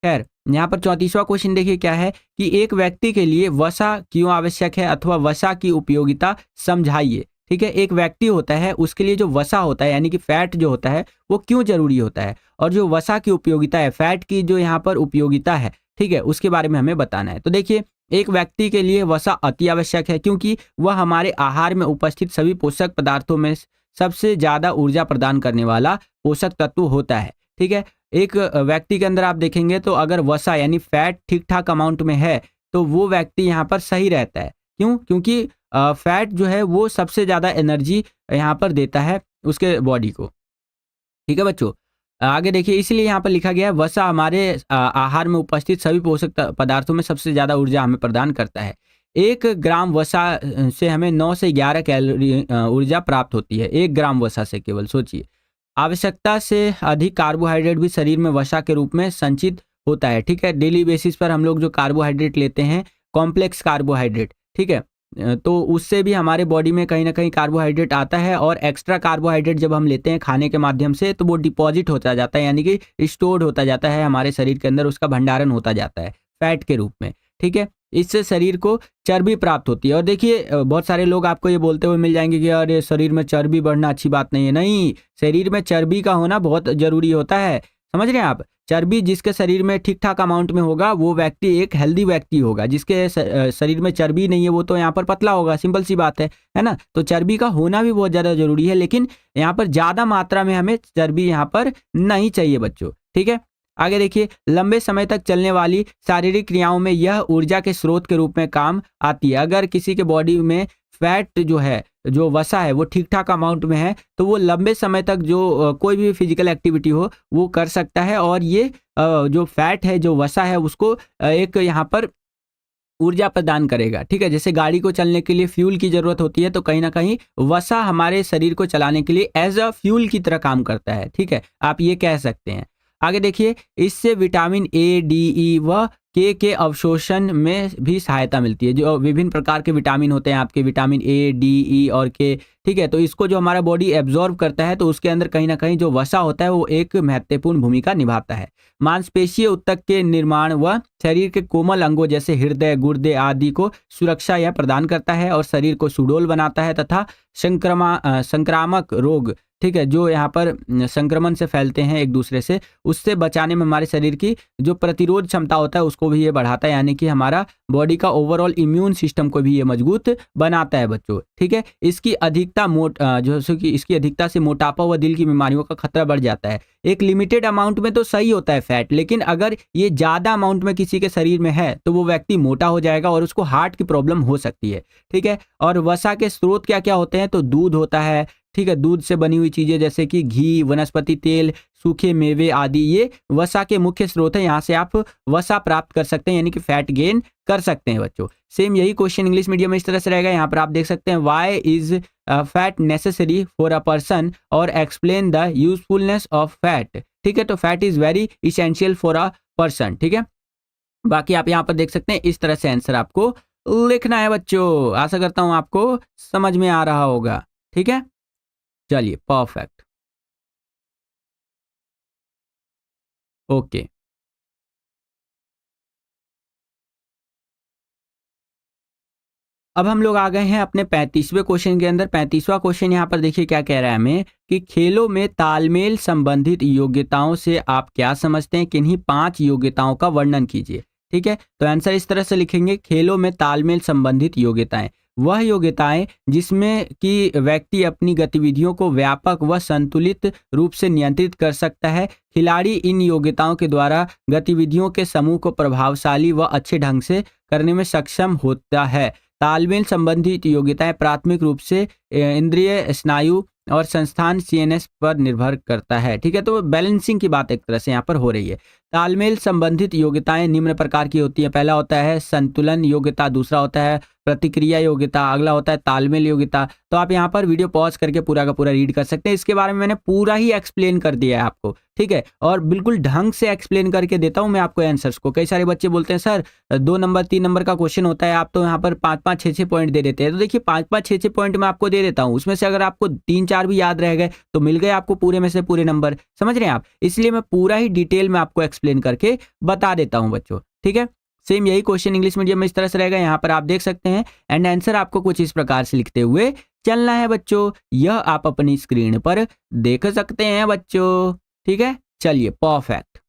खैर, यहाँ पर 34वां क्वेश्चन देखिए क्या है कि एक व्यक्ति के लिए वसा क्यों आवश्यक है, अथवा वसा की उपयोगिता समझाइए। ठीक है? एक व्यक्ति होता है, उसके लिए जो वसा होता है यानी कि फैट जो होता है, वो क्यों ज़रूरी होता है, और जो वसा की उपयोगिता है, फैट की जो यहाँ पर उपयोगिता है, ठीक है? उसके बारे में हमें बताना है। तो देखिए, एक व्यक्ति के लिए वसा अति आवश्यक है, क्योंकि वह हमारे आहार में उपस्थित सभी पोषक पदार्थों में सबसे ज़्यादा ऊर्जा प्रदान करने वाला पोषक तत्व होता है। ठीक है? एक व्यक्ति के अंदर आप देखेंगे तो अगर वसा यानी फैट ठीक-ठाक अमाउंट में है, तो वो व्यक्ति यहाँ पर सही रहता है। क्यों? क्योंकि फैट जो है वो सबसे ज़्यादा एनर्जी यहाँ पर देता है उसके बॉडी को। ठीक है बच्चों? आगे देखिए, इसलिए यहाँ पर लिखा गया है वसा हमारे आहार में उपस्थित सभी पोषक पदार्थों में सबसे ज़्यादा ऊर्जा हमें प्रदान करता है। 1 ग्राम वसा से हमें 9 से 11 कैलोरी ऊर्जा प्राप्त होती है, 1 ग्राम वसा से केवल सोचिए। आवश्यकता से अधिक कार्बोहाइड्रेट भी शरीर में वसा के रूप में संचित होता है। ठीक है? डेली बेसिस पर हम लोग जो कार्बोहाइड्रेट लेते हैं, कॉम्प्लेक्स कार्बोहाइड्रेट, ठीक है? तो उससे भी हमारे बॉडी में कहीं न कहीं कार्बोहाइड्रेट आता है, और एक्स्ट्रा कार्बोहाइड्रेट जब हम लेते हैं खाने के माध्यम से, तो वो डिपॉज़िट होता जाता है, यानी कि स्टोर्ड होता जाता है हमारे शरीर के अंदर, उसका भंडारण होता जाता है फैट के रूप में। ठीक है? इससे शरीर को चर्बी प्राप्त होती है। और देखिए बहुत सारे लोग आपको ये बोलते हुए मिल जाएँगे कि अरे शरीर में चर्बी बढ़ना अच्छी बात नहीं है। नहीं, शरीर में चर्बी का होना बहुत ज़रूरी होता है। समझ रहे हैं आप? चर्बी जिसके शरीर में ठीक-ठाक अमाउंट में होगा, वो व्यक्ति एक हेल्दी व्यक्ति होगा। जिसके शरीर में चर्बी नहीं है, वो तो यहाँ पर पतला होगा, सिंपल सी बात है ना? तो चर्बी का होना भी बहुत ज़्यादा ज़रूरी है, लेकिन यहाँ पर ज़्यादा मात्रा में हमें चर्बी यहाँ पर नहीं चाहिए बच्चों। ठीक है? आगे देखिए, लंबे समय तक चलने वाली शारीरिक क्रियाओं में यह ऊर्जा के स्रोत के रूप में काम आती है। अगर किसी के बॉडी में फैट जो है, जो वसा है, वो ठीक-ठाक अमाउंट में है, तो वो लंबे समय तक जो कोई भी फिजिकल एक्टिविटी हो, वो कर सकता है, और ये जो फैट है, जो वसा है, उसको एक यहाँ पर ऊर्जा प्रदान करेगा। ठीक है? जैसे गाड़ी को चलने के लिए फ्यूल की ज़रूरत होती है, तो कहीं न कहीं वसा हमारे शरीर को चलाने के लिए एज़ अ फ्यूल की तरह काम करता है। ठीक है? आप ये कह सकते हैं। आगे देखिए, इससे विटामिन ए, डी, ई व के अवशोषण में भी सहायता मिलती है। जो विभिन्न प्रकार के विटामिन होते हैं आपके, विटामिन ए, डी, ई और के, ठीक है? तो इसको जो हमारा बॉडी एब्ज़ॉर्ब करता है, तो उसके अंदर कहीं न कहीं जो वसा होता है, वो एक महत्वपूर्ण भूमिका निभाता है। मांसपेशीय ऊतक के निर्माण व शरीर के कोमल अंगों जैसे हृदय, गुर्दे आदि को सुरक्षा यह प्रदान करता है, और शरीर को सुडौल बनाता है, तथा संक्रामक रोग, ठीक है, जो यहाँ पर संक्रमण से फैलते हैं एक दूसरे से, उससे बचाने में हमारे शरीर की जो प्रतिरोध क्षमता होता है उसको भी ये बढ़ाता है, यानी कि हमारा बॉडी का ओवरऑल इम्यून सिस्टम को भी ये मजबूत बनाता है बच्चों। ठीक है? इसकी अधिकता कि इसकी अधिकता से मोटापा व दिल की बीमारियों का खतरा बढ़ जाता है। एक लिमिटेड अमाउंट में तो सही होता है फैट, लेकिन अगर ये ज़्यादा अमाउंट में किसी के शरीर में है, तो वो व्यक्ति मोटा हो जाएगा और उसको हार्ट की प्रॉब्लम हो सकती है। ठीक है? और वसा के स्रोत क्या-क्या होते हैं? तो दूध होता है, ठीक है? दूध से बनी हुई चीज़ें जैसे कि घी, वनस्पति तेल, सूखे मेवे आदि, ये वसा के मुख्य स्रोत हैं। यहाँ से आप वसा प्राप्त कर सकते हैं, यानी कि फैट गेन कर सकते हैं बच्चों। सेम यही क्वेश्चन इंग्लिश मीडियम में इस तरह से रहेगा। यहाँ पर आप देख सकते हैं, why is fat necessary for a person, और explain the usefulness of fat. ठीक है? तो fat is very essential for a person. ठीक है? बाकी आप यहाँ पर देख सकते हैं, इस तरह से आंसर आपको लिखना है बच्चों। आशा करता हूँ आपको समझ में आ रहा होगा। ठीक है? चलिए परफेक्ट। ओके। अब हम लोग आ गए हैं अपने 35वें क्वेश्चन के अंदर। 35वां क्वेश्चन यहाँ पर देखिए क्या कह रहा है हमें कि खेलों में तालमेल संबंधित योग्यताओं से आप क्या समझते हैं? किन्हीं 5 योग्यताओं का वर्णन कीजिए। ठीक है? तो आंसर इस तरह से लिखेंगे, खेलों में तालमेल संबंधित योग्यताएँ, वह योग्यताएँ जिसमें कि व्यक्ति अपनी गतिविधियों को व्यापक व संतुलित रूप से नियंत्रित कर सकता है। खिलाड़ी इन योग्यताओं के द्वारा गतिविधियों के समूह को प्रभावशाली व अच्छे ढंग से करने में सक्षम होता है। तालमेल संबंधित योग्यताएं प्राथमिक रूप से इंद्रिय, स्नायु और संस्थान सीएनएस पर निर्भर करता है। ठीक है, तो बैलेंसिंग की बात एक तरह से यहाँ पर हो रही है। तालमेल संबंधित योग्यताएं निम्न प्रकार की होती है। पहला होता है संतुलन योग्यता, दूसरा होता है प्रतिक्रिया योग्यता, अगला होता है तालमेल योग्यता। तो आप यहाँ पर वीडियो पॉज करके पूरा का पूरा रीड कर सकते हैं। इसके बारे में मैंने पूरा ही एक्सप्लेन कर दिया है आपको। ठीक है, और बिल्कुल ढंग से एक्सप्लेन करके देता हूँ मैं आपको आंसर्स को। कई सारे बच्चे बोलते हैं सर 2 नंबर 3 नंबर का क्वेश्चन होता है, आप तो यहाँ पर 5-5 6-6 पॉइंट दे देते हैं। तो देखिए 5-5 6-6 पॉइंट मैं आपको दे देता हूँ, उसमें से अगर आपको 3-4 भी याद रह गए तो मिल गए आपको पूरे में से पूरे नंबर। समझ रहे हैं आप? इसलिए मैं पूरा ही डिटेल में आपको एक्सप्लेन करके बता देता हूँ बच्चों। ठीक है, सेम यही क्वेश्चन इंग्लिश मीडियम में इस तरह से रहेगा। यहाँ पर आप देख सकते हैं एंड आंसर आपको कुछ इस प्रकार से लिखते हुए चलना है बच्चों। यह आप अपनी स्क्रीन पर देख सकते हैं बच्चों। ठीक है, चलिए परफेक्ट।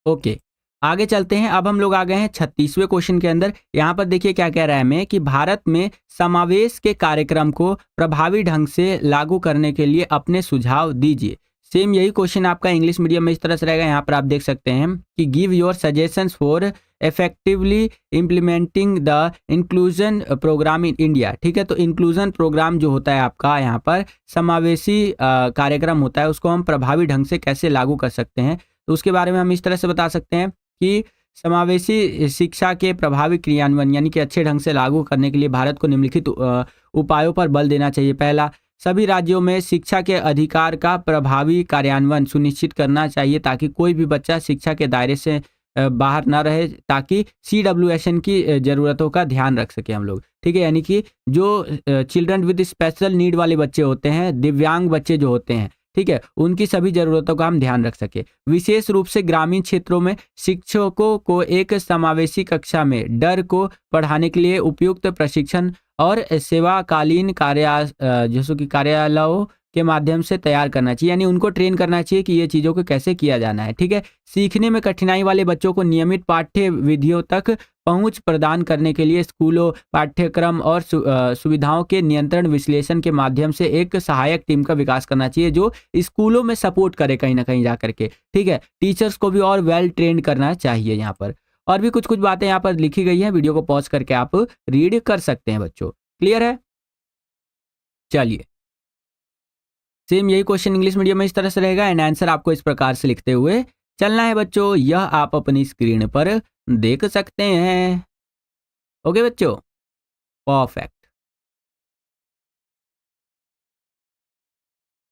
ओके, आगे चलते हैं। अब हम लोग आ गए हैं 36वें क्वेश्चन के अंदर। यहाँ पर देखिए क्या कह रहा है हमें कि भारत में समावेश के कार्यक्रम को प्रभावी ढंग से लागू करने के लिए अपने सुझाव दीजिए। सेम यही क्वेश्चन आपका इंग्लिश मीडियम में इस तरह से रहेगा। यहाँ पर आप देख सकते हैं कि give your suggestions for effectively implementing the inclusion program in India. ठीक है, तो इंक्लूजन प्रोग्राम जो होता है आपका यहाँ पर समावेशी कार्यक्रम होता है, उसको हम प्रभावी ढंग से कैसे लागू कर सकते हैं। तो उसके बारे में हम इस तरह से बता सकते हैं कि समावेशी शिक्षा के प्रभावी क्रियान्वयन यानी कि अच्छे ढंग से लागू करने के लिए भारत को निम्नलिखित उपायों पर बल देना चाहिए। पहला, सभी राज्यों में शिक्षा के अधिकार का प्रभावी कार्यान्वयन सुनिश्चित करना चाहिए ताकि कोई भी बच्चा शिक्षा के दायरे से बाहर ना रहे, ताकि CWSN की ज़रूरतों का ध्यान रख सके हम लोग। ठीक है, यानी कि जो चिल्ड्रन विद स्पेशल नीड वाले बच्चे होते हैं, दिव्यांग बच्चे जो होते हैं, ठीक है, उनकी सभी ज़रूरतों का हम ध्यान रख सके। विशेष रूप से ग्रामीण क्षेत्रों में शिक्षकों को एक समावेशी कक्षा में डर को पढ़ाने के लिए उपयुक्त प्रशिक्षण और सेवाकालीन जैसे कि कार्यालयों के माध्यम से तैयार करना चाहिए, यानी उनको ट्रेन करना चाहिए कि ये चीज़ों को कैसे किया जाना है। ठीक है, सीखने में कठिनाई वाले बच्चों को नियमित पाठ्य विधियों तक पहुंच प्रदान करने के लिए स्कूलों, पाठ्यक्रम और सुविधाओं के नियंत्रण विश्लेषण के माध्यम से एक सहायक टीम का विकास करना चाहिए जो स्कूलों में सपोर्ट करे कहीं ना कहीं जा करके। ठीक है, टीचर्स को भी और वेल ट्रेंड करना चाहिए। यहाँ पर और भी कुछ कुछ बातें यहाँ पर लिखी गई हैं, वीडियो को पॉज करके आप रीड कर सकते हैं बच्चों। क्लियर है? चलिए, सेम यही क्वेश्चन इंग्लिश मीडियम में इस तरह से रहेगा एंड आंसर आपको इस प्रकार से लिखते हुए चलना है बच्चों। यह आप अपनी स्क्रीन पर देख सकते हैं। ओके बच्चों, परफेक्ट।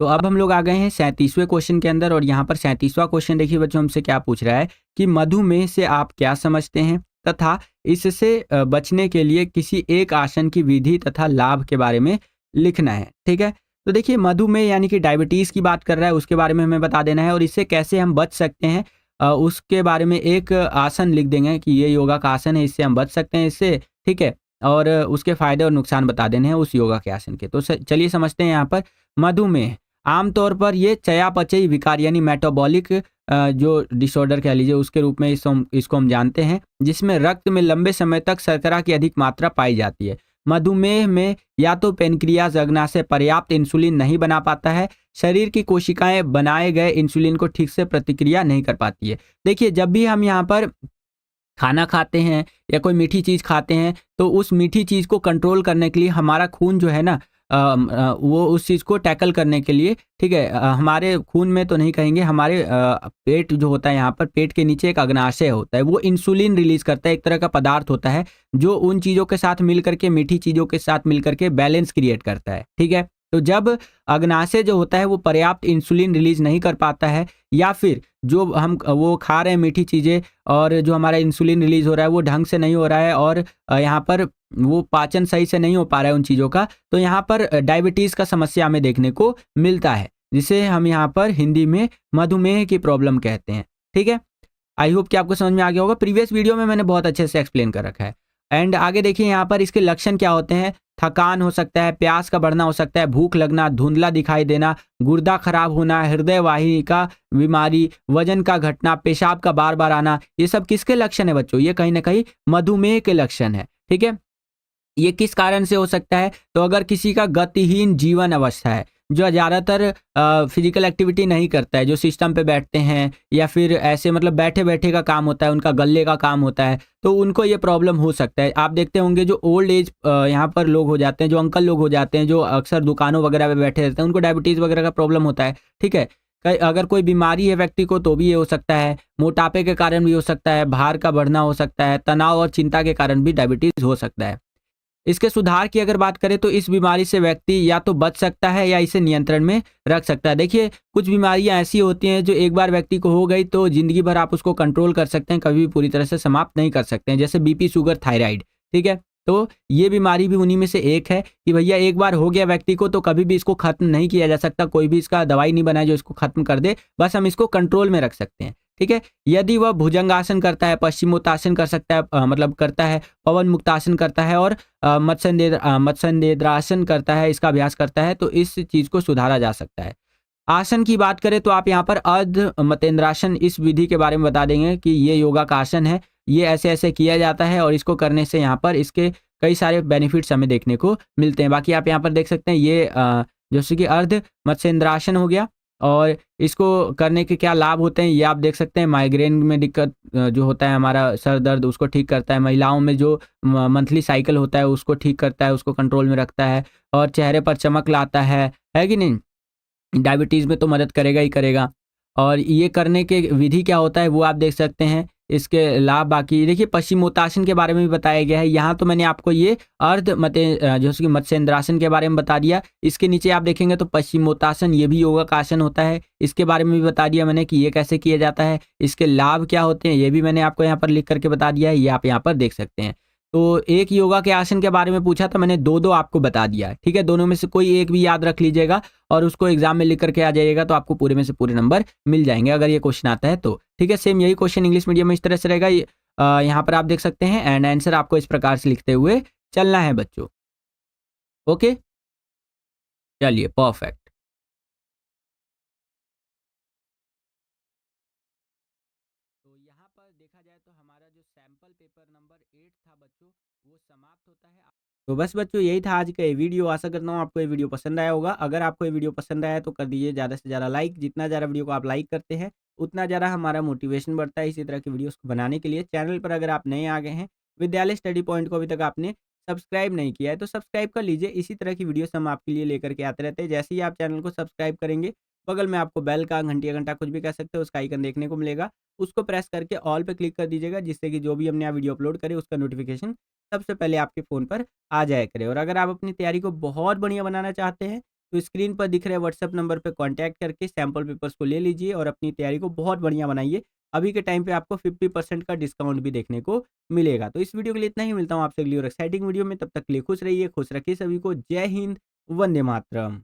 तो अब हम लोग आ गए हैं 37वें क्वेश्चन के अंदर और यहाँ पर 37वां क्वेश्चन देखिए बच्चों हमसे क्या पूछ रहा है कि मधुमेह से आप क्या समझते हैं तथा इससे बचने के लिए किसी एक आसन की विधि तथा लाभ के बारे में लिखना है। ठीक है, तो देखिए मधुमेह यानी कि डायबिटीज़ की बात कर रहा है, उसके बारे में हमें बता देना है और इससे कैसे हम बच सकते हैं उसके बारे में एक आसन लिख देंगे कि ये योगा का आसन है, इससे हम बच सकते हैं इससे। ठीक है, और उसके फायदे और नुकसान बता देने हैं उस योगा के आसन के। तो चलिए समझते हैं यहाँ पर। मधुमेह आमतौर पर ये चयापचयी विकार यानी मेटाबॉलिक जो डिसऑर्डर कह लीजिए उसके रूप में इसको हम जानते हैं, जिसमें रक्त में लंबे समय तक शर्करा की अधिक मात्रा पाई जाती है। मधुमेह में या तो पेनक्रियाज अग्नाशय पर्याप्त इंसुलिन नहीं बना पाता है, शरीर की कोशिकाएं बनाए गए इंसुलिन को ठीक से प्रतिक्रिया नहीं कर पाती है। देखिए जब भी हम यहाँ पर खाना खाते हैं या कोई मीठी चीज़ खाते हैं तो उस मीठी चीज़ को कंट्रोल करने के लिए हमारा खून जो है ना वो उस चीज़ को टैकल करने के लिए, ठीक है, हमारे खून में तो नहीं कहेंगे, हमारे पेट जो होता है यहाँ पर पेट के नीचे एक अग्नाशय होता है, वो इंसुलिन रिलीज करता है। एक तरह का पदार्थ होता है जो उन चीज़ों के साथ मिल करके मीठी चीज़ों के साथ मिल करके बैलेंस क्रिएट करता है। ठीक है, तो जब अग्नाशय जो होता है वो पर्याप्त इंसुलिन रिलीज नहीं कर पाता है, या फिर जो हम वो खा रहे हैं मीठी चीज़ें और जो हमारा इंसुलिन रिलीज हो रहा है वो ढंग से नहीं हो रहा है, और यहाँ पर वो पाचन सही से नहीं हो पा रहा है उन चीज़ों का, तो यहाँ पर डायबिटीज़ का समस्या हमें देखने को मिलता है, जिसे हम यहाँ पर हिंदी में मधुमेह की प्रॉब्लम कहते हैं। ठीक है, आई होप कि आपको समझ में आ गया होगा। प्रीवियस वीडियो में मैंने बहुत अच्छे से एक्सप्लेन कर रखा है। एंड आगे देखिए यहाँ पर इसके लक्षण क्या होते हैं। थकान हो सकता है, प्यास का बढ़ना हो सकता है, भूख लगना, धुंधला दिखाई देना, गुर्दा खराब होना, हृदय वाहिका बीमारी, वजन का घटना, पेशाब का बार बार आना, ये सब किसके लक्षण है बच्चों? ये कहीं ना कहीं मधुमेह के लक्षण है। ठीक है, ये किस कारण से हो सकता है? तो अगर किसी का गतिहीन जीवन अवस्था है, जो ज़्यादातर फिजिकल एक्टिविटी नहीं करता है, जो सिस्टम पे बैठते हैं या फिर ऐसे मतलब बैठे बैठे का काम होता है, उनका गल्ले का काम होता है, तो उनको ये प्रॉब्लम हो सकता है। आप देखते होंगे जो ओल्ड एज यहाँ पर लोग हो जाते हैं, जो अंकल लोग हो जाते हैं, जो अक्सर दुकानों वगैरह पे बैठे रहते हैं, उनको डायबिटीज़ वगैरह का प्रॉब्लम होता है। ठीक है, अगर कोई बीमारी है व्यक्ति को तो भी ये हो सकता है, मोटापे के कारण भी हो सकता है, भार का बढ़ना हो सकता है, तनाव और चिंता के कारण भी डायबिटीज़ हो सकता है। इसके सुधार की अगर बात करें तो इस बीमारी से व्यक्ति या तो बच सकता है या इसे नियंत्रण में रख सकता है। देखिए, कुछ बीमारियां ऐसी होती हैं जो एक बार व्यक्ति को हो गई तो जिंदगी भर आप उसको कंट्रोल कर सकते हैं, कभी भी पूरी तरह से समाप्त नहीं कर सकते हैं, जैसे बीपी, शुगर, थायराइड। ठीक है, तो ये बीमारी भी उन्हीं में से एक है कि भैया एक बार हो गया व्यक्ति को तो कभी भी इसको खत्म नहीं किया जा सकता, कोई भी इसका दवाई नहीं बनाए जो इसको खत्म कर दे, बस हम इसको कंट्रोल में रख सकते हैं। ठीक है, यदि वह भुजंगासन करता है, पश्चिमोत्तासन कर सकता है, मतलब करता है, पवन मुक्तासन करता है और मत्स्येंद्रासन करता है, इसका अभ्यास करता है, तो इस चीज़ को सुधारा जा सकता है। आसन की बात करें तो आप यहाँ पर अर्ध मतेंद्रासन इस विधि के बारे में बता देंगे कि ये योगा का आसन है, ये ऐसे ऐसे किया जाता है और इसको करने से यहाँ पर इसके कई सारे बेनिफिट्स हमें देखने को मिलते हैं। बाकी आप यहाँ पर देख सकते हैं ये जैसे कि अर्ध मत्स्येंद्रासन हो गया, और इसको करने के क्या लाभ होते हैं ये आप देख सकते हैं। माइग्रेन में दिक्कत जो होता है, हमारा सर दर्द, उसको ठीक करता है। महिलाओं में जो मंथली साइकिल होता है उसको ठीक करता है, उसको कंट्रोल में रखता है, और चेहरे पर चमक लाता है कि नहीं? डायबिटीज़ में तो मदद करेगा ही करेगा। और ये करने के विधि क्या होता है वो आप देख सकते हैं, इसके लाभ। बाकी देखिए, पश्चिमोत्तासन के बारे में भी बताया गया है। यहाँ तो मैंने आपको ये जैसे कि मत्स्येंद्रासन के बारे में बता दिया। इसके नीचे आप देखेंगे तो पश्चिमोत्तासन, ये भी योगा का आसन होता है, इसके बारे में भी बता दिया मैंने कि ये कैसे किया जाता है, इसके लाभ क्या होते हैं, ये भी मैंने आपको यहाँ पर लिख करके बता दिया है, ये आप यहाँ पर देख सकते हैं। तो एक योगा के आसन के बारे में पूछा तो मैंने दो दो आपको बता दिया है। ठीक है, दोनों में से कोई एक भी याद रख लीजिएगा और उसको एग्जाम में लिख करके आ जाइएगा, तो आपको पूरे में से पूरे नंबर मिल जाएंगे अगर ये क्वेश्चन आता है तो। ठीक है, सेम यही क्वेश्चन इंग्लिश मीडियम में इस तरह से रहेगा। यहाँ पर आप देख सकते हैं, एंड आंसर आपको इस प्रकार से लिखते हुए चलना है बच्चों। ओके, चलिए, परफेक्ट। तो यहाँ पर देखा जाए तो हमारा जो सैंपल पेपर नंबर 8 था बच्चों, वो समाप्त होता है। तो बस बच्चों, यही था आज का ये वीडियो। आशा करता हूँ आपको ये वीडियो पसंद आया होगा। अगर आपको ये वीडियो पसंद आया तो कर दीजिए ज़्यादा से ज़्यादा लाइक। जितना ज़्यादा वीडियो को आप लाइक करते हैं उतना ज़्यादा हमारा मोटिवेशन बढ़ता है इसी तरह की वीडियोस को बनाने के लिए। चैनल पर अगर आप नए आ गए हैं, विद्यालय स्टडी पॉइंट को अभी तक आपने सब्सक्राइब नहीं किया है तो सब्सक्राइब कर लीजिए। इसी तरह की वीडियोस हम आपके लिए लेकर के आते रहते हैं। जैसे ही आप चैनल को सब्सक्राइब करेंगे, बगल में आपको बेल का, घंटिया घंटा, कुछ भी कह सकते हो, उसका आइकन देखने को मिलेगा। उसको प्रेस करके ऑल पे क्लिक कर दीजिएगा, जिससे कि जो भी हमने यहाँ वीडियो अपलोड करे उसका नोटिफिकेशन सबसे पहले आपके फ़ोन पर आ जाया करे। और अगर आप अपनी तैयारी को बहुत बढ़िया बनाना चाहते हैं तो स्क्रीन पर दिख रहे व्हाट्सएप नंबर पे कांटेक्ट करके सैंपल पेपर्स को ले लीजिए और अपनी तैयारी को बहुत बढ़िया बनाइए। अभी के टाइम पे आपको 50% का डिस्काउंट भी देखने को मिलेगा। तो इस वीडियो के लिए इतना ही। मिलता हूँ आपसे अगली और एक्साइटिंग वीडियो में। तब तक के लिए खुश रहिए, खुश रखिए सभी को। जय हिंद, वंदे मातरम।